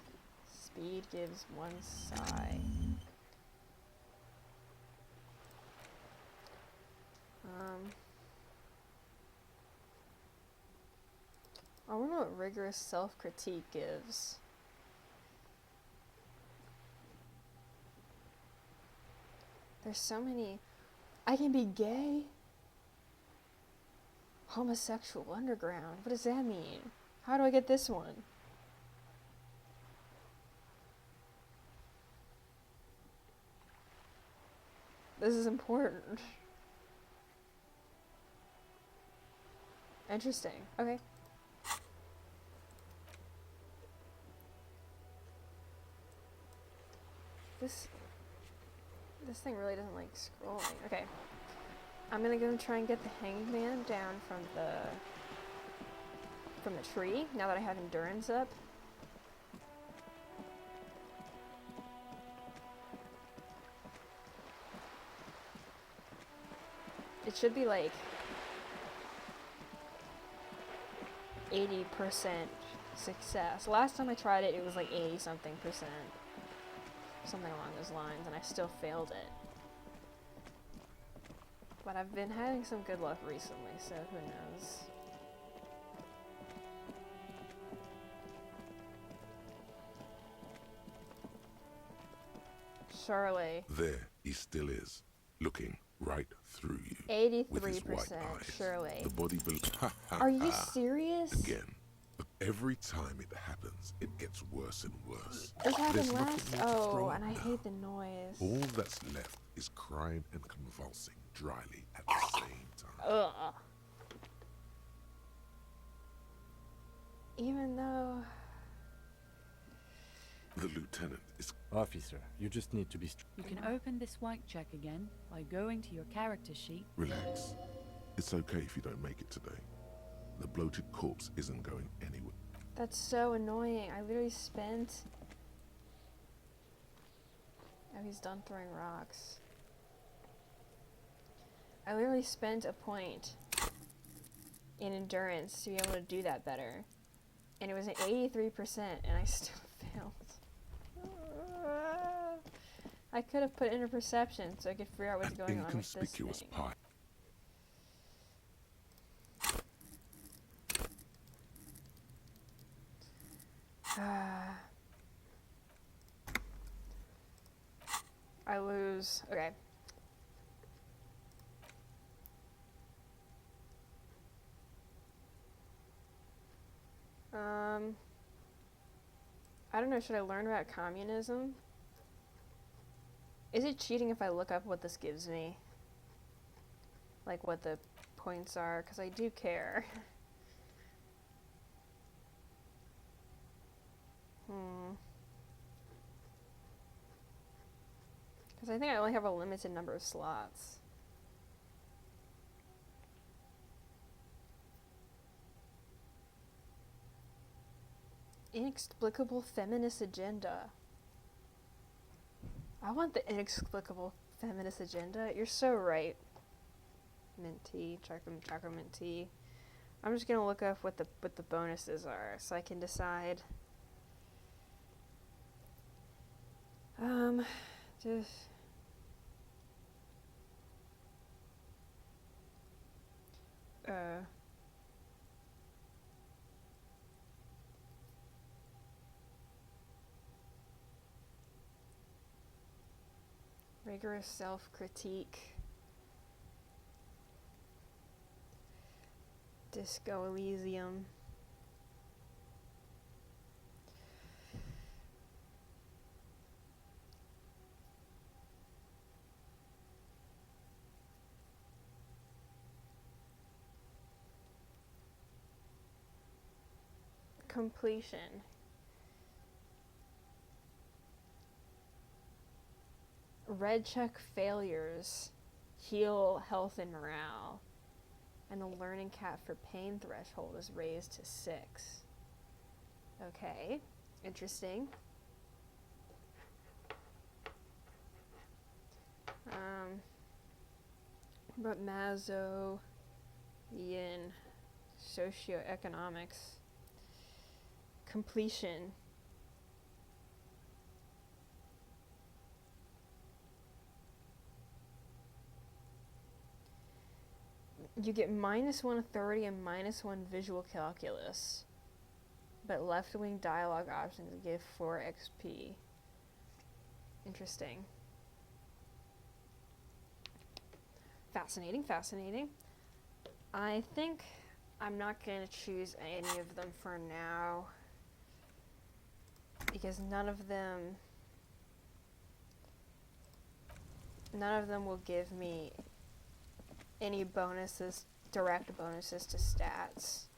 Speed gives 1 psi. I wonder what rigorous self-critique gives. There's so many. I can be gay? Homosexual underground. What does that mean? How do I get this one? This is important. Interesting. Okay. This thing really doesn't like scrolling. Okay. I'm gonna go and try and get the hanged man down from the tree, now that I have endurance up. It should be like 80% success. Last time I tried it, it was like 80-something%. Something along those lines, and I still failed it. But I've been having some good luck recently, so who knows. Surely. There he still is, looking right through you. 83%, with his white eyes. surely. The body Are you serious? Again. But every time it happens, it gets worse and worse. This happened There's nothing last. more to Oh, throw and I now. hate the noise. All that's left is crying and convulsing dryly at the same time. Ugh. Even though. The lieutenant is. Officer, you just need to be. You can open this white check again by going to your character sheet. Relax. It's okay if you don't make it today. The bloated corpse isn't going anywhere. That's so annoying. I literally spent. Oh, he's done throwing rocks. I literally spent a point in endurance to be able to do that better. And it was an 83%, and I still failed. I could have put in a perception so I could figure out what's going on with this Inconspicuous thing. pie. I lose. Okay. I don't know, should I learn about communism? Is it cheating if I look up what this gives me? Like what the points are? Because I do care. Because I think I only have a limited number of slots. Inexplicable feminist agenda. I want the inexplicable feminist agenda. You're so right. Mint tea, chocolate mint tea. I'm just gonna look up what the bonuses are so I can decide. Just rigorous self-critique. Disco Elysium. Completion. Red check failures. Heal health and morale. And the learning cap for pain threshold is raised to 6. Okay, interesting. But Mazo, Yin, socioeconomics, completion. You get -1 authority and -1 visual calculus, but left-wing dialogue options give 4 XP. Interesting. Fascinating, fascinating. I think I'm not going to choose any of them for now, because none of them will give me any bonuses, direct bonuses to stats.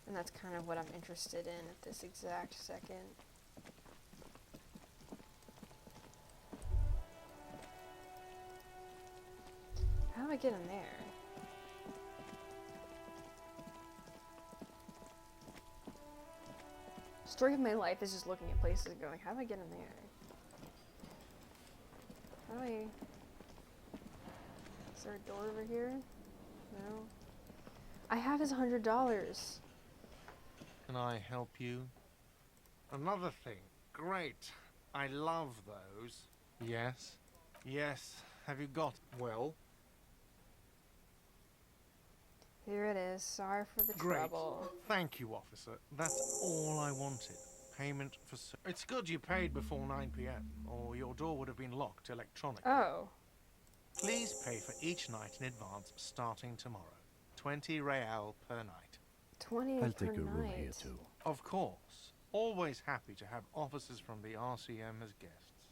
And that's kind of what I'm interested in at this exact second. How do I get in there? Story of my life is just looking at places and going, how do I get in there? How do I... Is there a door over here? No. I have his $100. Can I help you? Another thing. Great. I love those. Yes? Yes. Have you got... Well? Here it is. Sorry for the trouble. Thank you, officer. That's all I wanted. Payment for... It's good you paid before 9 p.m. or your door would have been locked electronically. Oh. Please pay for each night in advance starting tomorrow. 20 real per night. 20 I'll per take a room night. here too. Of course. Always happy to have officers from the RCM as guests.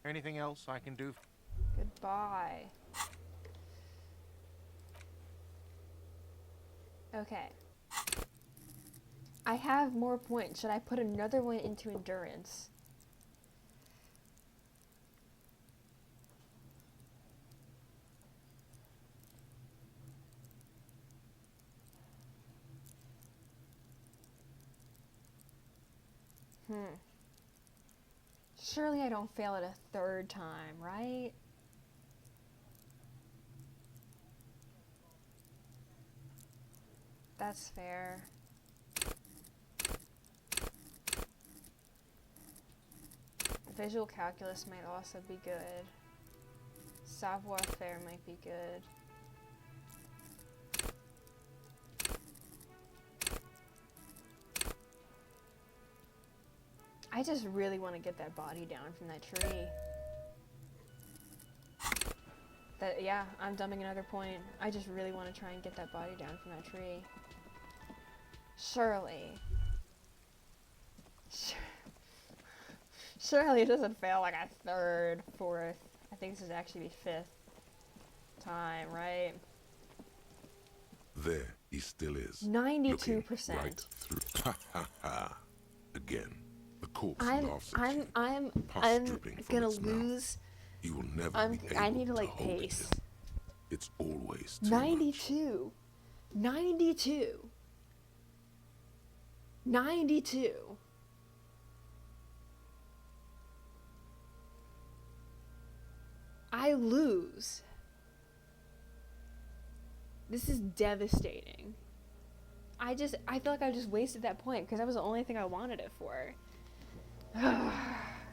Anything else I can do? Goodbye. Okay. I have more points. Should I put another one into endurance? Surely I don't fail it a third time, right? That's fair. Visual calculus might also be good. Savoir-faire might be good. I just really want to get that body down from that tree. Yeah, I'm dumping another point. I just really want to try and get that body down from that tree. Surely. Surely it doesn't fail like a third, fourth. I think this is actually the 5th time, right? There he still is. 92%. Looking right through. Ha ha ha. Again, the corpse laughs at you. I'm Pus gonna dripping from its mouth. lose You will never be able I need to like hold it pace. in. It's always too 92. 92. 92. I lose. This is devastating. I feel like I just wasted that point because that was the only thing I wanted it for.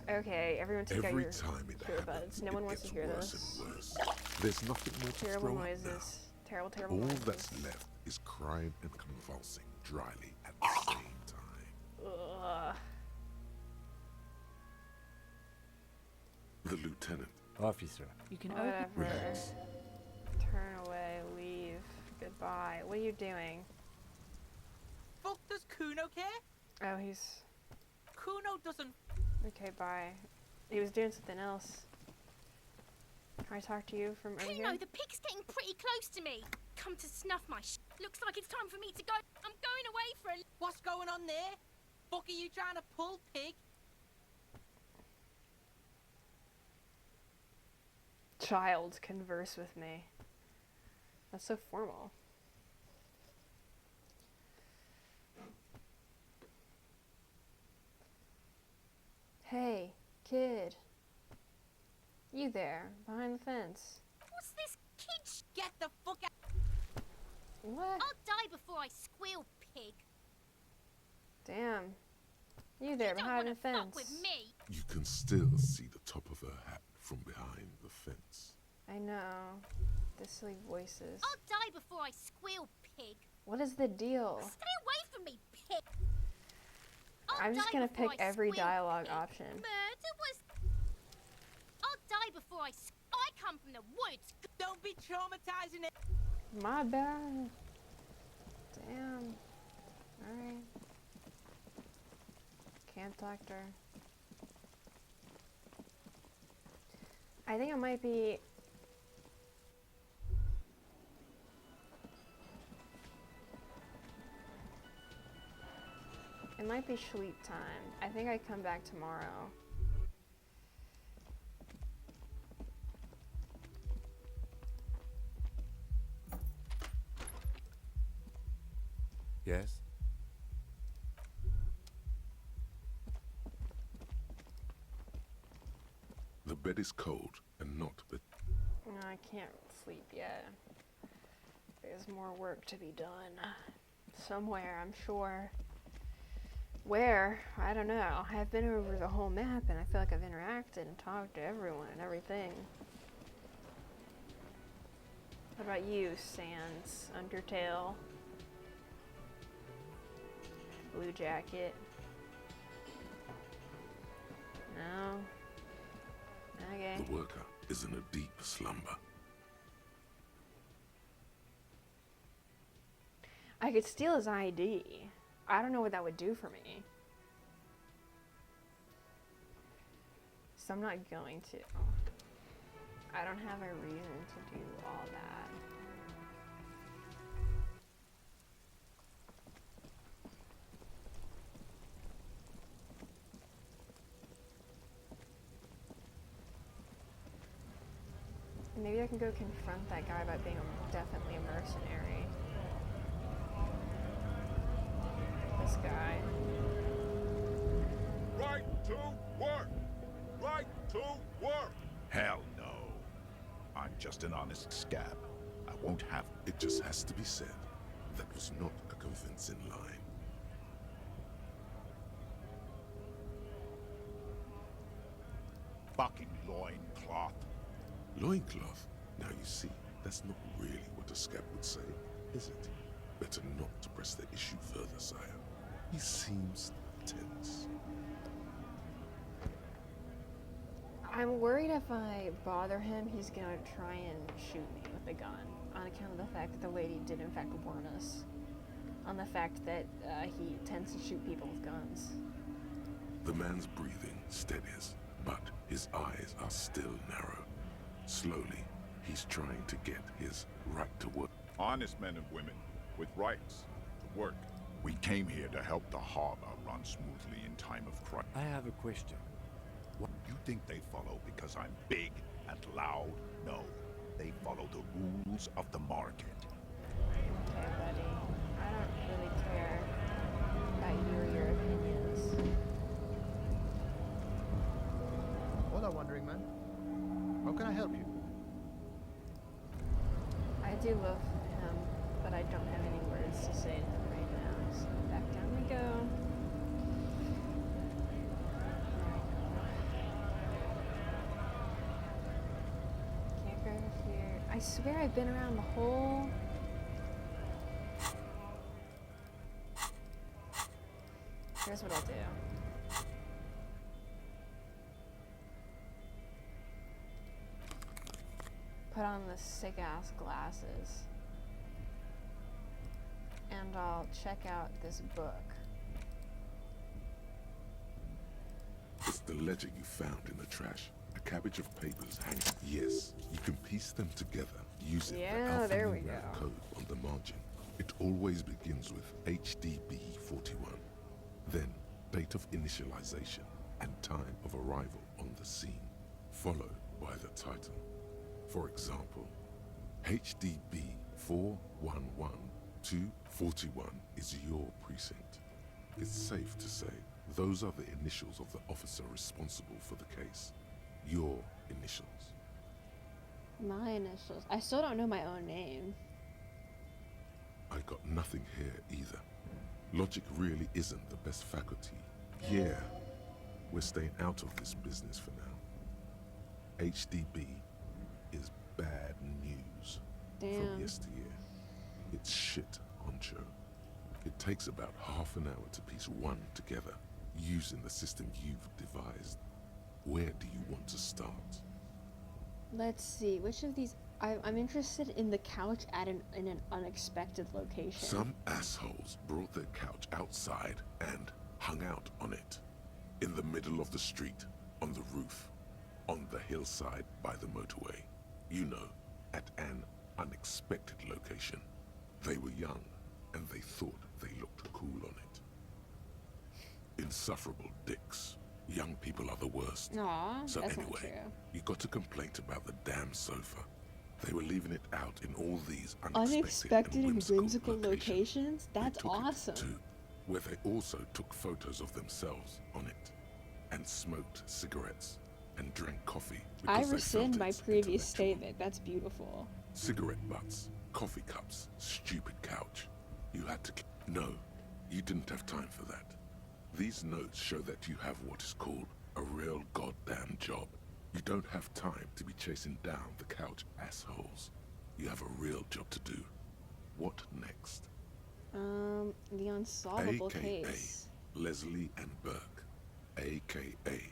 Okay, everyone take out Every your time it earbuds. happens, No one it wants to gets hear worse this. and worse. There's nothing more to Terrible throw up noises. now. Terrible, terrible All noises. that's left is crying and convulsing dryly at the same time. Ugh. The lieutenant. Officer. You can Whatever. Relax. Turn away, leave. Goodbye. What are you doing? Fuck does Kuno care? Oh, he's... Kuno doesn't... Okay, bye. He was doing something else. Can I talk to you from over here? Kuno, the pig's getting pretty close to me. Come to snuff my Looks like it's time for me to go. I'm going away for a... What's going on there? Fuck are you trying to pull, pig? Child, converse with me. That's so formal. Hey, kid. You there, behind the fence. What's this kid Get the fuck out... What? I'll die before I squeal, pig. Damn. You there, You don't behind wanna the fence. fuck with me. You can still see the top of her hat from behind the fence. I know. The silly voices. I'll die before I squeal, pig. What is the deal? Stay away from me, pig. I'm just gonna pick every dialogue option. Murder was... I'll die before I come from the woods. Don't be traumatizing it. My bad. Damn. Alright. Can't talk to her. I think it might be... It might be sleep time. I think I come back tomorrow. Yes? The bed is cold and not but No, I can't sleep yet. There's more work to be done. Somewhere, I'm sure. Where? I don't know. I've been over the whole map and I feel like I've interacted and talked to everyone and everything. What about you, Sans, Undertale, Blue Jacket? No? Okay. the worker is in a deep slumber. I could steal his ID. I don't know what that would do for me. So I'm not going to. I don't have a reason to do all that. Maybe I can go confront that guy about being definitely a mercenary. This guy. Right to work! Right to work! Hell no. I'm just an honest scab. I won't have... It just has to be said. That was not a convincing line. Fucking loincloth. Loincloth? Now you see, that's not really what a scab would say, is it? Better not to press the issue further, sire. He seems tense. I'm worried if I bother him, he's gonna try and shoot me with a gun. On account of the fact that the lady did in fact warn us. On the fact that he tends to shoot people with guns. The man's breathing steadies, but his eyes are still narrow. Slowly, he's trying to get his right to work. Honest men and women, with rights, to work. We came here to help the harbor run smoothly in time of crisis. I have a question. What you think they follow because I'm big and loud? No. They follow the rules of the market. Okay, buddy. I don't really care about you or your opinions. What are wondering, man? How can I help you? I do love him, but I don't have any words to say to him right now. So back down we go. Can't go over here. I swear I've been around the whole... Here's what I'll do. Put on the sick-ass glasses. And I'll check out this book. It's the ledger you found in the trash. A cabbage of papers hanging. Yes, you can piece them together using the there we alphanumeric go. code on the margin. It always begins with HDB 41. Then, date of initialization and time of arrival on the scene, followed by the title. For example, HDB 411241 is your precinct. It's safe to say those are the initials of the officer responsible for the case. Your initials. My initials. I still don't know my own name. I got nothing here either. Logic really isn't the best faculty. Yeah, we're staying out of this business for now. HDB is bad news from Damn. yesteryear. It's shit, honcho. It takes about half an hour to piece one together using the system you've devised. Where do you want to start? Let's see. Which of these... I'm interested in the couch in an unexpected location. Some assholes brought their couch outside and hung out on it. In the middle of the street, on the roof, on the hillside by the motorway. You know, at an unexpected location. They were young, and they thought they looked cool on it. Insufferable dicks. Young people are the worst. Aw, So that's not anyway, true. you got a complaint about the damn sofa. They were leaving it out in all these Unexpected and whimsical whimsical locations? That's took it awesome. to, where they also took photos of themselves on it, and smoked cigarettes, and drank coffee. I because they rescind felt my it's previous statement. That's beautiful. Cigarette butts, coffee cups, stupid couch. You had to... No, you didn't have time for that. These notes show that you have what is called a real goddamn job. You don't have time to be chasing down the couch assholes. You have a real job to do. What next? The unsolvable AKA case. Leslie and Burke. AKA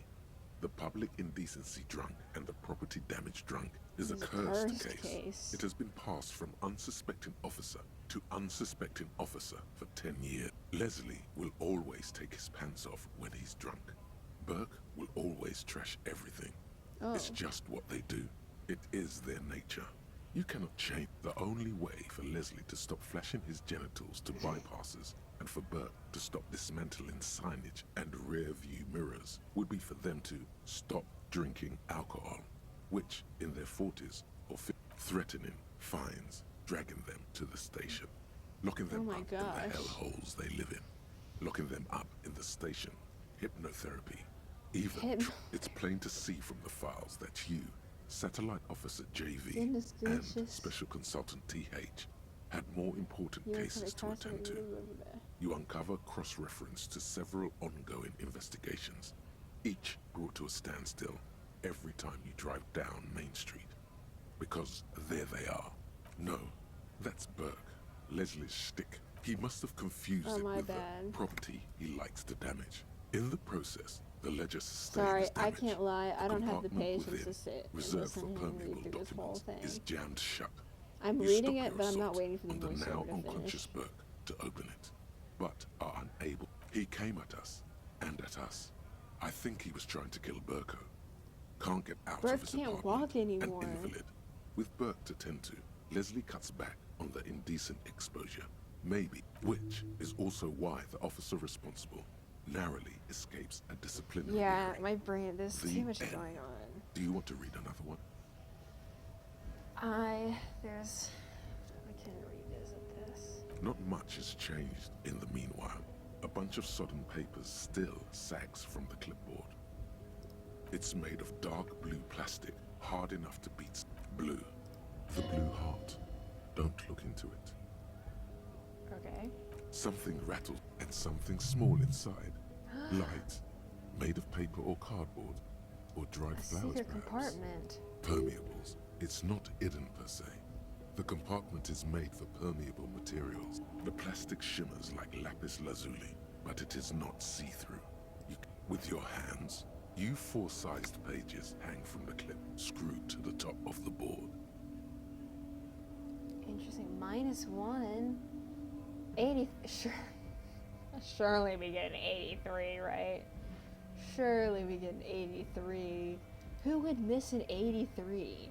the public indecency drunk and the property damage drunk is a It's a cursed cursed case. It has been passed from unsuspecting officer to unsuspecting officer for 10 years. Leslie will always take his pants off when he's drunk. Burke will always trash everything. It's Oh. just what they do. It is their nature. You cannot change. The only way for Leslie to stop flashing his genitals to bypassers and for Burke to stop dismantling signage and rear-view mirrors would be for them to stop drinking alcohol, which in their 40s or 50s, threatening fines, dragging them to the station, locking them my up in the gosh. hellholes they live in, locking them up in the station, hypnotherapy, even Hyp- it's plain to see from the files that you, Satellite Officer JV Goodness and gracious. Special Consultant TH had more important You cases to uncover attend to. You uncover cross-reference to several ongoing investigations, each brought to a standstill every time you drive down Main Street. Because there they are. No, that's Burke, Leslie's shtick. He must have confused Oh, it my with bad. the property he likes to damage. In the process, the ledger sustained Sorry, is I damaged. can't lie. I don't have the compartment patience within, to sit and reserved listen for to him permeable read through this whole documents, is thing. jammed shut. I'm You reading stop it, your but I'm not assault waiting for the on the now voiceover to unconscious finish. Burke to open it, but are unable. He came at us, and at us. I think he was trying to kill Burko. Can't get out Burke of his can't apartment, walk anymore. an invalid. With Burke to tend to, Leslie cuts back on the indecent exposure. Maybe, which is also why the officer responsible narrowly escapes a disciplinary Yeah, hearing. my brain, there's The too much end. going on. Do you want to read another one? I can revisit this. Not much has changed in the meanwhile. A bunch of sodden papers still sags from the clipboard. It's made of dark blue plastic, hard enough to beat blue. The blue heart. Don't look into it. Okay. Something rattled and something small inside. Light, made of paper or cardboard, or dried A flowers secret perhaps. compartment. Permeables. It's not hidden per se. The compartment is made for permeable materials. The plastic shimmers like lapis lazuli, but it is not see-through. With your hands, you four-sized pages hang from the clip, screwed to the top of the board. Interesting. -1. 80. Sure. Surely we get an 83, right? Surely we get an 83. Who would miss an 83?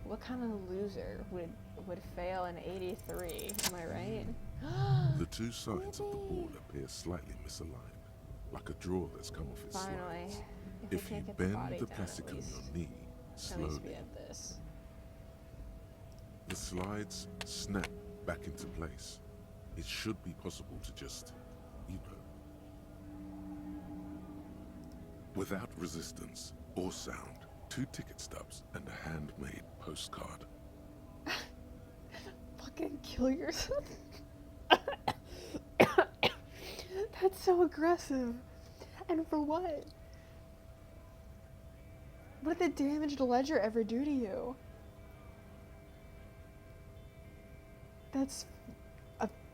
What kind of loser would fail an 83? Am I right? The two sides of the board appear slightly misaligned, like a drawer that's come off its Finally. slides. If we If you can't get the bend body the down, plastic at on least- your knee At least slowly, we have this. the slides snap back into place. It should be possible to just, without resistance or sound, 2 ticket stubs and a handmade postcard. Fucking kill yourself. That's so aggressive. And for what? What did the damaged ledger ever do to you? That's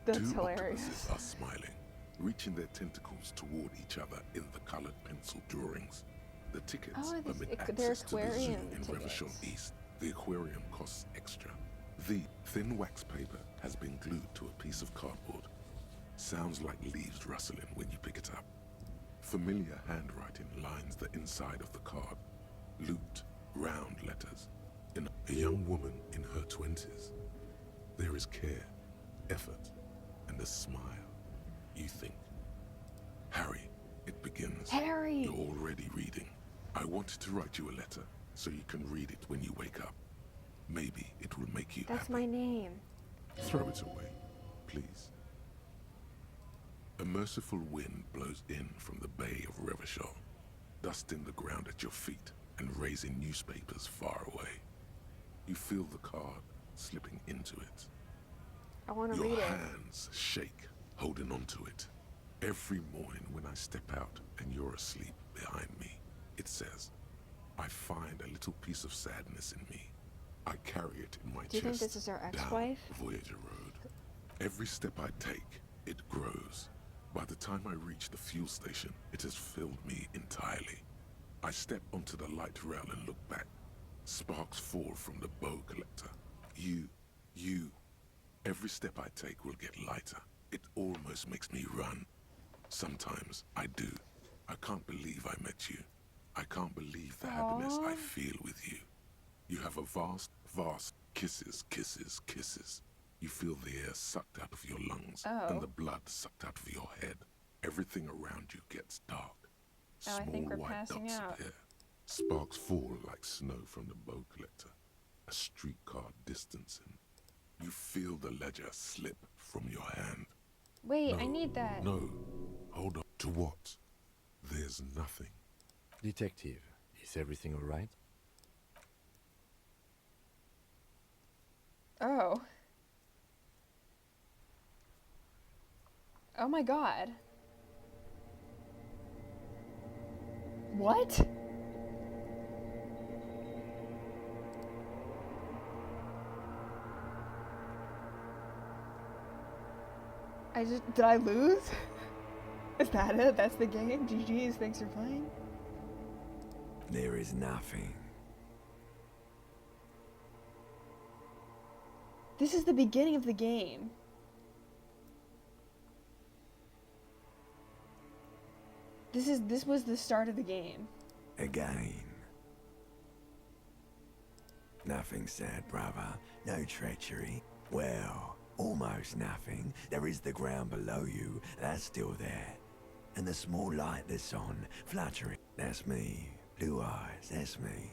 Two hilarious. octopuses are smiling, reaching their tentacles toward each other in the colored pencil drawings. The tickets Oh, permit they're access to the zoo aquarium in Revachol tickets. East. The aquarium costs extra. The thin wax paper has been glued to a piece of cardboard. Sounds like leaves rustling when you pick it up. Familiar handwriting lines the inside of the card. Looped, round letters. In a young woman in her 20s. There is care, effort, and a smile. You think. Harry, it begins. Harry! You're already reading. I wanted to write you a letter so you can read it when you wake up. Maybe it will make you That's happy. my name. Throw it away, please. A merciful wind blows in from the bay of Revachol, dusting the ground at your feet and raising newspapers far away. You feel the card slipping into it. I want to Your read it. hands shake, holding onto it. Every morning when I step out and you're asleep behind me, it says, I find a little piece of sadness in me. I carry it in my Do you think chest this is our down ex-wife? Voyager Road. Every step I take, it grows. By the time I reach the fuel station, it has filled me entirely. I step onto the light rail and look back. Sparks fall from the bow collector. You. Every step I take will get lighter. It almost makes me run. Sometimes I do. I can't believe I met you. I can't believe the happiness I feel with you. You have a vast kisses. You feel the air sucked out of your lungs and the blood sucked out of your head. Everything around you gets dark. Oh, I Small think we're white passing dots out. appear. Sparks fall like snow from the bow collector. A streetcar distancing. You feel the ledger slip from your hand. Wait, No, I need that. No. Hold on. To what? There's nothing. Detective, is everything all right? Oh. Oh my god. What? Did I lose? Is that it? That's the game? GG's, thanks for playing. There is nothing. This is the beginning of the game. This was the start of the game. Again. Nothing sad, brother. No treachery. Well, almost nothing. There is the ground below you. That's still there. And the small light that's on, fluttering. That's me. Blue eyes, that's me.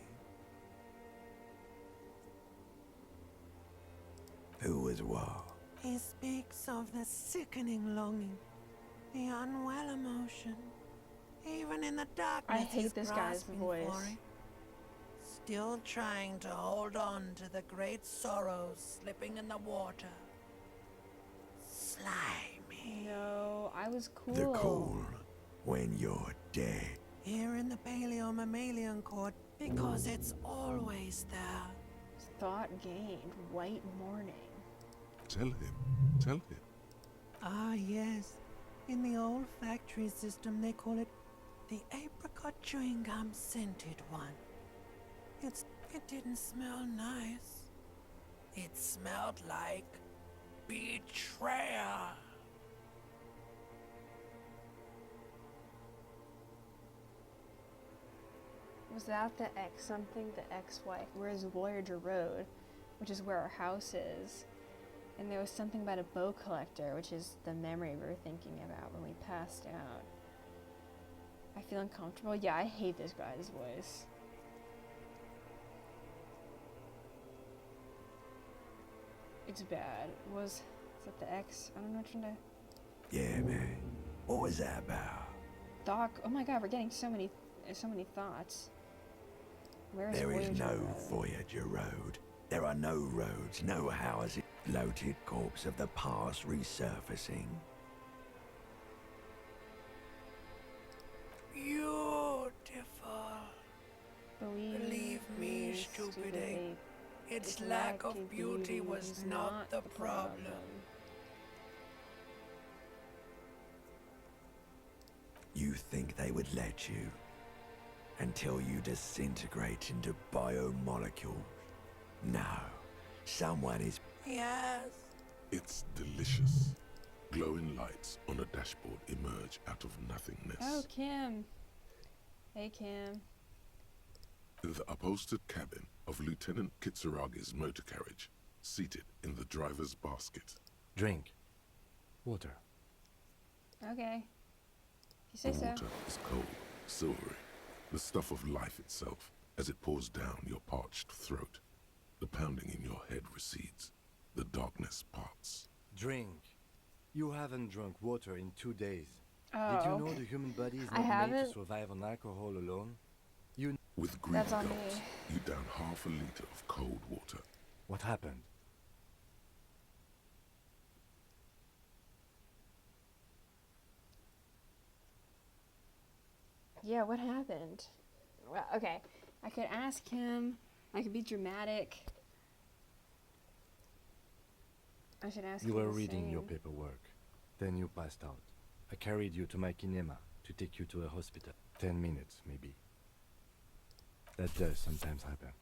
Who was what? He speaks of the sickening longing, the unwell emotion. Even in the darkness, I hate he's this guy's grasping voice. for it. Still trying to hold on to the great sorrows slipping in the water. Slimy. No, I was cool. The cool when you're dead. Here in the Paleo-Mammalian Court, because it's always there. Thought gained. White morning. Tell him. Tell him. Ah, yes. In the old factory system, they call it the apricot chewing gum scented one. It didn't smell nice. It smelled like betrayal. Was that the X something? The ex-wife? Where's Voyager Road, which is where our house is. And there was something about a bow collector, which is the memory we were thinking about when we passed out. I feel uncomfortable. Yeah, I hate this guy's voice. It's bad. Is that the X? I don't know what to. Yeah, man. What was that about? Doc. Oh my God, we're getting so many thoughts. Where's There is Voyager no Road? Voyager Road. There are no roads, no houses. Bloated corpse of the past resurfacing. Beautiful. Believe me, stupid ape. Its lack of beauty was not the problem. You think they would let you? Until you disintegrate into biomolecules? No. Someone is... Yes. It's delicious. Glowing lights on a dashboard emerge out of nothingness. Oh, Kim. Hey, Kim. The upholstered cabin of Lieutenant Kitsuragi's motor carriage, seated in the driver's basket. Drink. Water. Okay. You say The so. water is cold, silvery, the stuff of life itself, as it pours down your parched throat. The pounding in your head recedes. The darkness parts. Drink. You haven't drunk water in 2 days. Oh. Did you know the human body is I not made haven't. to survive on alcohol alone? With greedy That's on gulps, me. you down half a liter of cold water. What happened? Yeah, what happened? Well, okay. I could ask him. I could be dramatic. I should ask You him were the reading your same. paperwork. Then you passed out. I carried you to my kinema to take you to a hospital. 10 minutes, maybe. That does sometimes happen.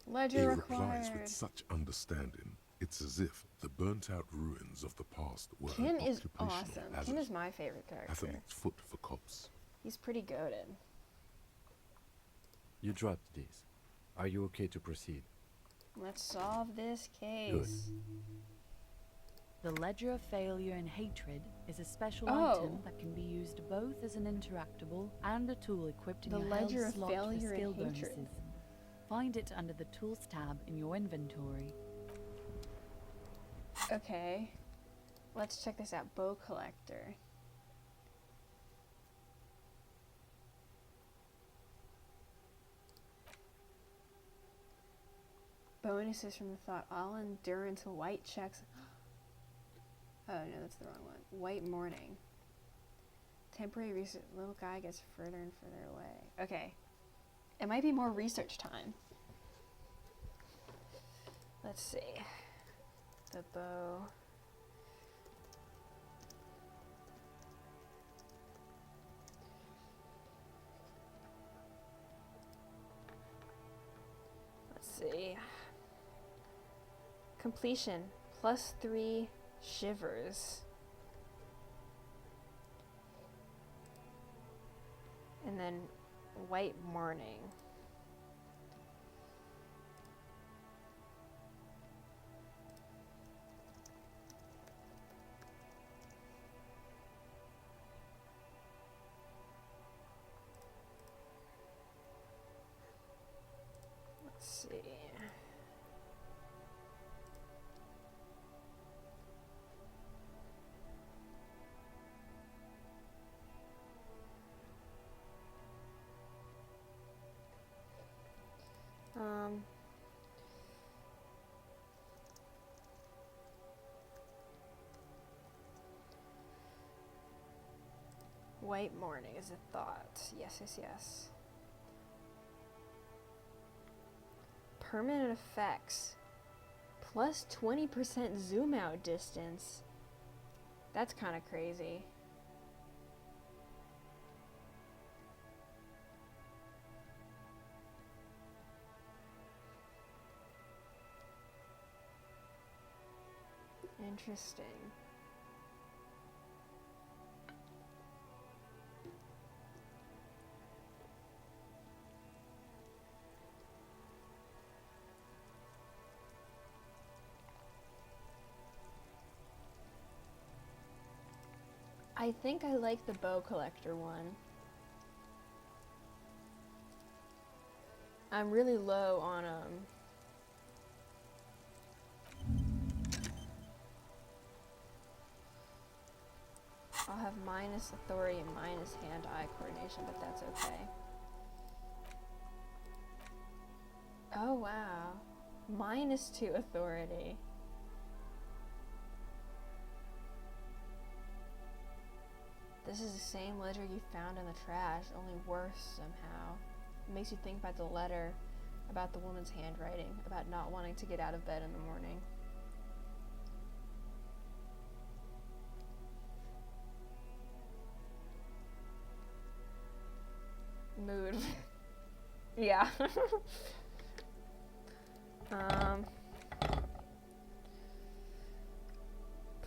He Ledger replies required. with such understanding, it's as if the burnt-out ruins of the past were Kim an is occupational awesome. hazard. Kim is my favorite character. Athlete's foot for cops. He's pretty goated. You dropped these. Are you okay to proceed? Let's solve this case. The Ledger of Failure and Hatred is a special Oh. item that can be used both as an interactable and a tool equipped in The your Ledger health of slot Failure for and skill Hatred. bonuses. Find it under the Tools tab in your inventory. Okay. Let's check this out. Bow collector. Bonuses from the thought. All endurance white checks. Oh no, that's the wrong one. White morning. Temporary research. Little guy gets further and further away. Okay. It might be more research time. Let's see. The bow. Let's see. Completion. +3 shivers. And then white morning. white morning is a thought. Yes, yes, yes. Permanent effects. Plus 20% zoom out distance. That's kind of crazy. Interesting. I think I like the bow collector one. I'm really low on I'll have minus authority and minus hand-eye coordination, but that's okay. Oh wow. Minus 2 authority. This is the same ledger you found in the trash, only worse somehow. It makes you think about the letter, about the woman's handwriting, about not wanting to get out of bed in the morning. Mood. Yeah.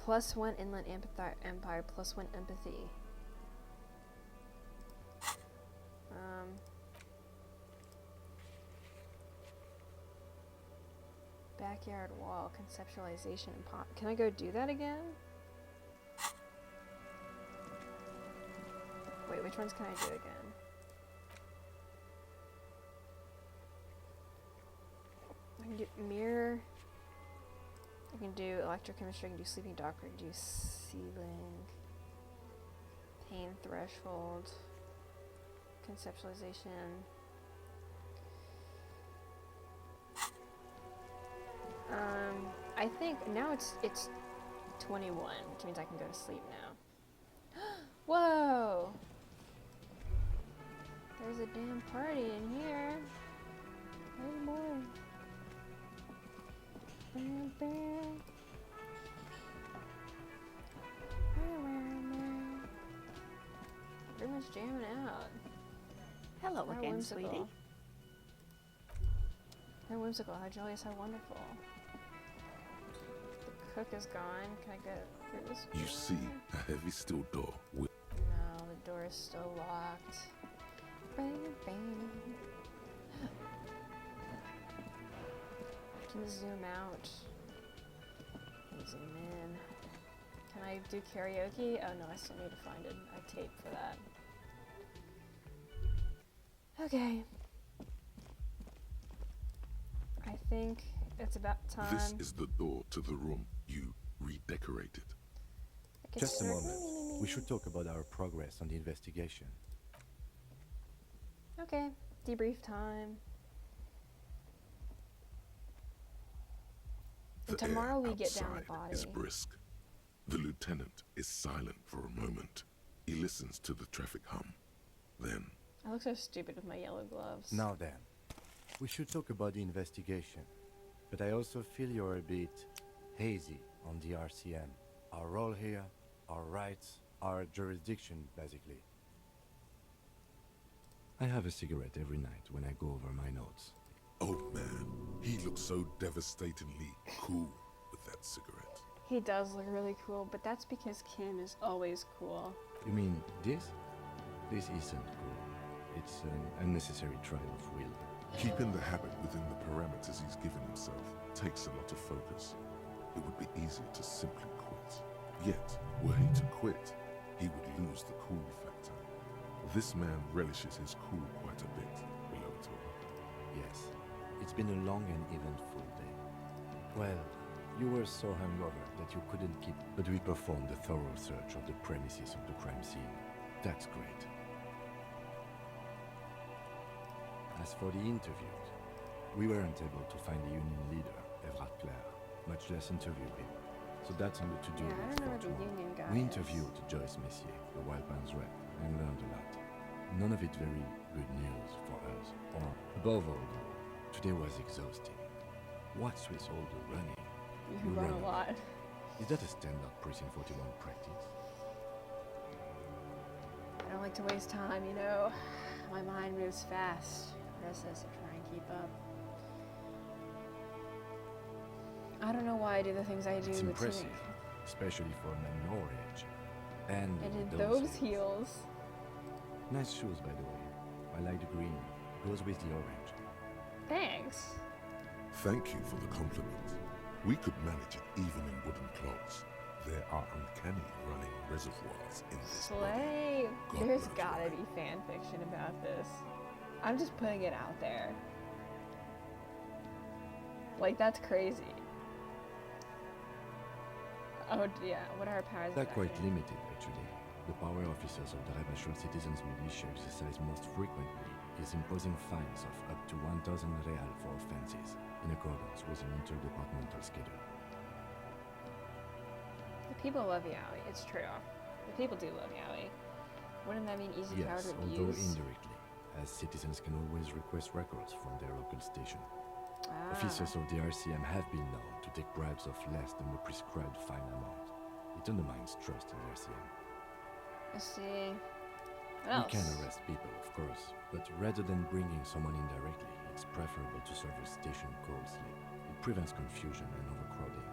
+1 inland empire, +1 empathy. Backyard wall, conceptualization, and pop. Can I go do that again? Wait, which ones can I do again? I can do mirror. I can do electrochemistry, I can do sleeping doctor, I can do ceiling, pain threshold, conceptualization. I think now it's 21, which means I can go to sleep now. Whoa! There's a damn party in here. Oh boy. Bam, bam. Everyone's jamming out. Hello How again, whimsical. sweetie. How whimsical, how joyous, how wonderful. The cook is gone. Can I get through this? You see a heavy steel door with... No, the door is still locked. Bang, bang. Can zoom out. Can zoom in. Can I do karaoke? Oh no, I still need to find a tape for that. Okay. I think it's about time. This is the door to the room you redecorated. Just a moment. We should talk about our progress on the investigation. Okay, debrief time. The And tomorrow air we get down the outside body. is brisk. The lieutenant is silent for a moment. He listens to the traffic hum. Then, I look so stupid with my yellow gloves. Now then, we should talk about the investigation. But I also feel you're a bit hazy on the RCM. Our role here, our rights, our jurisdiction, basically. I have a cigarette every night when I go over my notes. oh man, he looks so devastatingly cool with that cigarette. He does look really cool, but that's because Kim is always cool. You mean this? This isn't cool. It's an unnecessary trial of will. Keeping the habit within the parameters he's given himself takes a lot of focus. It would be easier to simply quit. Yet, were he to quit, he would lose the cool factor. This man relishes his cool quite a bit, below it all. Yes, it's been a long and eventful day. Well, you were so hungover that you couldn't keep, but we performed a thorough search of the premises of the crime scene. That's great. As for the interviews, we weren't able to find the union leader, Everard Clare, much less interview him. So that's on the to-do Yeah, I list don't know for where the tomorrow. union guy We is. interviewed Joyce Messier, the Wild Man's rep, and learned a lot. None of it very good news for us, or above all, though, today was exhausting. What's with all the running? You run a lot. Is that a standard Precinct 41 practice? I don't like to waste time, you know. My mind moves fast. Restless to try and keep up. I don't know why I do the things I do. It's to impressive, me. especially for a man your age. And in with those heels. Nice shoes, by the way. I like the green. Goes with the orange. Thanks. Thank you for the compliment. We could manage it even in wooden clogs. There are uncanny running reservoirs in this body. Slay. God There's knows gotta why. be fan fiction about this. I'm just putting it out there. Like, that's crazy. Oh, yeah. What are our powers? They're quite limited, actually. The power officers of the Rebel Citizens Militia exercise most frequently is imposing fines of up to 1,000 real for offenses, in accordance with an interdepartmental schedule. The people love Yowie. It's true. The people do love Yowie. Wouldn't that mean easy power Yes, to although abuse? indirectly, as citizens can always request records from their local station. Ah. Officers of the RCM have been known to take bribes of less than the prescribed fine amount. It undermines trust in the RCM. I see. What We else? can arrest people, of course, but rather than bringing someone in directly, it's preferable to serve a station call slip. It prevents confusion and overcrowding.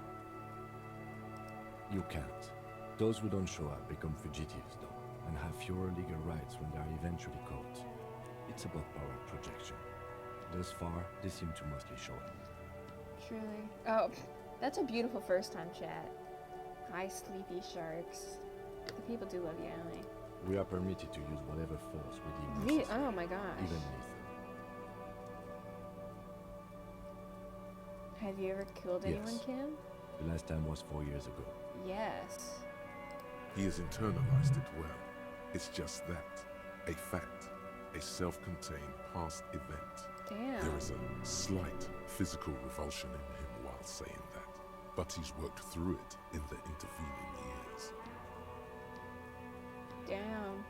You can't. Those who don't show up become fugitives, though, and have fewer legal rights when they are eventually caught. It's about power projection. Thus far, they seem to mostly show up. Truly. Oh, that's a beautiful first time chat. Hi, sleepy sharks. The people do love Yowie. We are permitted to use whatever force we deem necessary, Oh my gosh. even lethal. Have you ever killed anyone, Yes. Kim? The last time was 4 years ago. Yes. He has internalized it well. It's just that. A fact. A self-contained past event. Damn. There is a slight physical revulsion in him while saying that. But he's worked through it in the intervening years. Damn.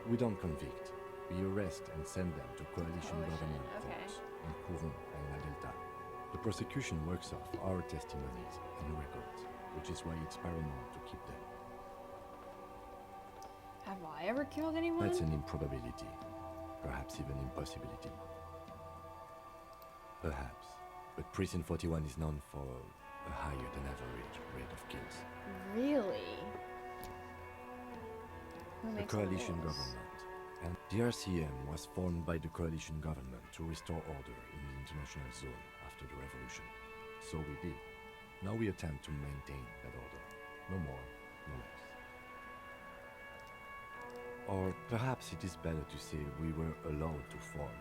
We don't convict. We arrest and send them to coalition Coalition, government okay. courts in Courant and La Delta. The prosecution works off our testimonies and records, which is why it's paramount to keep them. Have I ever killed anyone? That's an improbability, perhaps even impossibility. Perhaps, but Precinct 41 is known for a higher than average rate of kills. Really? Who The makes the coalition rules? government. And the RCM was formed by the coalition government to restore order in the international zone after the revolution. So we did. Now we attempt to maintain that order. No more, no less. Or perhaps it is better to say we were allowed to form.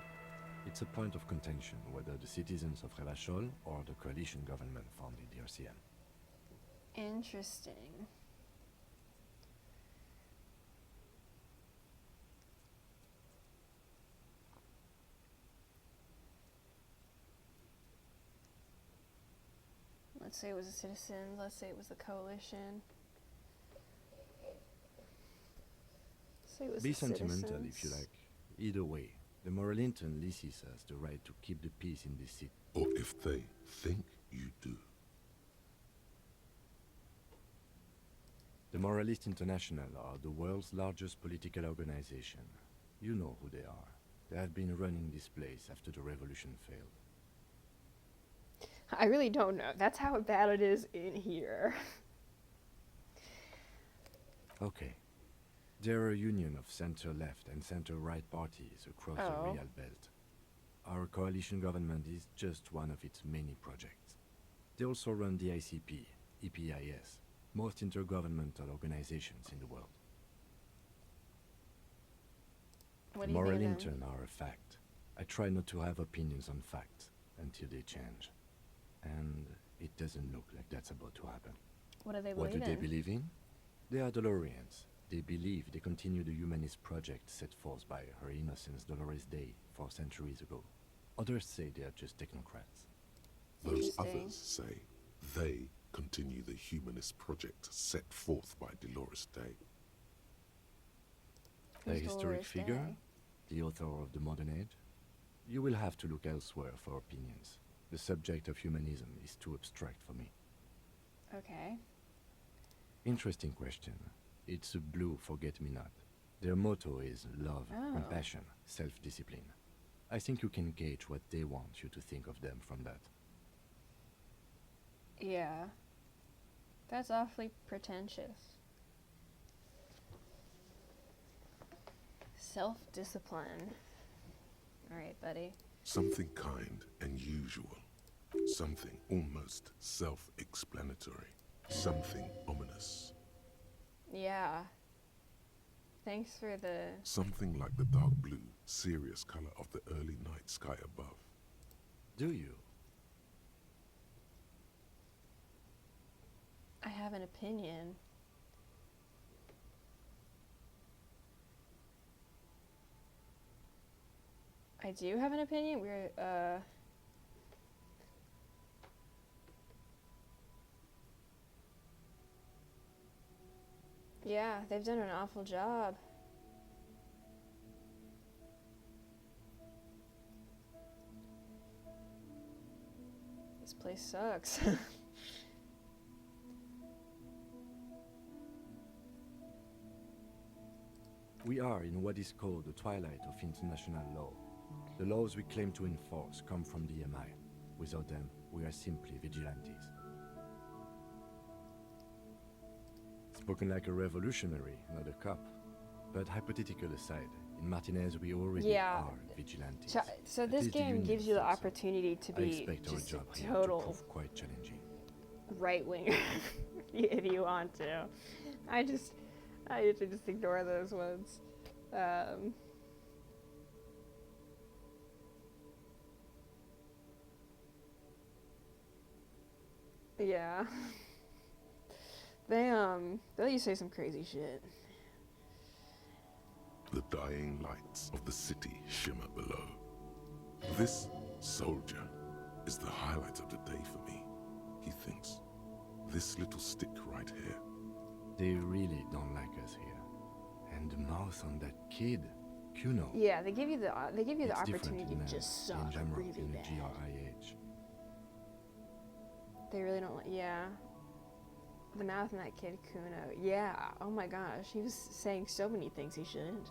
It's a point of contention whether the citizens of Revachol or the coalition government founded the RCM. Interesting. Let's say it was the citizens, let's say it was the coalition. Let's say it was Be the sentimental if you citizens. like. Either way, the Moralinton leases us the right to keep the peace in this city. Or if they think you do. The Moralist International are the world's largest political organization. You know who they are. They have been running this place after the revolution failed. I really don't know. That's how bad it is in here. Okay. There are a union of center-left and center-right parties across the Oh. Real Belt. Our coalition government is just one of its many projects. They also run the ICP, EPIS, most intergovernmental organizations in the world. What The do you moral think of them? intern are a fact. I try not to have opinions on facts until they change. And it doesn't look like that's about to happen. What do they What believe do they in? believe in? They are Dolorians. They believe they continue the humanist project set forth by Her Innocence Dolores Day 4 centuries ago. Others say they are just technocrats. Those Interesting. others say they continue the humanist project set forth by Dolores Day. A Who's historic Dolores figure? Day? The author of the modern age? You will have to look elsewhere for opinions. The subject of humanism is too abstract for me. Okay. Interesting question. It's a blue forget-me-not. Their motto is love, Oh. compassion, self-discipline. I think you can gauge what they want you to think of them from that. Yeah. That's awfully pretentious. Self-discipline. Alright, buddy. Something kind and usual. Something almost self-explanatory. Something ominous. Yeah. Thanks for the... Something like the dark blue, serious color of the early night sky above. Do you? I have an opinion. I do have an opinion. Yeah, they've done an awful job. This place sucks. We are in what is called the twilight of international law. The laws we claim to enforce come from the MI. Without them, we are simply vigilantes. Spoken like a revolutionary, not a cop. But hypothetical aside, in Martinez we already are vigilantes. So At this least the game union gives you the thinks so. opportunity to I be expect our just job a here to total prove quite challenging. right winger if you want to. I usually just ignore those ones. Yeah. They let you say some crazy shit. The dying lights of the city shimmer below. This soldier is the highlight of the day for me, he thinks. This little stick right here. They really don't like us here. And the mouth on that kid, Kuno. Yeah, they give you the It's opportunity different to in just in suck Jamrock, really in the bad. GRIH. They really don't like. Yeah. The mouth in that kid Kuno. Yeah. Oh my gosh, he was saying so many things he shouldn't.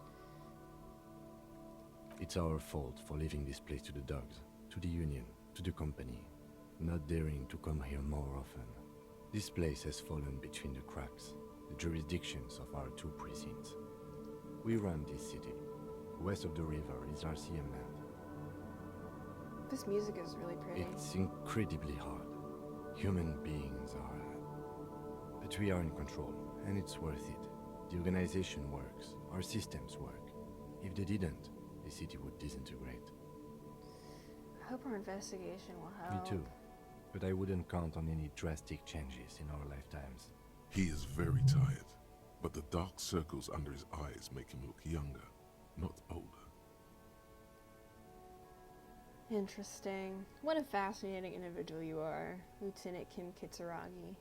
It's our fault for leaving this place to the dogs, to the union, to the company, not daring to come here more often. This place has fallen between the cracks, the jurisdictions of our two precincts. We run this city. West of the river is RCM land. This music is really pretty. It's incredibly hard. Human beings are... But we are in control, and it's worth it. The organization works, our systems work. If they didn't, the city would disintegrate. I hope our investigation will Me help. too. But I wouldn't count on any drastic changes in our lifetimes. He is very tired, but the dark circles under his eyes make him look younger, not older. Interesting. What a fascinating individual you are, Lieutenant Kim Kitsuragi.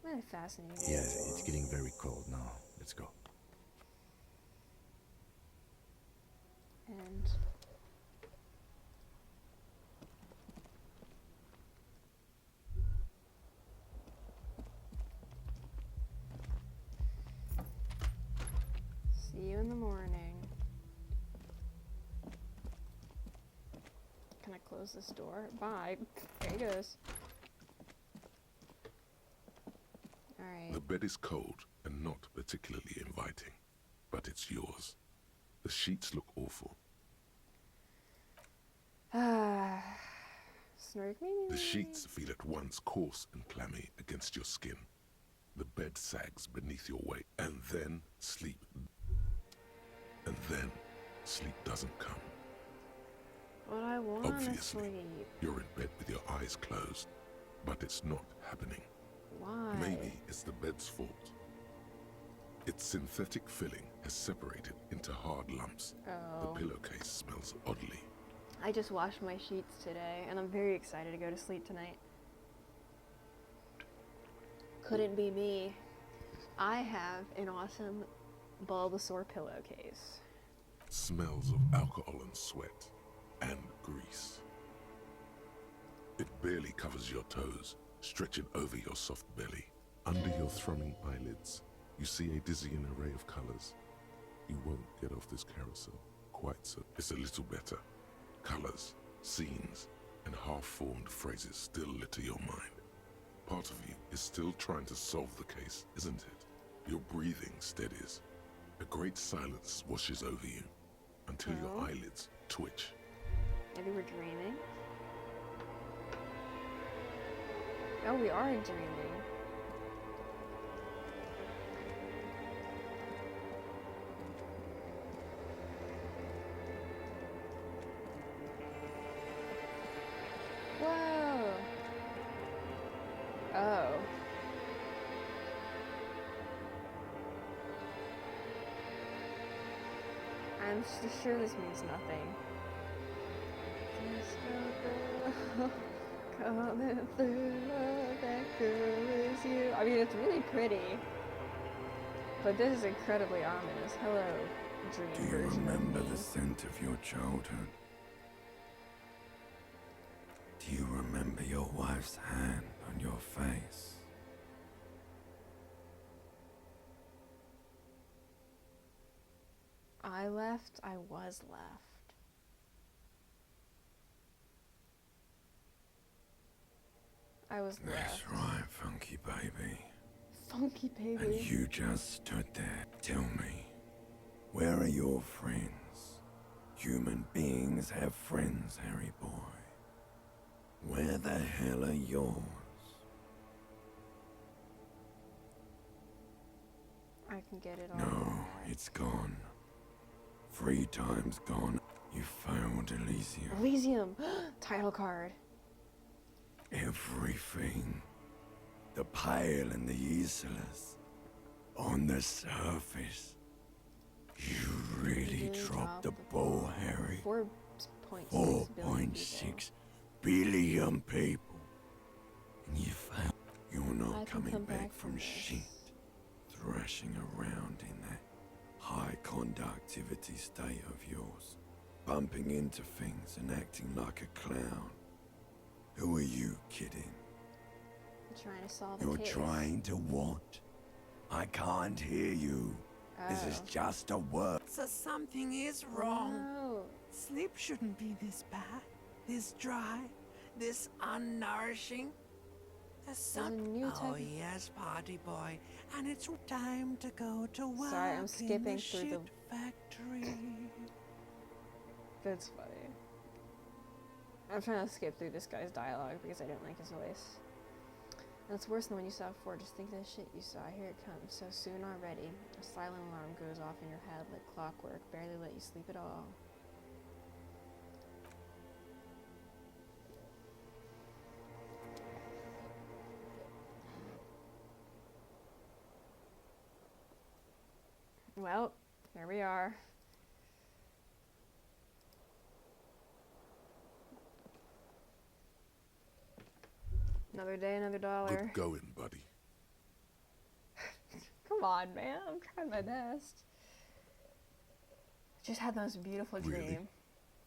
What a fascinating Yeah, individual. it's getting very cold now. Let's go. And see you in the morning. Can I close this door? Bye. There he goes. Alright. The bed is cold and not particularly inviting, but it's yours. The sheets look awful. Snark me. The sheets feel at once coarse and clammy against your skin. The bed sags beneath your weight, and then sleep. And then sleep doesn't come. But I want to Obviously, sleep. you're in bed with your eyes closed, but it's not happening. Why? Maybe it's the bed's fault. Its synthetic filling has separated into hard lumps. Oh. The pillowcase smells oddly. I just washed my sheets today, and I'm very excited to go to sleep tonight. Couldn't be me. I have an awesome Bulbasaur pillowcase. Smells of alcohol and sweat and grease. It barely covers your toes, stretching over your soft belly. Under your thrumming eyelids, you see a dizzying array of colors. You won't get off this carousel quite so. It's a little better. Colors, scenes, and half-formed phrases still litter your mind. Part of you is still trying to solve the case, isn't it? Your breathing steadies. A great silence washes over you until your eyelids twitch. Maybe we're dreaming? Oh, we are dreaming. Whoa! Oh. I'm sure this means nothing. Coming through, that girl is you. I mean, it's really pretty, but this is incredibly ominous. Hello, dream. Do you remember the scent of your childhood? Do you remember your wife's hand on your face? I left, I was left. I was left. That's right, funky baby. Funky baby. And you just stood there. Tell me, where are your friends? Human beings have friends, Harry boy. Where the hell are yours? I can get it all. No, it's gone. 3 times gone. You failed Elysium. Elysium! Title card. Everything. The Pale and the Islas. On the surface. You really dropped the ball, Harry. 4.6 billion people. And you failed. You're not coming back from shit. Thrashing around in that high conductivity state of yours. Bumping into things and acting like a clown. Who are you kidding? I'm trying to solve the You're case. trying to what? I can't hear you. This is just a word. So something is wrong. No. Sleep shouldn't be this bad, this dry, this unnourishing. There's some new Oh type- yes, party boy, and it's time to go to work. Sorry, I'm in skipping the through the shit factory. That's funny. I'm trying to skip through this guy's dialogue because I didn't like his voice. And it's worse than when you saw before. Just think of the shit you saw. Here it comes. So soon already. A silent alarm goes off in your head like clockwork. Barely let you sleep at all. Well, here we are. Another day, another dollar. Good going, buddy. Come on, man. I'm trying my best. Just had the most beautiful dream. Really?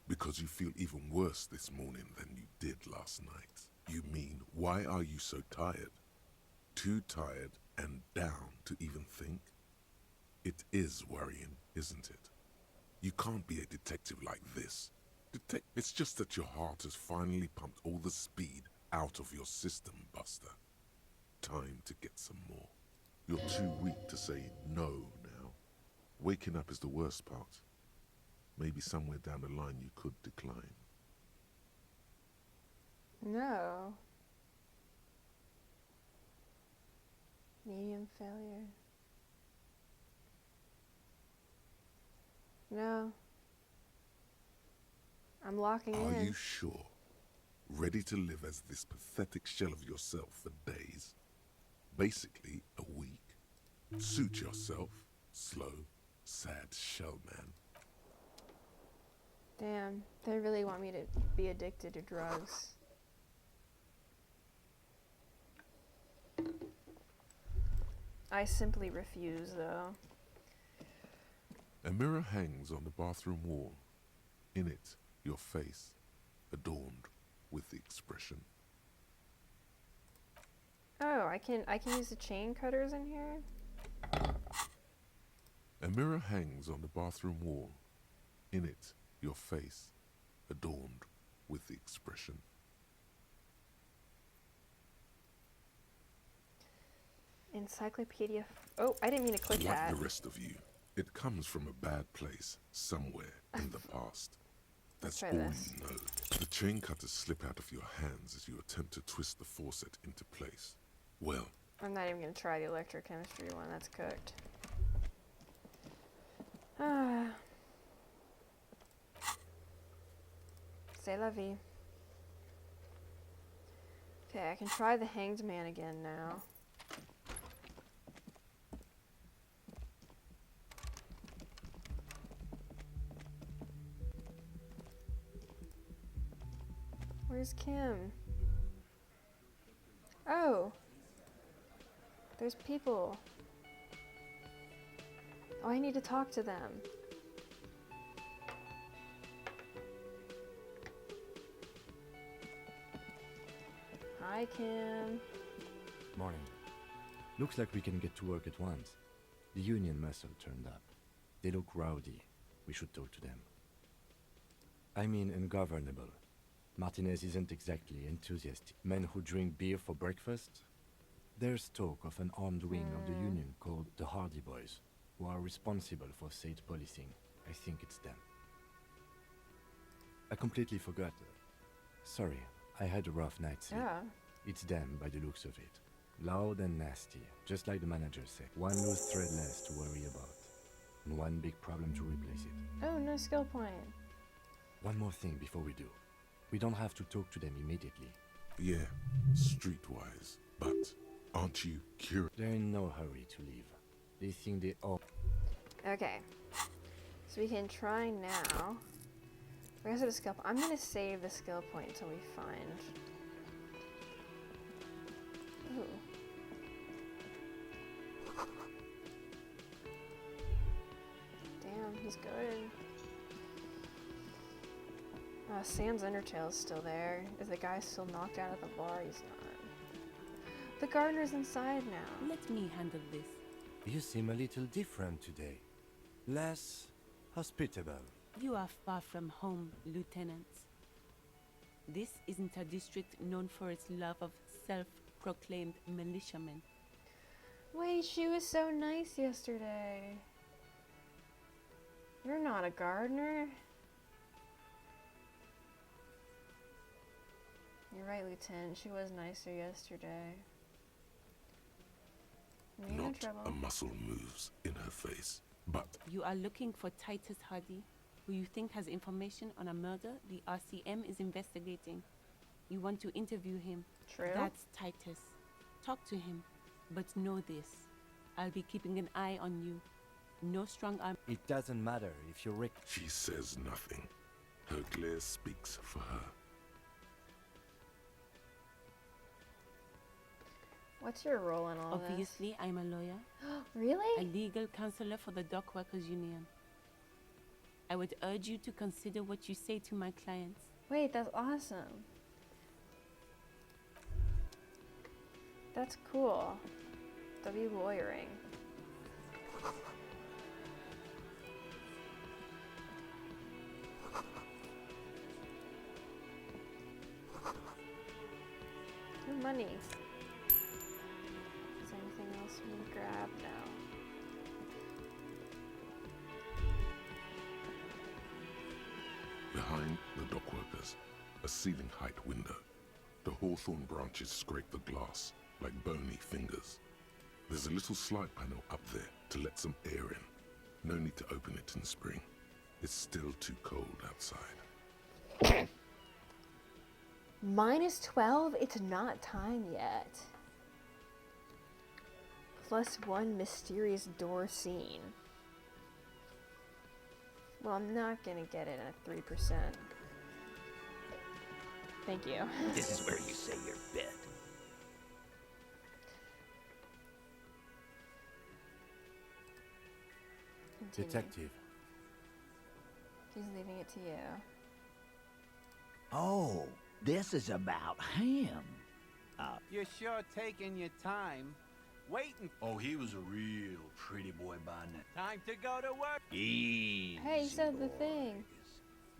Because you feel even worse this morning than you did last night. You mean, why are you so tired? Too tired and down to even think? It is worrying, isn't it? You can't be a detective like this. It's just that your heart has finally pumped all the speed out of your system, Buster. Time to get some more. You're too weak to say no now. Waking up is the worst part. Maybe somewhere down the line you could decline. No. Medium failure. No. I'm locking in. Are you sure? Ready to live as this pathetic shell of yourself for days? Basically, a week? Suit yourself, slow, sad shell man. Damn, they really want me to be addicted to drugs. I simply refuse, though. mirror hangs on the bathroom wall. In it, your face, adorned with the expression. Oh, I can use the chain cutters in here? A mirror hangs on the bathroom wall. In it, your face, adorned with the expression. Encyclopedia. Oh, I didn't mean to click Like that. the rest of you, it comes from a bad place somewhere in the past. Let's That's try all this. you know. The chain cutters slip out of your hands as you attempt to twist the faucet into place. Well, I'm not even going to try the electrochemistry one. That's cooked. Ah. C'est la vie. Okay, I can try the Hanged Man again now. Where's Kim? Oh! There's people. Oh, I need to talk to them. Hi, Kim. Morning. Looks like we can get to work at once. The union muscle turned up. They look rowdy. We should talk to them. I mean ungovernable. Martinez isn't exactly enthusiastic. Men who drink beer for breakfast? There's talk of an armed wing of the union called the Hardy Boys, who are responsible for state policing. I think it's them. I completely forgot. Sorry, I had a rough night's sleep. Yeah. It's them by the looks of it. Loud and nasty, just like the manager said. One loose thread less to worry about. And one big problem to replace it. Oh, no skill point. One more thing before we do. We don't have to talk to them immediately. yeah, streetwise, but aren't you curious? They're in no hurry to leave. They think they all... Okay. So we can try now. I guess it's a skill. I'm gonna save the skill point until we find. Ooh. Damn, he's good. Sam's Undertale's still there. Is the guy still knocked out at the bar? He's not. The gardener's inside now. Let me handle this. You seem a little different today. Less hospitable. You are far from home, Lieutenant. This isn't a district known for its love of self-proclaimed militiamen. Wait, she was so nice yesterday. You're not a gardener. You're right, Lieutenant. She was nicer yesterday. You're in Not trouble. a muscle moves in her face, but You are looking for Titus Hardy, who you think has information on a murder the RCM is investigating. You want to interview him. True. That's Titus. Talk to him. But know this. I'll be keeping an eye on you. No strong arm. It doesn't matter if you're Rick. she says nothing. Her glare speaks for her. What's your role in all Obviously, I'm a lawyer. Really? A legal counselor for the Dock Workers Union. I would urge you to consider what you say to my clients. Wait, that's awesome. That's cool. W lawyering. No money. Is there anything else we need to grab now? Behind the dockworkers, a ceiling height window. The hawthorn branches scrape the glass like bony fingers. There's a little slide panel up there to let some air in. No need to open it in spring. It's still too cold outside. Minus 12? It's not time yet. +1 mysterious door scene. Well, I'm not gonna get it at 3%. Thank you. This is where you say your bed. Continue. Detective, He's leaving it to you. Oh, this is about him. You're sure taking your time. Waiting. Oh, he was a real pretty boy by now. Time to go to work. Easy, Hey, he said the thing.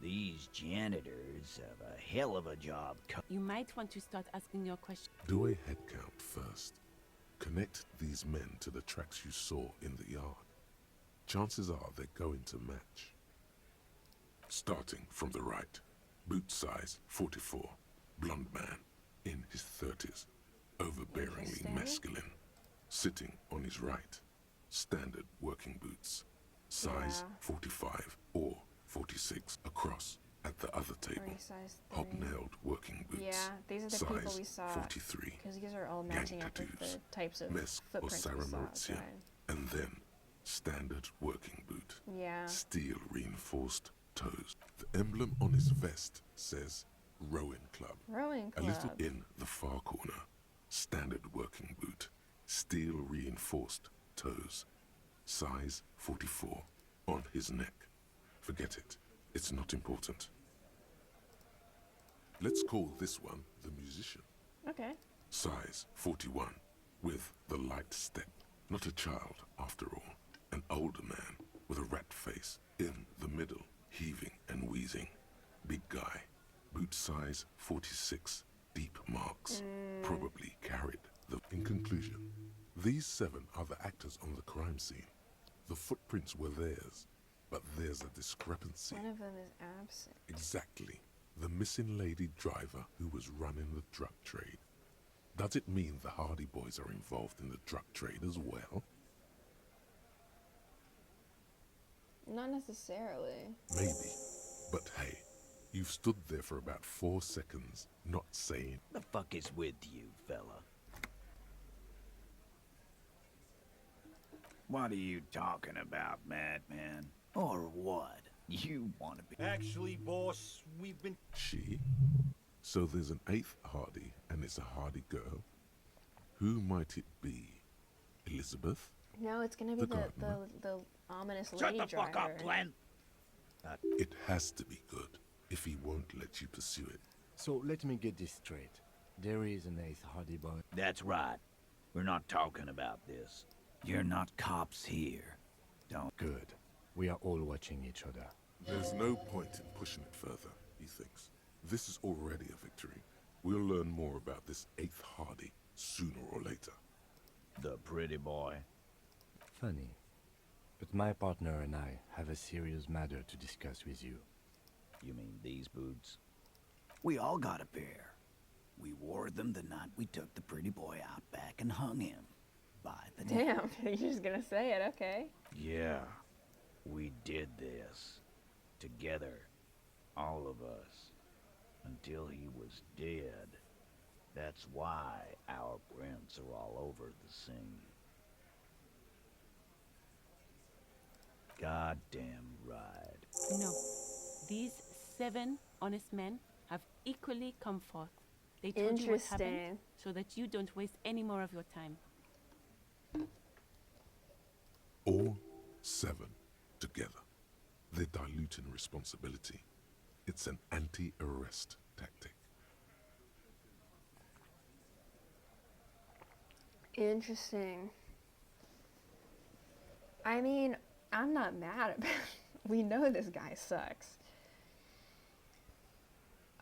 These janitors have a hell of a job. You might want to start asking your questions. Do a head count first. Connect these men to the tracks you saw in the yard. Chances are they're going to match. Starting from the right, boot size 44, blonde man, in his 30s, overbearingly masculine. Sitting on his right, standard working boots, size 45 or 46 across at the other table. Hobnailed working boots, Yeah, these are the people we size saw. 43. Because these are all matching up with the types of Mesk or footprints we saw Saramaritzia, outside. and then standard working boot. Yeah. Steel reinforced toes. The emblem on his vest says Rowing Club. Rowing A little club. in the far corner. Standard working boot. Steel reinforced toes. Size 44 on his neck. Forget it. It's not important. Let's call this one the musician. Okay. Size 41 with the light step. Not a child, after all. An older man with a rat face in the middle, heaving and wheezing. Big guy. Boot size 46. Deep marks. Probably carried the... In conclusion, these 7 are the actors on the crime scene. The footprints were theirs, but there's a discrepancy. One of them is absent. Exactly. The missing lady driver who was running the drug trade. Does it mean the Hardy Boys are involved in the drug trade as well? Not necessarily. Maybe. But hey, you've stood there for about 4 seconds, not saying... The fuck is with you, fella? What are you talking about, madman? Or what? You want to be... Actually, boss, we've been... She? So there's an 8th Hardy, and it's a Hardy girl. Who might it be? Elizabeth? No, it's gonna be The the gardener. ominous Shut lady the driver. fuck up, Glenn! It has to be good, if he won't let you pursue it. So let me get this straight. There is an 8th Hardy Boy. That's right. We're not talking about this. You're not cops here. Don't... Good. We are all watching each other. There's no point in pushing it further, he thinks. This is already a victory. We'll learn more about this 8th Hardy sooner or later. The pretty boy. Funny. But my partner and I have a serious matter to discuss with you. You mean these boots? We all got a pair. We wore them the night we took the pretty boy out back and hung him. By the Damn, you're just gonna say it, okay. Yeah, we did this. Together. All of us. Until he was dead. That's why our prints are all over the scene. Goddamn right. No. These 7 honest men have equally come forth. They told you what happened Interesting. so that you don't waste any more of your time. All 7 together. They're diluting responsibility. It's an anti-arrest tactic. Interesting. I mean, I'm not mad about it. We know this guy sucks.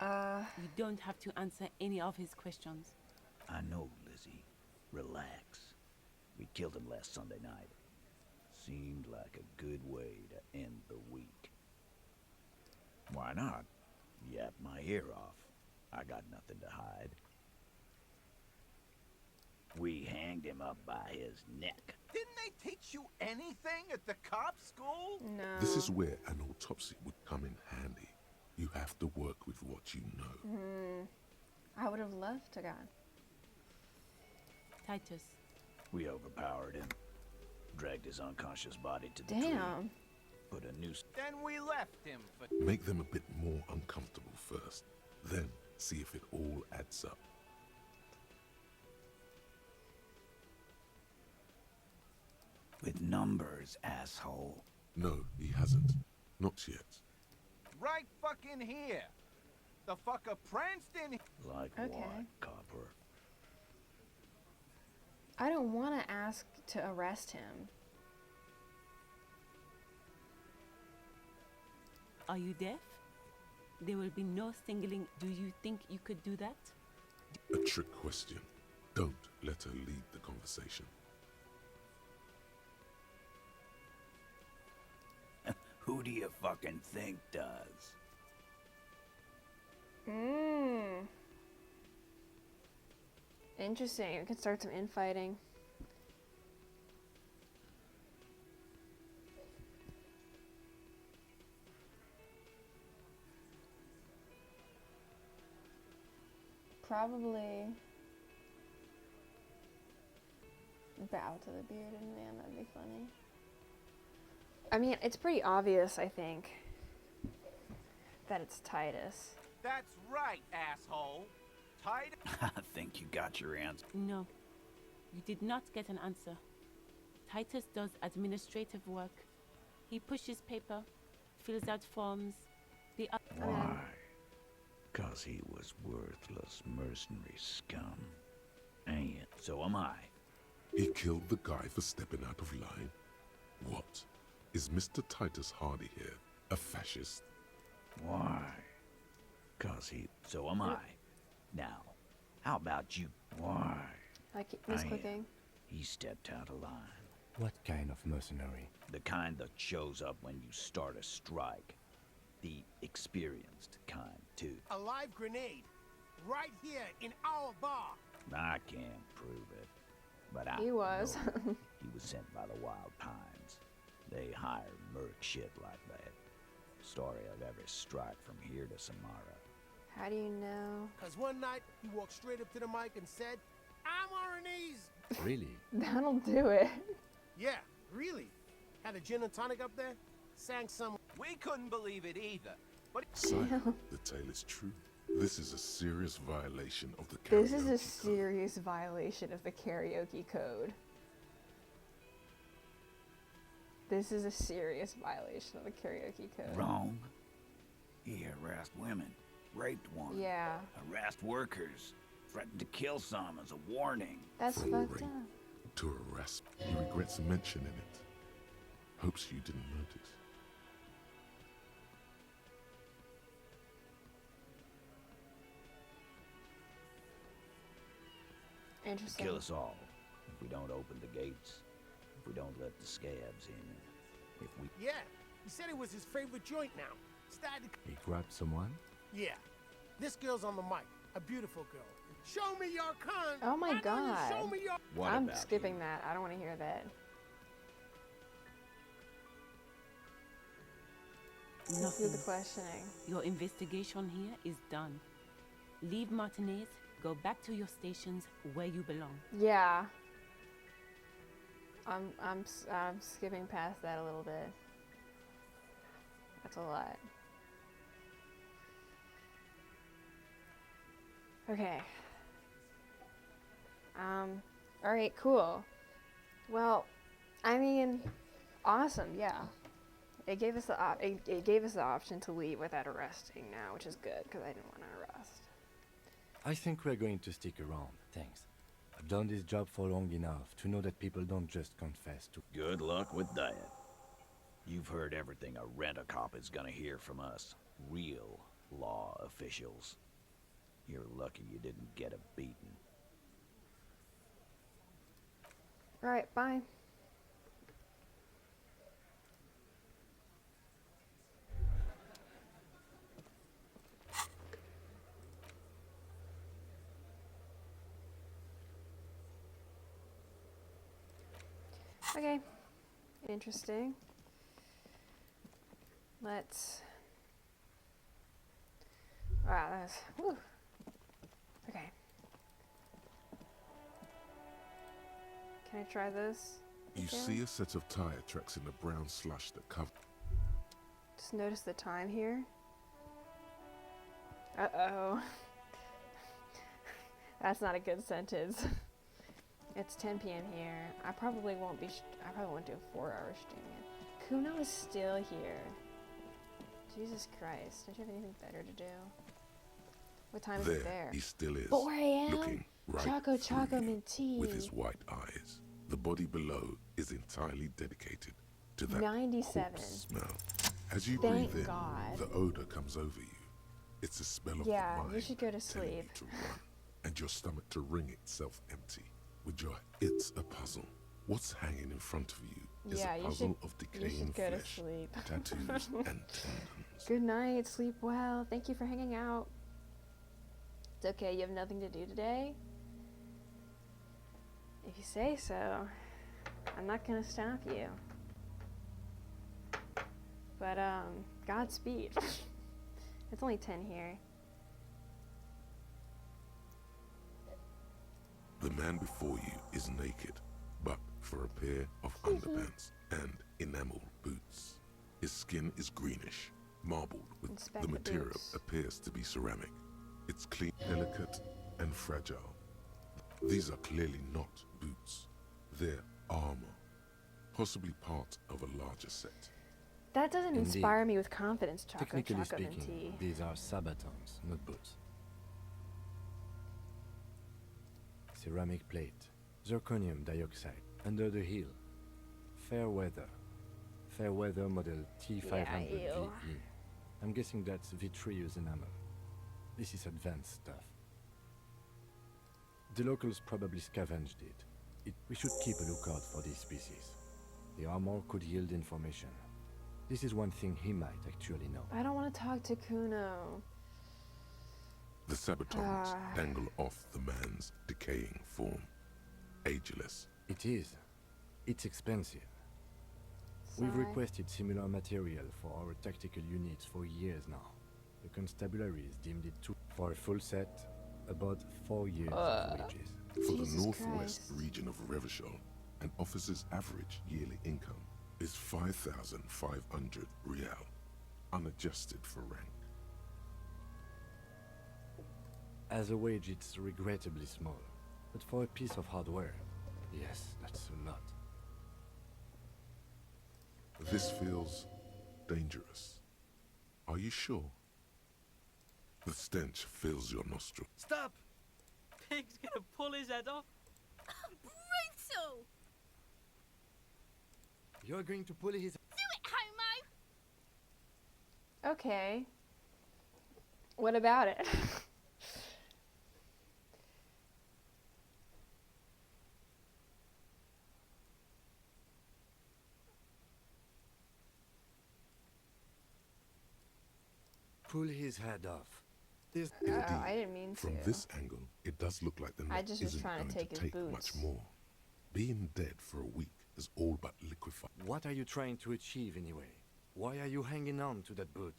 You don't have to answer any of his questions. I know, Lizzie. Relax. We killed him last Sunday night. Seemed like a good way to end the week. Why not? Yap my ear off. I got nothing to hide. We hanged him up by his neck. Didn't they teach you anything at the cop school? No. This is where an autopsy would come in handy. You have to work with what you know. I would have loved to gone. Titus. We overpowered him. Dragged his unconscious body to the tree. Damn. Put a noose. Then we left him for... Make them a bit more uncomfortable first. Then see if it all adds up. With numbers, asshole. No, he hasn't. Not yet. right fucking here. The fucker pranced in. Like Okay. what, copper? I don't want to ask to arrest him. Are you deaf? There will be no singling. Do you think you could do that? A trick question. Don't let her lead the conversation. Who do you fucking think does? Interesting. We could start some infighting. Probably bow to the bearded man. That'd be funny. I mean, it's pretty obvious, I think, that it's Titus. That's right, asshole. Titus. I think you got your answer. No, you did not get an answer. Titus does administrative work. He pushes paper, fills out forms. Why? 'Cause he was worthless mercenary scum. Ain't it? So am I. He killed the guy for stepping out of line? What? Is Mr. Titus Hardy here a fascist? Why? 'Cause he... So am I. Now, how about you? Why? I keep misclicking. He stepped out of line. What kind of mercenary? The kind that shows up when you start a strike. The experienced kind, too. A live grenade, right here in our bar. I can't prove it, but I He was. know he was sent by the Wild Pines. They hire merc shit like that. Story of every strike from here to Samara. How do you know? 'Cause one night, he walked straight up to the mic and said, I'm Oranese. Really? That'll do it. Yeah, really. Had a gin and tonic up there, sang some... We couldn't believe it either. But Sire, the tale is true. This is a serious violation of the karaoke This is a serious violation of the karaoke code. This is a serious violation of the karaoke code. Wrong. He harassed women, raped one. Yeah. Harassed workers, threatened to kill some as a warning. That's For fucked rape. up. To harass. He regrets mentioning it. Hopes you didn't notice. Interesting. Kill us all if we don't open the gates, if we don't let the scabs in, if we... Yeah, he said it was his favorite joint now. Started to... He grabbed someone? Yeah, this girl's on the mic, a beautiful girl. Show me your con. Oh my god. Show me your... What I'm about skipping that. I don't want to hear that. Let's do the questioning. Your investigation here is done. Leave Martinez, go back to your stations where you belong. Yeah. I'm skipping past that a little bit. That's a lot. Okay. All right, cool. Well, I mean, awesome, yeah. It gave us the option to leave without arresting now, which is good because I didn't want to arrest. I think we're going to stick around, thanks. I've done this job for long enough to know that people don't just confess to... Good luck with that. You've heard everything a rent-a-cop is gonna hear from us. Real law officials. You're lucky you didn't get a beating. Alright, bye. Okay, interesting. Let's... Wow, that's... Whew. Okay. Can I try this? You again? see a set of tire tracks in the brown slush that cover... Just notice the time here. Uh-oh. That's not a good sentence. It's 10 p.m. here. I probably won't do a 4-hour stream yet. Kuno is still here. Jesus Christ. Don't you have anything better to do? What time is There it there? he still is, 4 a.m.? looking right Choco through Choco you mint tea. with his white eyes. The body below is entirely dedicated to that 97. corpse smell. As you Thank breathe in, God. the odor comes over you. It's a spell of Yeah, the mind you should go to telling you sleep. to run, and your stomach to wring itself empty. With your, it's a puzzle. What's hanging in front of you is Yeah, a you puzzle should- of you decaying should go to flesh, sleep. tattoos, and tendons. Good night. Sleep well. Thank you for hanging out. It's okay. You have nothing to do today? If you say so. I'm not gonna stop you. But, Godspeed. It's only 10 here. The man before you is naked, but for a pair of underpants and enamel boots. His skin is greenish, marbled with Inspect the the material boots. appears to be ceramic. It's clean, delicate, and fragile. These are clearly not boots. They're armor, possibly part of a larger set. That doesn't Indeed. inspire me with confidence, Choco Technically Choco mint speaking, tea. these are sabatons, not boots. Ceramic plate, zirconium dioxide, under the heel. Fair weather. Fair weather model T500 Yeah, ew. VE. I'm guessing that's vitreous enamel. This is advanced stuff. The locals probably scavenged it. We should keep a lookout for these species. The armor could yield information. This is one thing he might actually know. I don't want to talk to Kuno. The sabatons dangle off the man's decaying form. Ageless. It is. It's expensive. We've Sorry. requested similar material for our tactical units for years now. The constabulary has deemed it too. For a full set, about 4 years of wages. For Jesus the northwest Christ. region of Revachol, an officer's average yearly income is 5,500 real, unadjusted for rank. As a wage, it's regrettably small. But for a piece of hardware, yes, that's a lot. This feels dangerous. Are you sure? The stench fills your nostrils. Stop! Pig's gonna pull his head off. Brutal! You're going to pull his... Do it, homo! Okay. What about it? Pull his head off. Indeed, I didn't mean from to. this angle, it does look like the I net just was isn't trying to going take his take boots. much more. Being dead for a week is all but liquefied. What are you trying to achieve anyway? Why are you hanging on to that boot?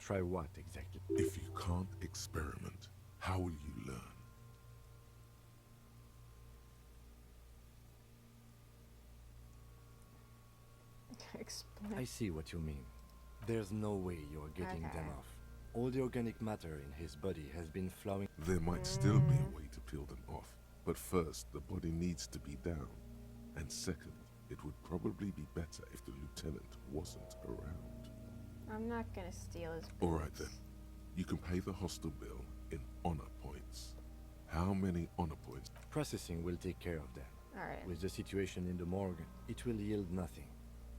Try what exactly? If you can't experiment, how will you learn? Explain. I see what you mean. There's no way you're getting them Okay. off. All the organic matter in his body has been flowing. There might still be a way to peel them off, but first, the body needs to be down. And second, it would probably be better if the lieutenant wasn't around. I'm not gonna steal his boots. Alright then, you can pay the hostel bill in honor points. How many honor points? Processing will take care of that. Alright. With the situation in the morgue, it will yield nothing.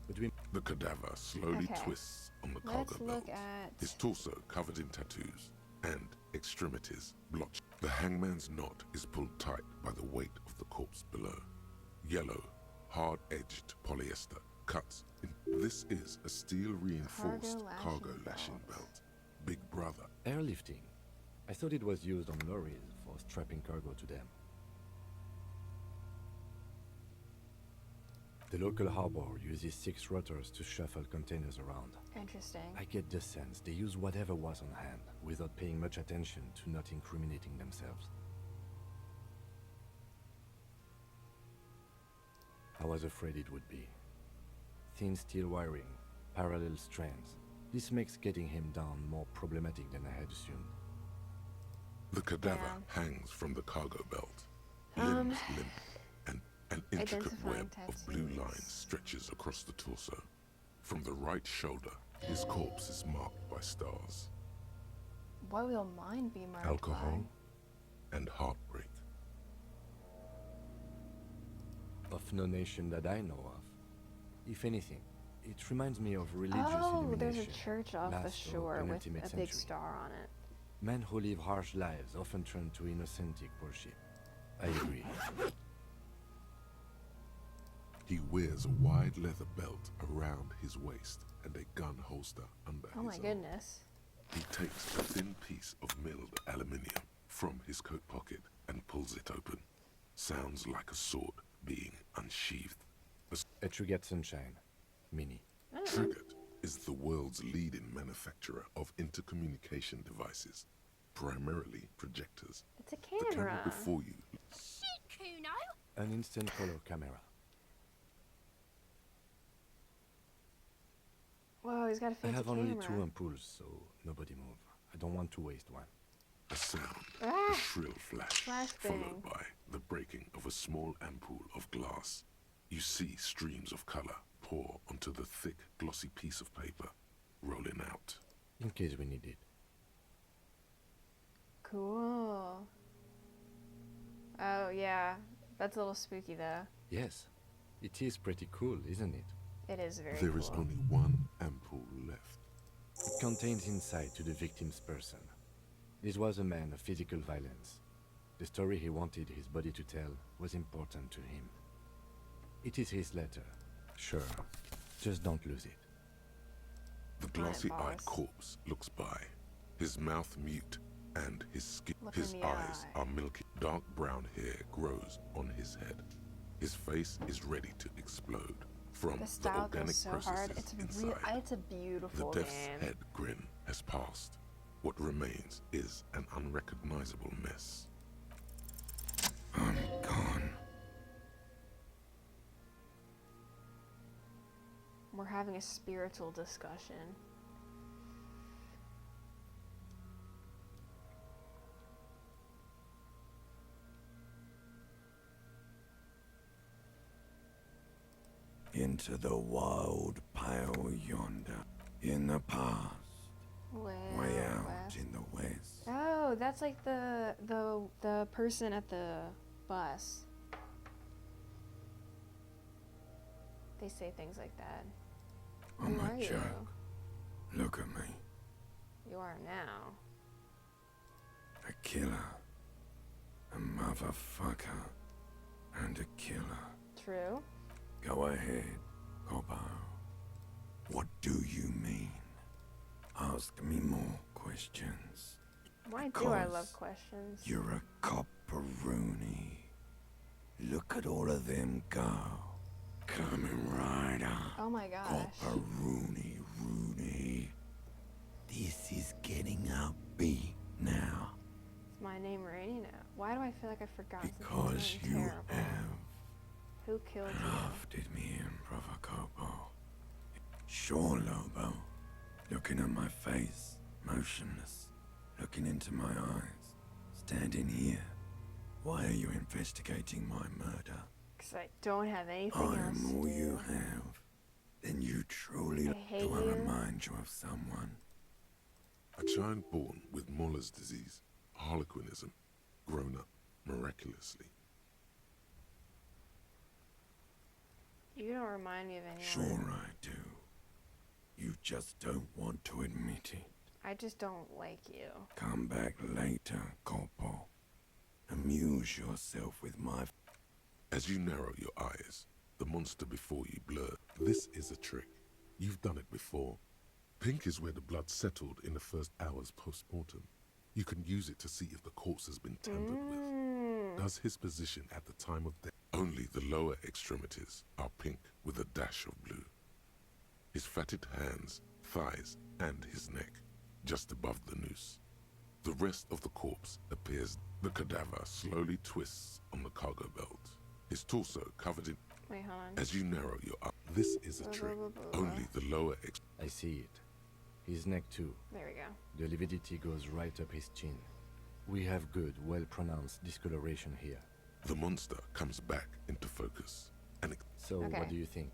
But we... The cadaver slowly Okay. twists on the Let's cargo look belt, at... his torso covered in tattoos, and extremities blotched. The hangman's knot is pulled tight by the weight of the corpse below. Yellow, hard-edged polyester cuts in. This is a steel-reinforced cargo lashing belt. Big brother. Airlifting. I thought it was used on lorries for strapping cargo to them. The local harbor uses 6 rotors to shuffle containers around. Interesting. I get the sense they use whatever was on hand, without paying much attention to not incriminating themselves. I was afraid it would be. Thin steel wiring, parallel strands. This makes getting him down more problematic than I had assumed. The cadaver hangs from the cargo belt, limbs limp, and an intricate Identifying web of blue tattoos. lines stretches across the torso. From the right shoulder, his corpse is marked by stars. What will mine be marked Alcohol and heartbreak. Of no nation that I know of. If anything, it reminds me of religious Oh, there's a illumination, church off the last of shore with a penultimate big century. star on it. Men who live harsh lives often turn to inauthentic worship. I agree. He wears a wide leather belt around his waist and a gun holster under Oh my his arm. goodness. He takes a thin piece of milled aluminium from his coat pocket and pulls it open. Sounds like a sword being unsheathed. A Trigger Sunshine. Mini. Triggered is the world's leading manufacturer of intercommunication devices, primarily projectors. It's a The camera camera. before you. Shit, Kuno! An instant color camera. Whoa, he's got a I fancy have camera. only 2 ampoules, so nobody move. I don't want to waste one. A sound, Ah! a shrill flash, Flashbang. followed by the breaking of a small ampoule of glass. You see streams of color pour onto the thick, glossy piece of paper, rolling out. In case we need it. Cool. Oh, yeah. That's a little spooky, though. Yes. It is pretty cool, isn't it? It is very There cool. is only one ampoule left. It contains insight to the victim's person. This was a man of physical violence. The story he wanted his body to tell was important to him. It is his letter. Sure. Just don't lose it. The glossy-eyed corpse looks by, his mouth mute, and his skin. Look in His the eyes eye. are milky. Dark brown hair grows on his head. His face is ready to explode from The the style organic goes so processes hard. It's inside. it's a The beautiful death's man. head grin has passed. What remains is an unrecognizable mess. I'm gone. We're having a spiritual discussion. Into the wild pale yonder. In the past. Way out West. in the west. Oh, that's like the person at the bus. They say things like that. I'm Who a are you? joke. Look at me. You are now. A killer. A motherfucker. And a killer. True. Go ahead, Cobbo. What do you mean? Ask me more questions. Why do I love Because questions? You're a copperoonie. Look at all of them go. Coming right up. Oh my gosh. Copperoonie, Rooney. This is getting upbeat now. Is my name Rainy now? Why do I feel like I forgot Because something you terrible? have Who killed you? laughed at me in Provocopo. Sure, Lobo. Looking at my face, motionless. Looking into my eyes. Standing here. Why are you investigating my murder? Because I don't have anything I else am to all do. you have. Then you truly I hate do I you. remind you of someone? A child born with Muller's disease, harlequinism, grown up miraculously. You don't remind me of anyone. Sure I do. You just don't want to admit it. I just don't like you. Come back later, Corpo. Amuse yourself with my... As you narrow your eyes, the monster before you blurs. This is a trick. You've done it before. Pink is where the blood settled in the first hours post-mortem. You can use it to see if the corpse has been tampered with. Does his position at the time of death? Only the lower extremities are pink with a dash of blue. His fatted hands, thighs, and his neck, just above the noose. The rest of the corpse appears. The cadaver slowly twists on the cargo belt. His torso covered in... Wait, hold on. As you narrow your eye, this is a trick. Only the lower I see it. His neck too. There we go. The lividity goes right up his chin. We have good, well-pronounced discoloration here. The monster comes back into focus. And so, Okay. what do you think?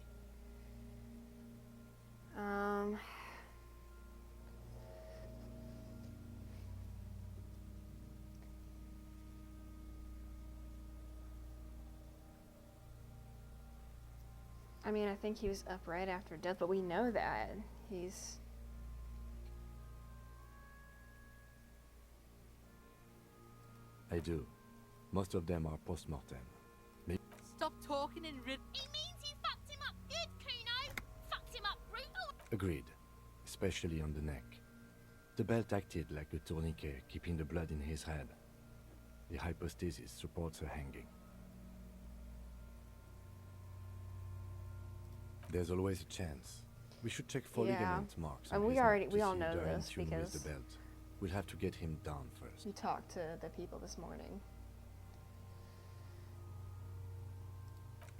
I mean, I think he was up right after death, but we know that. He's... I do. Most of them are post-mortem. Maybe Stop talking and rid. He means you fucked him up good, Kuno. Fucked him up brutal. agreed, especially on the neck. The belt acted like a tourniquet, keeping the blood in his head. The hypostasis supports her hanging. There's always a chance. We should check for ligament marks. And on we his already neck to we all see know if they're in this tune with because the belt. We'll have to get him down first. we talked to the people this morning.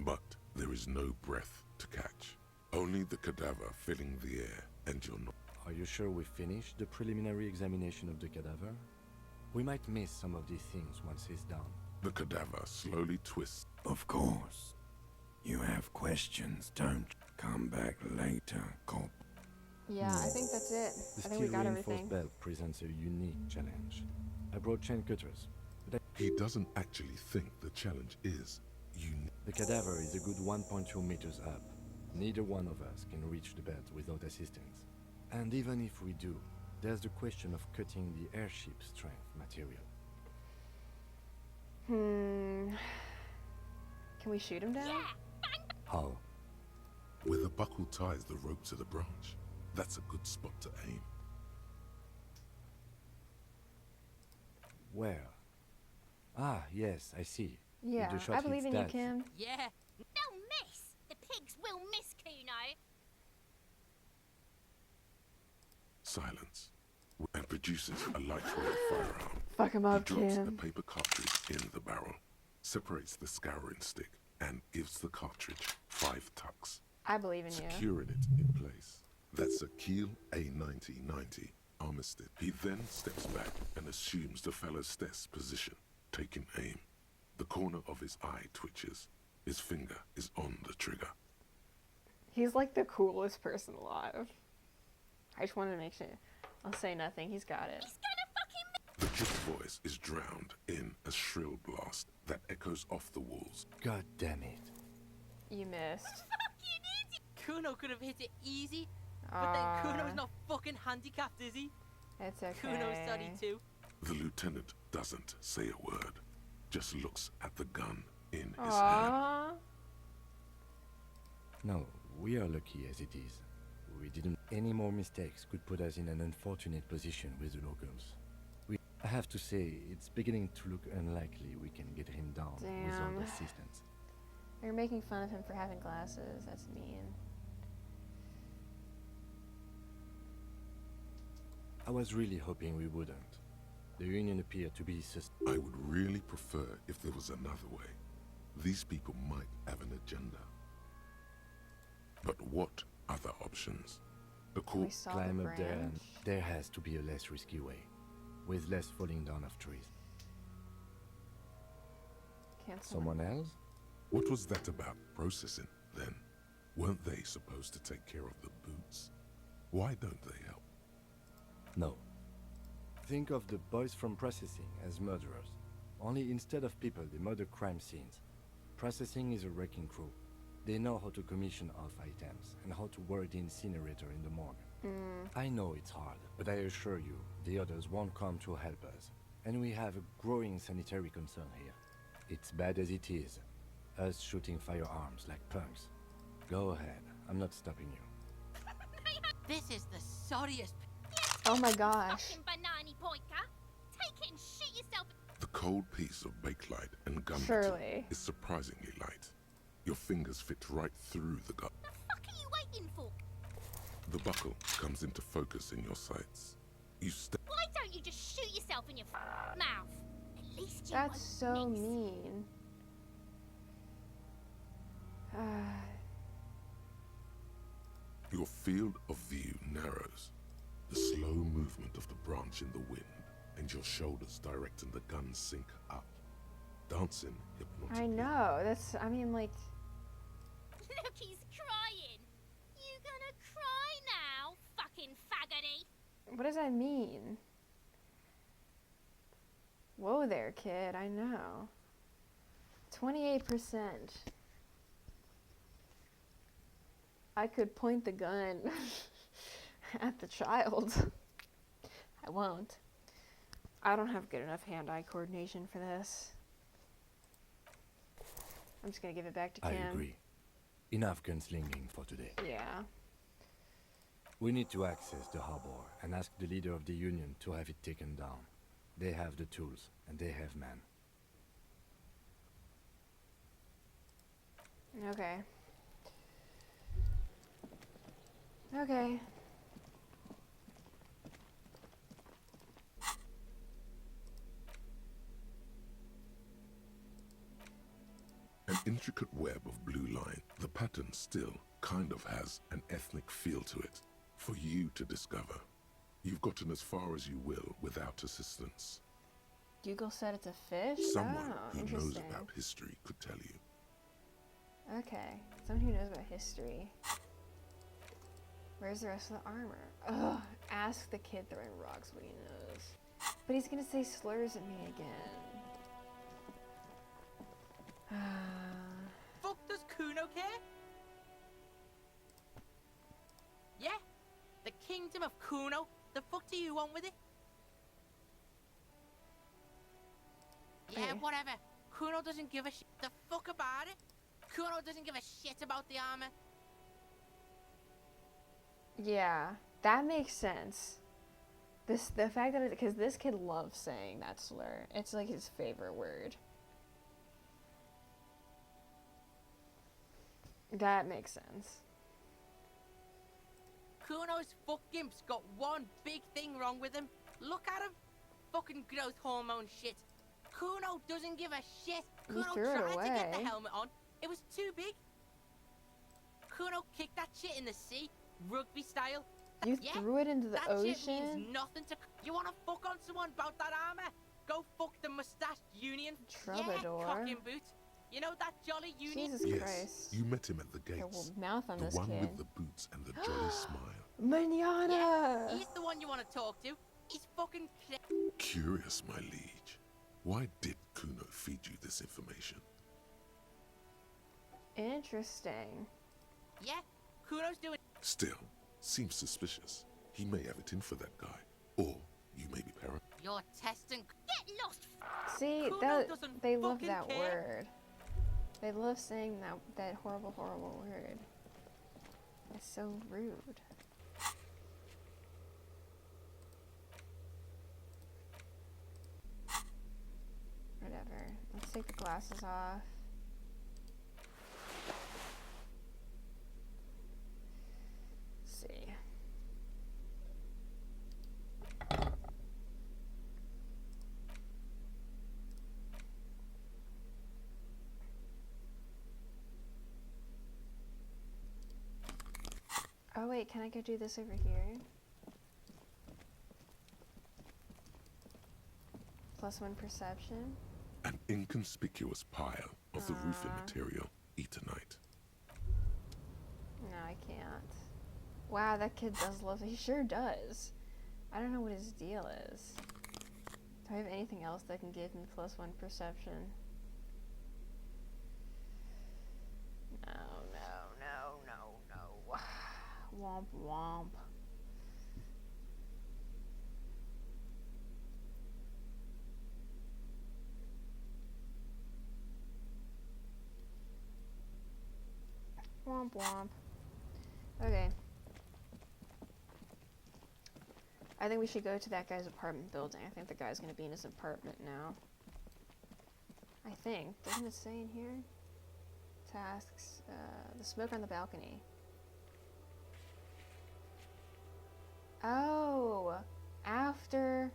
But there is no breath to catch. Only the cadaver filling the air, and you're not. Are you sure we finished the preliminary examination of the cadaver? We might miss some of these things once he's done. The cadaver slowly twists. Of course. You have questions, don't you? Come back later, cop. Yeah, I think that's it. The I think we steel got reinforced everything. belt presents a unique challenge. I brought chain cutters, but He doesn't actually think the challenge is unique. the cadaver is a good 1.2 meters up. Neither one of us can reach the belt without assistance. And even if we do, there's the question of cutting the airship strength material. Can we shoot him down? How? Where the buckle ties the rope to the branch. That's a good spot to aim. Where? Ah, yes, I see. If Yeah, the shot I believe hits in you, that, Kim. Yeah. They'll miss. The pigs will miss, Kuno. Silence. And produces a lightweight firearm. Fuck him up, He drops a Kim. paper cartridge in the barrel, separates the scouring stick, and gives the cartridge 5 tucks, I believe in you. securing it in place. That's a Kiel A9090 armistead. He then steps back and assumes the fellow's stess position, taking aim. The corner of his eye twitches. His finger is on the trigger. He's like the coolest person alive. I just wanted to make sure. I'll say nothing. He's got it. The kid's voice is drowned in a shrill blast that echoes off the walls. God damn it. You missed. Kuno could have hit it easy, but then Kuno's not fucking handicapped, is he? It's okay. Kuno's sorry too. The lieutenant doesn't say a word, just looks at the gun in his hand. Aww. No, we are lucky as it is. We didn't. Any more mistakes could put us in an unfortunate position with the locals. I have to say, it's beginning to look unlikely we can get him down without Damn. assistance. You're making fun of him for having glasses. That's mean. I was really hoping we wouldn't. The Union appeared to be I would really prefer if there was another way. These people might have an agenda. But what other options? The court climb up there, and there has to be a less risky way, with less falling down of trees. Can't Someone else? What was that about processing, then? Weren't they supposed to take care of the boots? Why don't they help? No. Think of the boys from processing as murderers. Only instead of people, they murder crime scenes. Processing is a wrecking crew. They know how to commission off items and how to work the incinerator in the morgue. I know it's hard, but I assure you, the others won't come to help us. And we have a growing sanitary concern here. It's bad as it is. Us shooting firearms like punks. Go ahead, I'm not stopping you. This is the sorriest. Oh my gosh. Fucking banana pointer. Take it and shoot yourself. The cold piece of bakelite and gum Surely. is surprisingly light. Your fingers fit right through the gut. What are you waiting for? The buckle comes into focus in your sights. You step. Why don't you just shoot yourself in your mouth? At least you That's won't so miss. mean. Your field of view narrows. The slow movement of the branch in the wind and your shoulders directing the gun sink up. dancing hypnotic. I know. That's, I mean, like... Look, he's crying. You gonna cry now, fucking faggoty? What does that mean? Whoa there, kid. I know. 28%. I could point the gun at the child. I won't. I don't have good enough hand-eye coordination for this. I'm just gonna give it back to Kim. I agree. Enough gunslinging for today. Yeah. We need to access the harbor and ask the leader of the Union to have it taken down. They have the tools, and they have men. Okay. Okay. An intricate web of blue line, the pattern still kind of has an ethnic feel to it. For you to discover. You've gotten as far as you will without assistance. Dougal said it's a fish? Someone Oh, who knows interesting. about history could tell you. Okay. Someone who knows about history. Where's the rest of the armor? Ugh. Ask the kid throwing rocks what he knows. But he's gonna say slurs at me again. Fuck does Kuno care? Yeah? The kingdom of Kuno? The fuck do you want with it? Yeah, Hey. whatever. Kuno doesn't give a shit the fuck about it. Kuno doesn't give a shit about the armor. Yeah, that makes sense. The fact that because this kid loves saying that slur. It's like his favorite word. That makes sense. Kuno's fuckgimp's got one big thing wrong with him. Look at him. Fucking growth hormone shit. Kuno doesn't give a shit. You Kuno threw it tried to get the away. helmet on. It was too big. Kuno kicked that shit in the sea, rugby style. You threw it into the that shit ocean? means nothing to... You wanna fuck on someone about that armor? Go fuck the mustached union. Troubadour. Yeah, cock and boot. You know that jolly union? Jesus Yes, Christ. you met him at the gates. Okay, well, mouth on the this one kid. with the boots and the jolly smile. Manana! Yeah, he's the one you want to talk to. He's fucking Curious, my liege. Why did Kuno feed you this information? Interesting. Yeah, Kuno's doing... Still, seems suspicious. He may have it in for that guy. Or you may be paranoid. You're testing... Get lost! See, Kuno that doesn't they love fucking that care. word. They love saying that horrible, horrible word. It's so rude. Whatever. Let's take the glasses off. Let's see. Oh wait, can I go do this over here? +1 perception. An inconspicuous pile of the roofing material, Eternite. No, I can't. Wow, that kid does love it. He sure does. I don't know what his deal is. Do I have anything else that can give me +1 perception? No, no, no, no, no. Womp womp. Womp womp. Okay. I think we should go to that guy's apartment building. I think the guy's gonna be in his apartment now. I think. Doesn't it say in here? Tasks. The smoke on the balcony. Oh! After...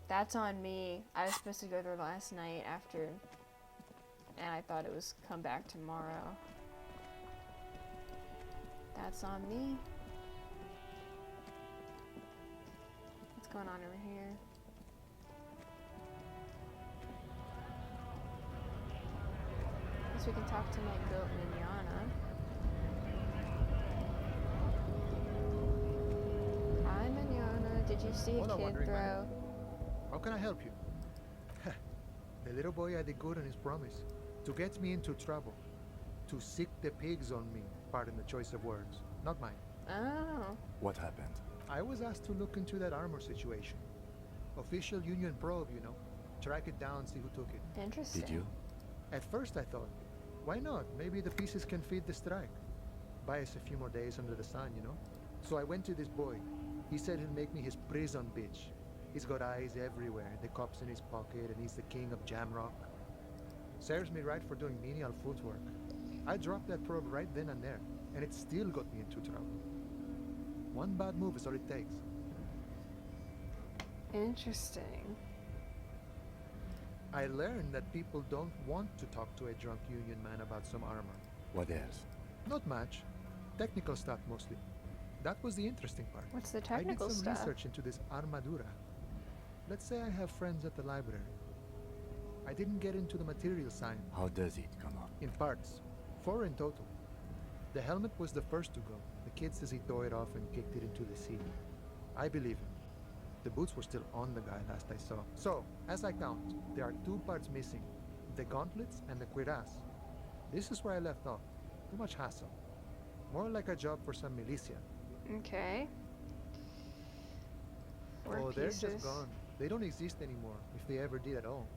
That's on me. I was supposed to go there last night after... And I thought it was come back tomorrow. That's on me. What's going on over here? we can talk to my goat Mignana. Hi Mignana, did you see a Hola, kid wandering throw? man. How can I help you? The little boy had the good on his promise. To get me into trouble. To sick the pigs on me. Pardon the choice of words. Not mine. Oh. What happened? I was asked to look into that armor situation. Official Union probe, you know. Track it down, see who took it. Interesting. Did you? At first I thought, why not? Maybe the pieces can feed the strike. Buy us a few more days under the sun, you know? So I went to this boy. He said he'll make me his prison bitch. He's got eyes everywhere, the cops in his pocket, and he's the king of Jamrock. Serves me right for doing menial footwork. I dropped that probe right then and there, and it still got me into trouble. One bad move is all it takes. Interesting. I learned that people don't want to talk to a drunk Union man about some armor. What else? Not much. Technical stuff mostly. That was the interesting part. What's the technical I did some stuff? research into this armadura. Let's say I have friends at the library. I didn't get into the material science. How does it come up? In parts. 4 in total. The helmet was the first to go. The kid says he tore it off and kicked it into the sea. I believe him. The boots were still on the guy last I saw. So, as I count, there are 2 parts missing. The gauntlets and the cuirass. This is where I left off. Too much hassle. More like a job for some militia. Okay. 4 Oh, pieces. they're just gone. They don't exist anymore, if they ever did at all.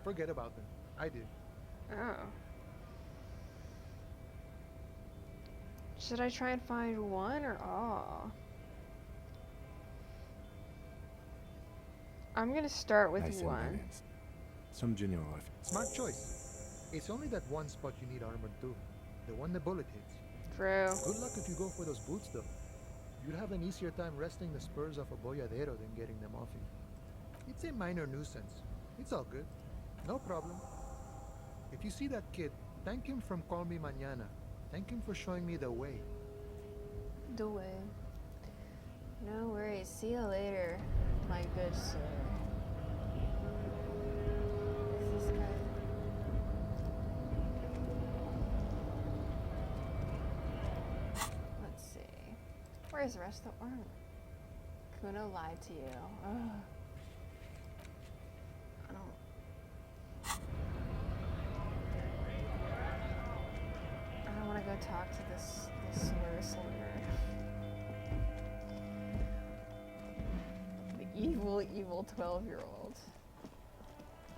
Forget about them. I did. Oh. Should I try and find one or all? I'm gonna start with Nice one. invariance. Some junior rifle. Smart choice. It's only that one spot you need armored too. The one the bullet hits. True. Good luck if you go for those boots though. You'll have an easier time wresting the spurs off a boyadero than getting them off you. It's a minor nuisance. It's all good. No problem. If you see that kid, thank him from Call Me Mañana. Thank him for showing me the way. The way. No worries. See you later, my good sir. Is this guy? Let's see. Where's the rest of the armor? Kuno lied to you. Ugh. I don't want to go talk to this slur slinger. The evil 12-year-old.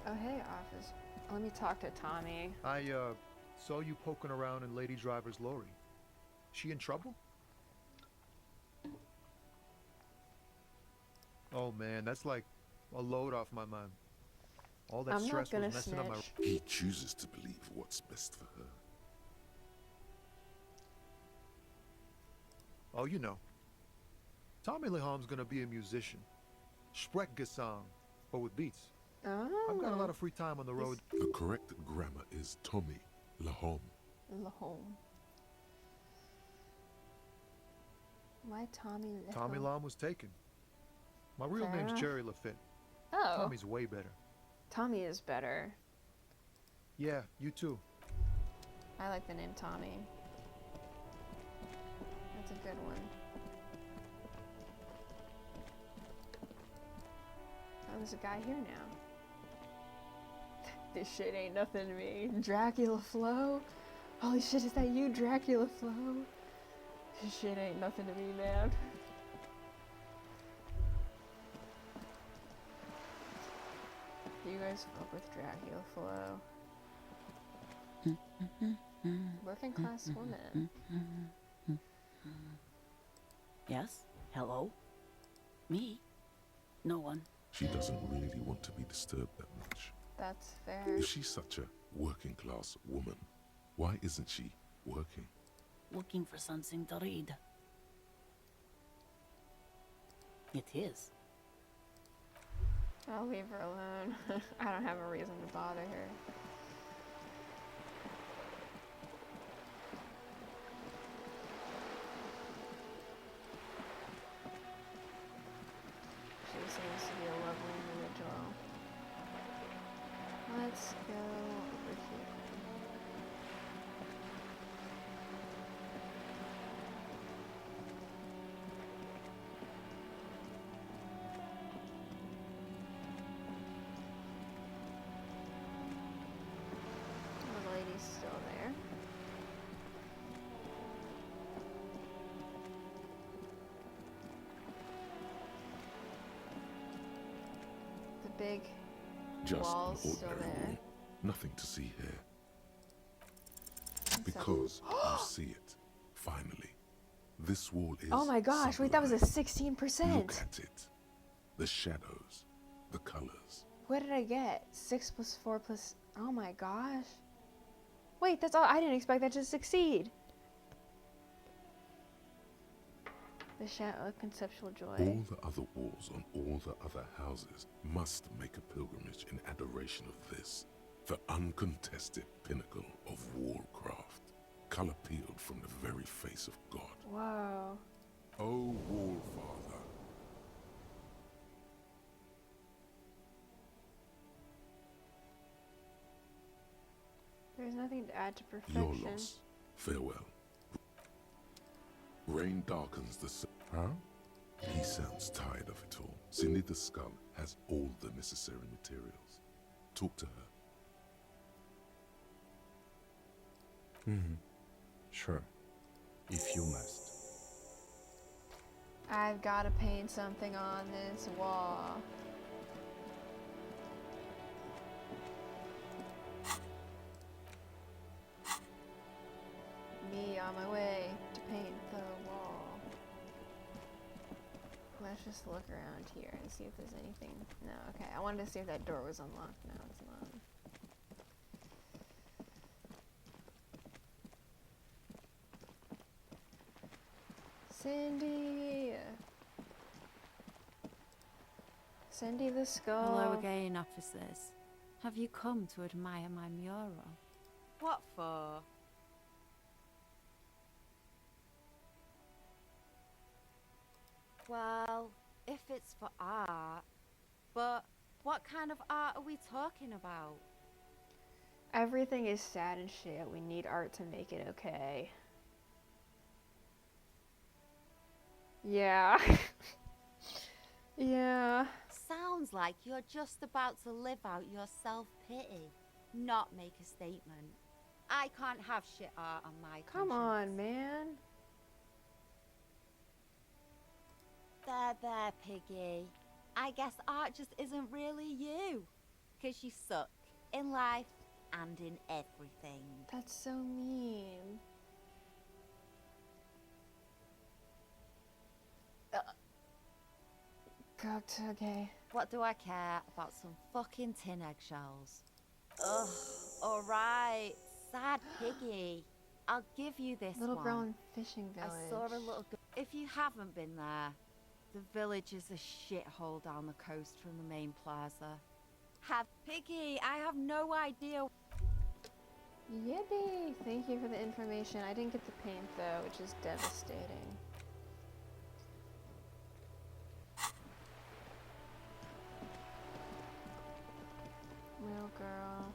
Oh hey, office. Let me talk to Tommy. I saw you poking around in Lady Driver's lorry. She in trouble? Oh man, that's like a load off my mind. All that I'm not stress gonna was messing up my... snitch. He chooses to believe what's best for her. Oh, you know. Tommy Leham's gonna be a musician. Sprechgesang, but with beats. Oh. I've got a lot of free time on the road. The correct grammar is Tommy Lahom. Lahome. Why Tommy Lahome? Tommy Lam was taken. My real Fair name's enough. Jerry Lafitte. Oh. Tommy's way better. Tommy is better. Yeah, you too. I like the name Tommy. That's a good one. Oh, there's a guy here now. This shit ain't nothing to me. Dracula Flo? Holy shit, is that you, Dracula Flo? This shit ain't nothing to me, man. You guys fuck with Dracula Flo. Working class woman. Yes? Hello? Me? No one. She doesn't really want to be disturbed that much. That's fair. If she's such a working class woman, why isn't she working? Looking for something to read. It is. I'll leave her alone. I don't have a reason to bother her. She seems to be a lovely individual. Let's go over here. big Just walls an still ordinary there? wall. Nothing to see here. Except- Because you see it, finally. This wall is Oh my gosh, wait, that was a sublime. 16%. Look at it. The shadows, the colors. What did I get? 6 plus 4 plus... Oh my gosh. Wait, that's all. I didn't expect that to succeed. The shadow of conceptual joy. All the other walls on all the other houses must make a pilgrimage in adoration of this, the uncontested pinnacle of wallcraft, color peeled from the very face of God. Whoa. O Wallfather. There's nothing to add to Your perfection. loss. Farewell. Rain darkens the sun. Huh? He sounds tired of it all. Cindy the Skull has all the necessary materials. Talk to her. Mm-hmm. Sure. If you must. I've got to paint something on this wall. Me on my way to paint the wall. Let's just look around here and see if there's anything. No, okay. I wanted to see if that door was unlocked. No, it's not. Cindy! Cindy the Skull. Hello again, officers. Have you come to admire my mural? What for? Well, if it's for art. But what kind of art are we talking about? Everything is sad and shit. We need art to make it okay. Yeah. Yeah. Sounds like you're just about to live out your self-pity, not make a statement. I can't have shit art on my Come on, man. There, Piggy. I guess art just isn't really you. 'Cause you suck in life and in everything. That's so mean. God, okay. What do I care about some fucking tin eggshells? Ugh, alright. Sad Piggy. I'll give you this Little one. brown fishing village. I saw a little If you haven't been there, the village is a shithole down the coast from the main plaza. Piggy, I have no idea. Yippee! Thank you for the information. I didn't get the paint though, which is devastating. Little girl.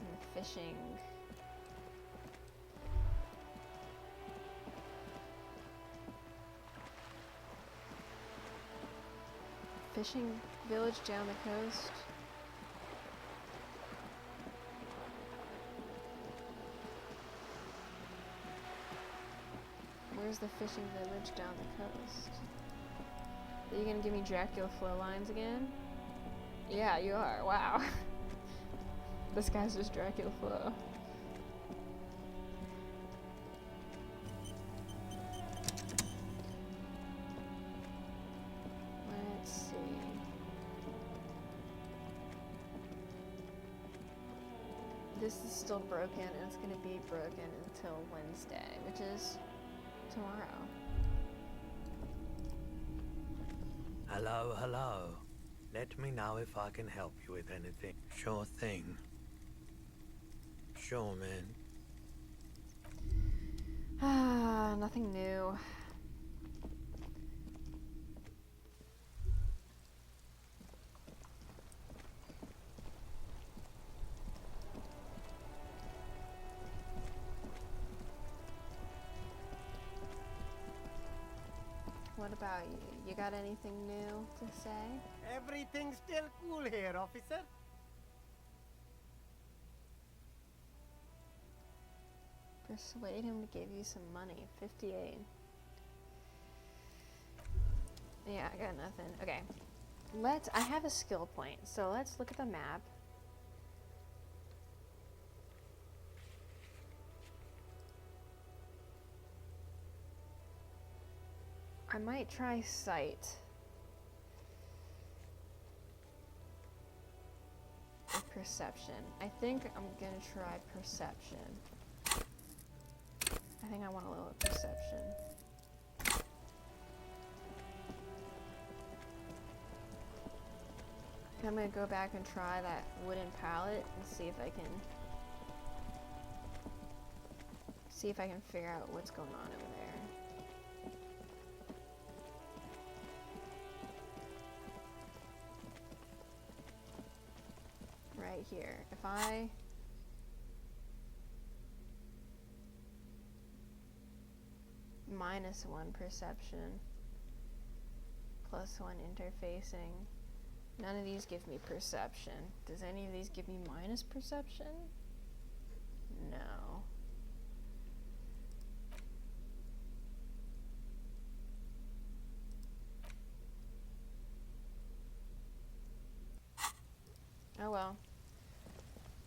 And fishing. Fishing village down the coast. Where's the fishing village down the coast? Are you gonna give me Dracula flow lines again? Yeah, you are. Wow. This guy's just Dracula flow. Let's see. This is still broken, and it's gonna be broken until Wednesday, which is tomorrow. Hello, hello. Let me know if I can help you with anything. Sure thing. Sure, man. Ah, nothing new. What about you? You got anything new to say? Everything's still cool here, officer. Persuade him to give you some money. 58. Yeah, I got nothing. Okay. I have a skill point, so let's look at the map. I might try sight. Or perception. I think I'm gonna try perception. I think I want a little perception. I'm gonna go back and try that wooden pallet and see if I can figure out what's going on over there. Right here. If I -1 perception, +1 interfacing. None of these give me perception. Does any of these give me minus perception? No. Oh well.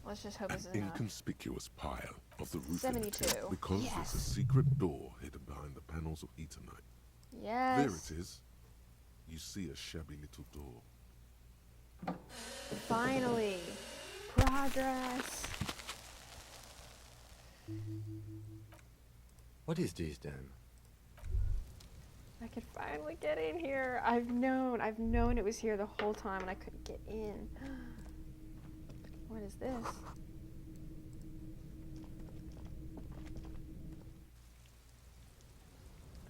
Let's just hope this is An enough. inconspicuous pile of the roof 72. because Yes. there's a secret door hidden behind the panels of Eternite. Yes. There it is. You see a shabby little door. Finally! Progress! What is this then? I could finally get in here. I've known it was here the whole time and I couldn't get in. What is this?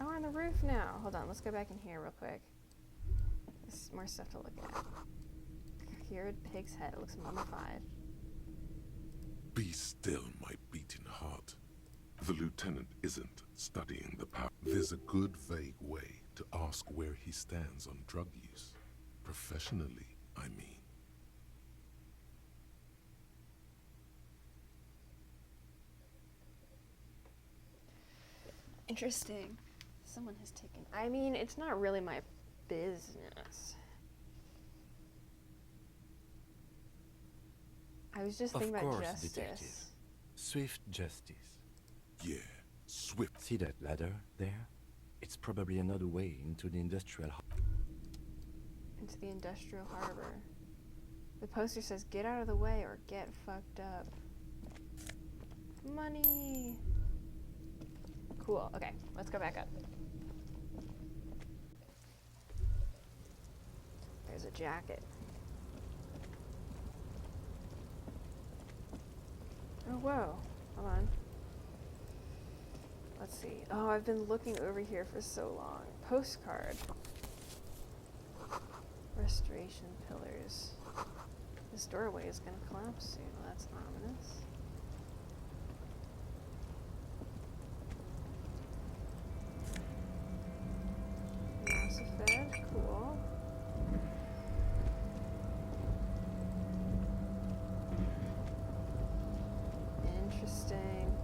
Oh, we're on the roof now. Hold on, let's go back in here real quick. There's more stuff to look at. Cured pig's head. It looks mummified. Be still, my beating heart. The lieutenant isn't studying the power. There's a good vague way to ask where he stands on drug use. Professionally, I mean. Interesting. Someone has taken... I mean, it's not really my business. I was just thinking about justice. Detective. Swift justice. Yeah, swift. See that ladder there? It's probably another way into the industrial Into the industrial harbor. The poster says, get out of the way or get fucked up. Money! Cool, okay, let's go back up. There's a jacket. Oh, whoa. Hold on. Let's see. Oh, I've been looking over here for so long. Postcard. Restoration pillars. This doorway is gonna collapse soon. Well, that's ominous. Mass Effect. Cool. Interesting.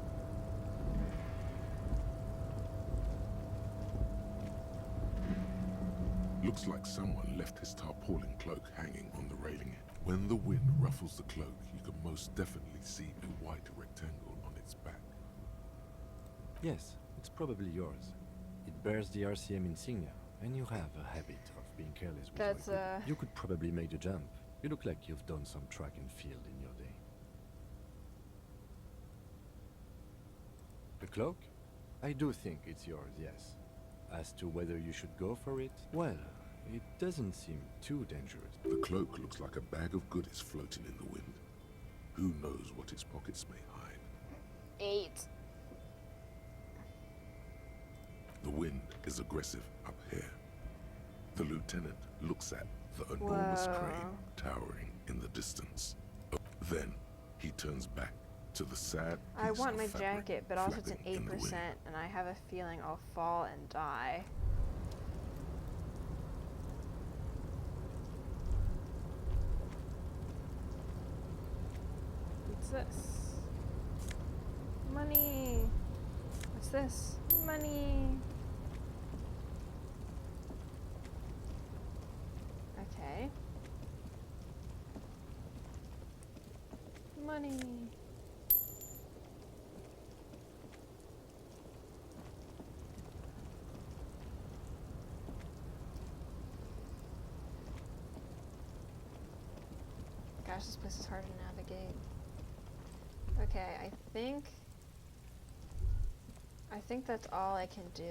Looks like someone left his tarpaulin cloak hanging on the railing. When the wind ruffles the cloak, you can most definitely see a white rectangle on its back. Yes, it's probably yours. It bears the RCM insignia, and you have a habit of being careless with That's, your equipment. You could probably make the jump. You look like you've done some track and field in your day. The cloak? I do think it's yours, yes. As to whether you should go for it, well, it doesn't seem too dangerous. The cloak looks like a bag of goodies floating in the wind. Who knows what its pockets may hide? 8. The wind is aggressive up here. The lieutenant looks at the enormous crane towering in the distance. Then he turns back to the sad I piece want of my fabric jacket, but also it's an flapping in the wind. 8%, and I have a feeling I'll fall and die. What's this? Money! What's this? Money! Money. Gosh, this place is hard to navigate. Okay, I think that's all I can do.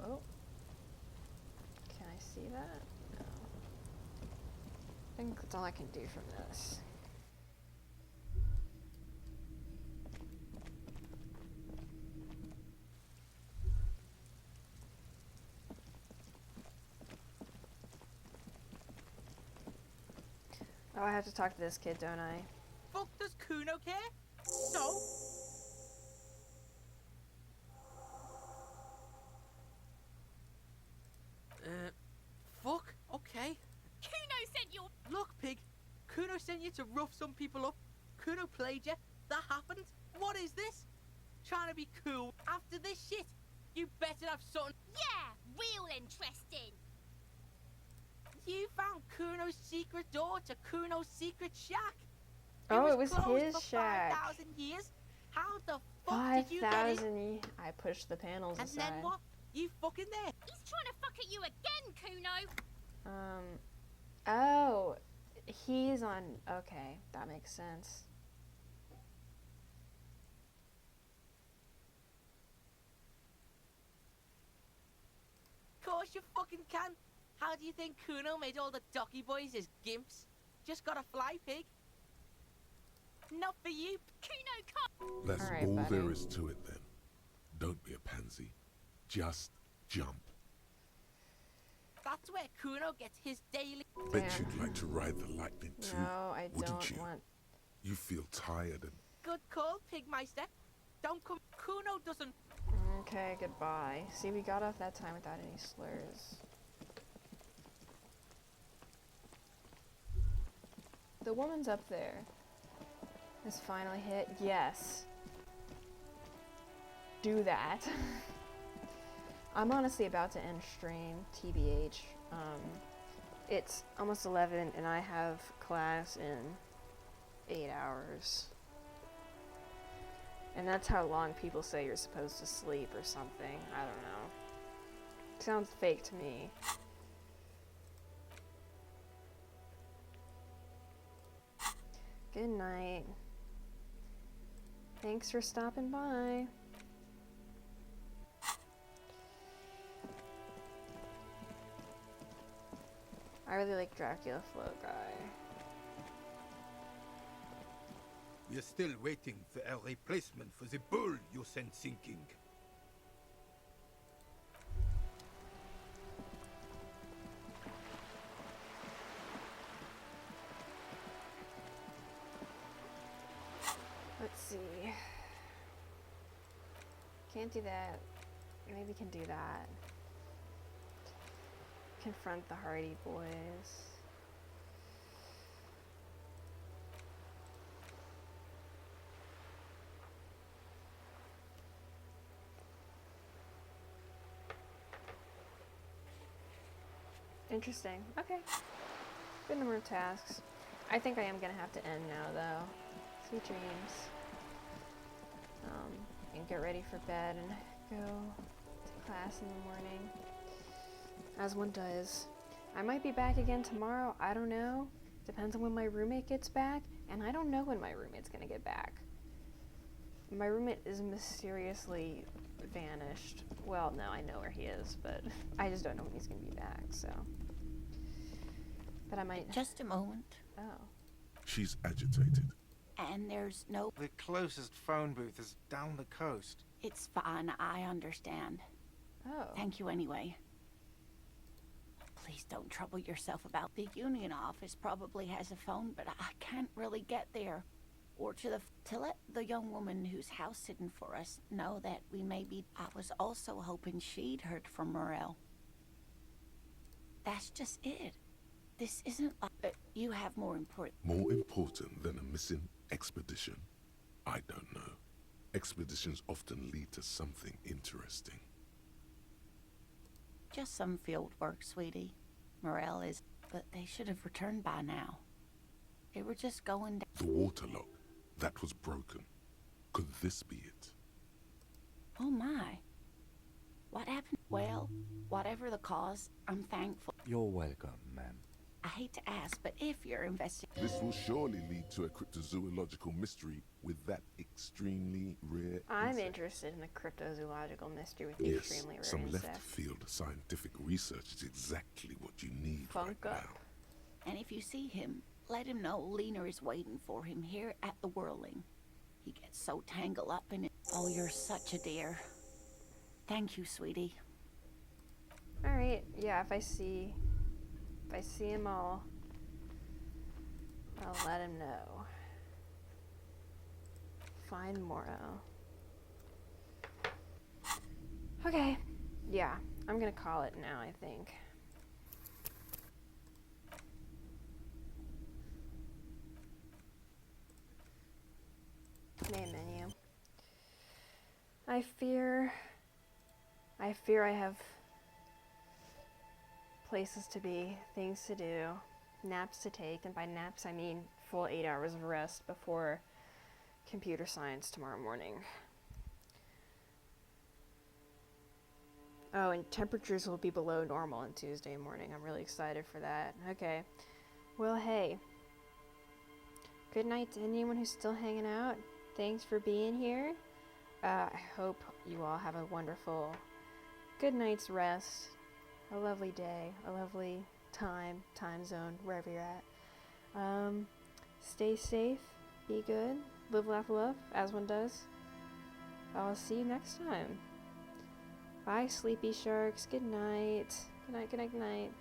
Oh. Can I see that? No. I think that's all I can do from this. Oh, I have to talk to this kid, don't I? Fuck, does Kuno care? No. Fuck, okay. Kuno sent you. Look, pig. Kuno sent you to rough some people up. Kuno played you. That happened. What is this? Trying to be cool after this shit? You better have something. Yeah, real interesting. You found Kuno's secret door to Kuno's secret shack. Oh, it was closed his for shack. 5,000 years. How the fuck did you get in? 5,000. I pushed the panels And aside. then what? You fucking there? He's trying to fuck at you again, Kuno. Oh, he's on. Okay, that makes sense. Of course you fucking can. How do you think Kuno made all the docky boys his gimps? Just gotta fly, pig. Not for you. Kuno can't. That's All right, all buddy. there is to it then. Don't be a pansy. Just jump. That's where Kuno gets his daily. Bet you'd like to ride the lightning too, No, I wouldn't don't you? want. You feel tired and Good call, Pigmeister. Don't come. Kuno doesn't. Okay, goodbye. See, we got off that time without any slurs. The woman's up there. Has finally hit. Yes. Do that. I'm honestly about to end stream, TBH. It's almost 11 and I have class in 8 hours. And that's how long people say you're supposed to sleep or something. I don't know. Sounds fake to me. Good night. Thanks for stopping by. I really like Dracula Float Guy. We are still waiting for a replacement for the bull you sent sinking. Let's see. Can't do that. Maybe can do that. Confront the Hardy Boys. Interesting. Okay. Good number of tasks. I think I am gonna have to end now, though. Sweet dreams. And get ready for bed and go to class in the morning. As one does. I might be back again tomorrow. I don't know. Depends on when my roommate gets back. And I don't know when my roommate's gonna get back. My roommate is mysteriously vanished. Well, no, I know where he is, but I just don't know when he's gonna be back, so. But I might. Just a moment. Oh. she's agitated. And there's no... The closest phone booth is down the coast. It's fine, I understand. Oh. Thank you anyway. Please don't trouble yourself about the union office. Probably has a phone, but I can't really get there. Or to let the young woman who's house sitting for us know that we may be... I was also hoping she'd heard from Morel. That's just it. This isn't like... you have more important... More important than a missing expedition? I don't know. Expeditions often lead to something interesting. Just some field work, sweetie. Morel is... But they should have returned by now. They were just going down... The waterlock. That was broken. Could this be it? Oh my. What happened? Well, whatever the cause, I'm thankful. You're welcome, ma'am. I hate to ask, but if you're investigating... This will surely lead to a cryptozoological mystery with that extremely rare I'm insect. interested in the cryptozoological mystery with the Yes, extremely rare some insect. left-field scientific research is exactly what you need right now. And if you see him, let him know Lena is waiting for him here at the Whirling. He gets so tangled up in it. Oh, you're such a dear. Thank you, sweetie. Alright, yeah, if I see him, I'll let him know. Find Morrow. Okay, yeah, I'm gonna call it now, I think. Main menu. I fear I have places to be, things to do, naps to take, and by naps I mean full 8 hours of rest before computer science tomorrow morning. Oh, and temperatures will be below normal on Tuesday morning. I'm really excited for that. Okay. Well, hey. Good night to anyone who's still hanging out. Thanks for being here. I hope you all have a wonderful good night's rest, a lovely day, a lovely time zone, wherever you're at. Stay safe, be good, live, laugh, love, as one does. I'll see you next time. Bye, sleepy sharks. Good night. Good night, good night, good night.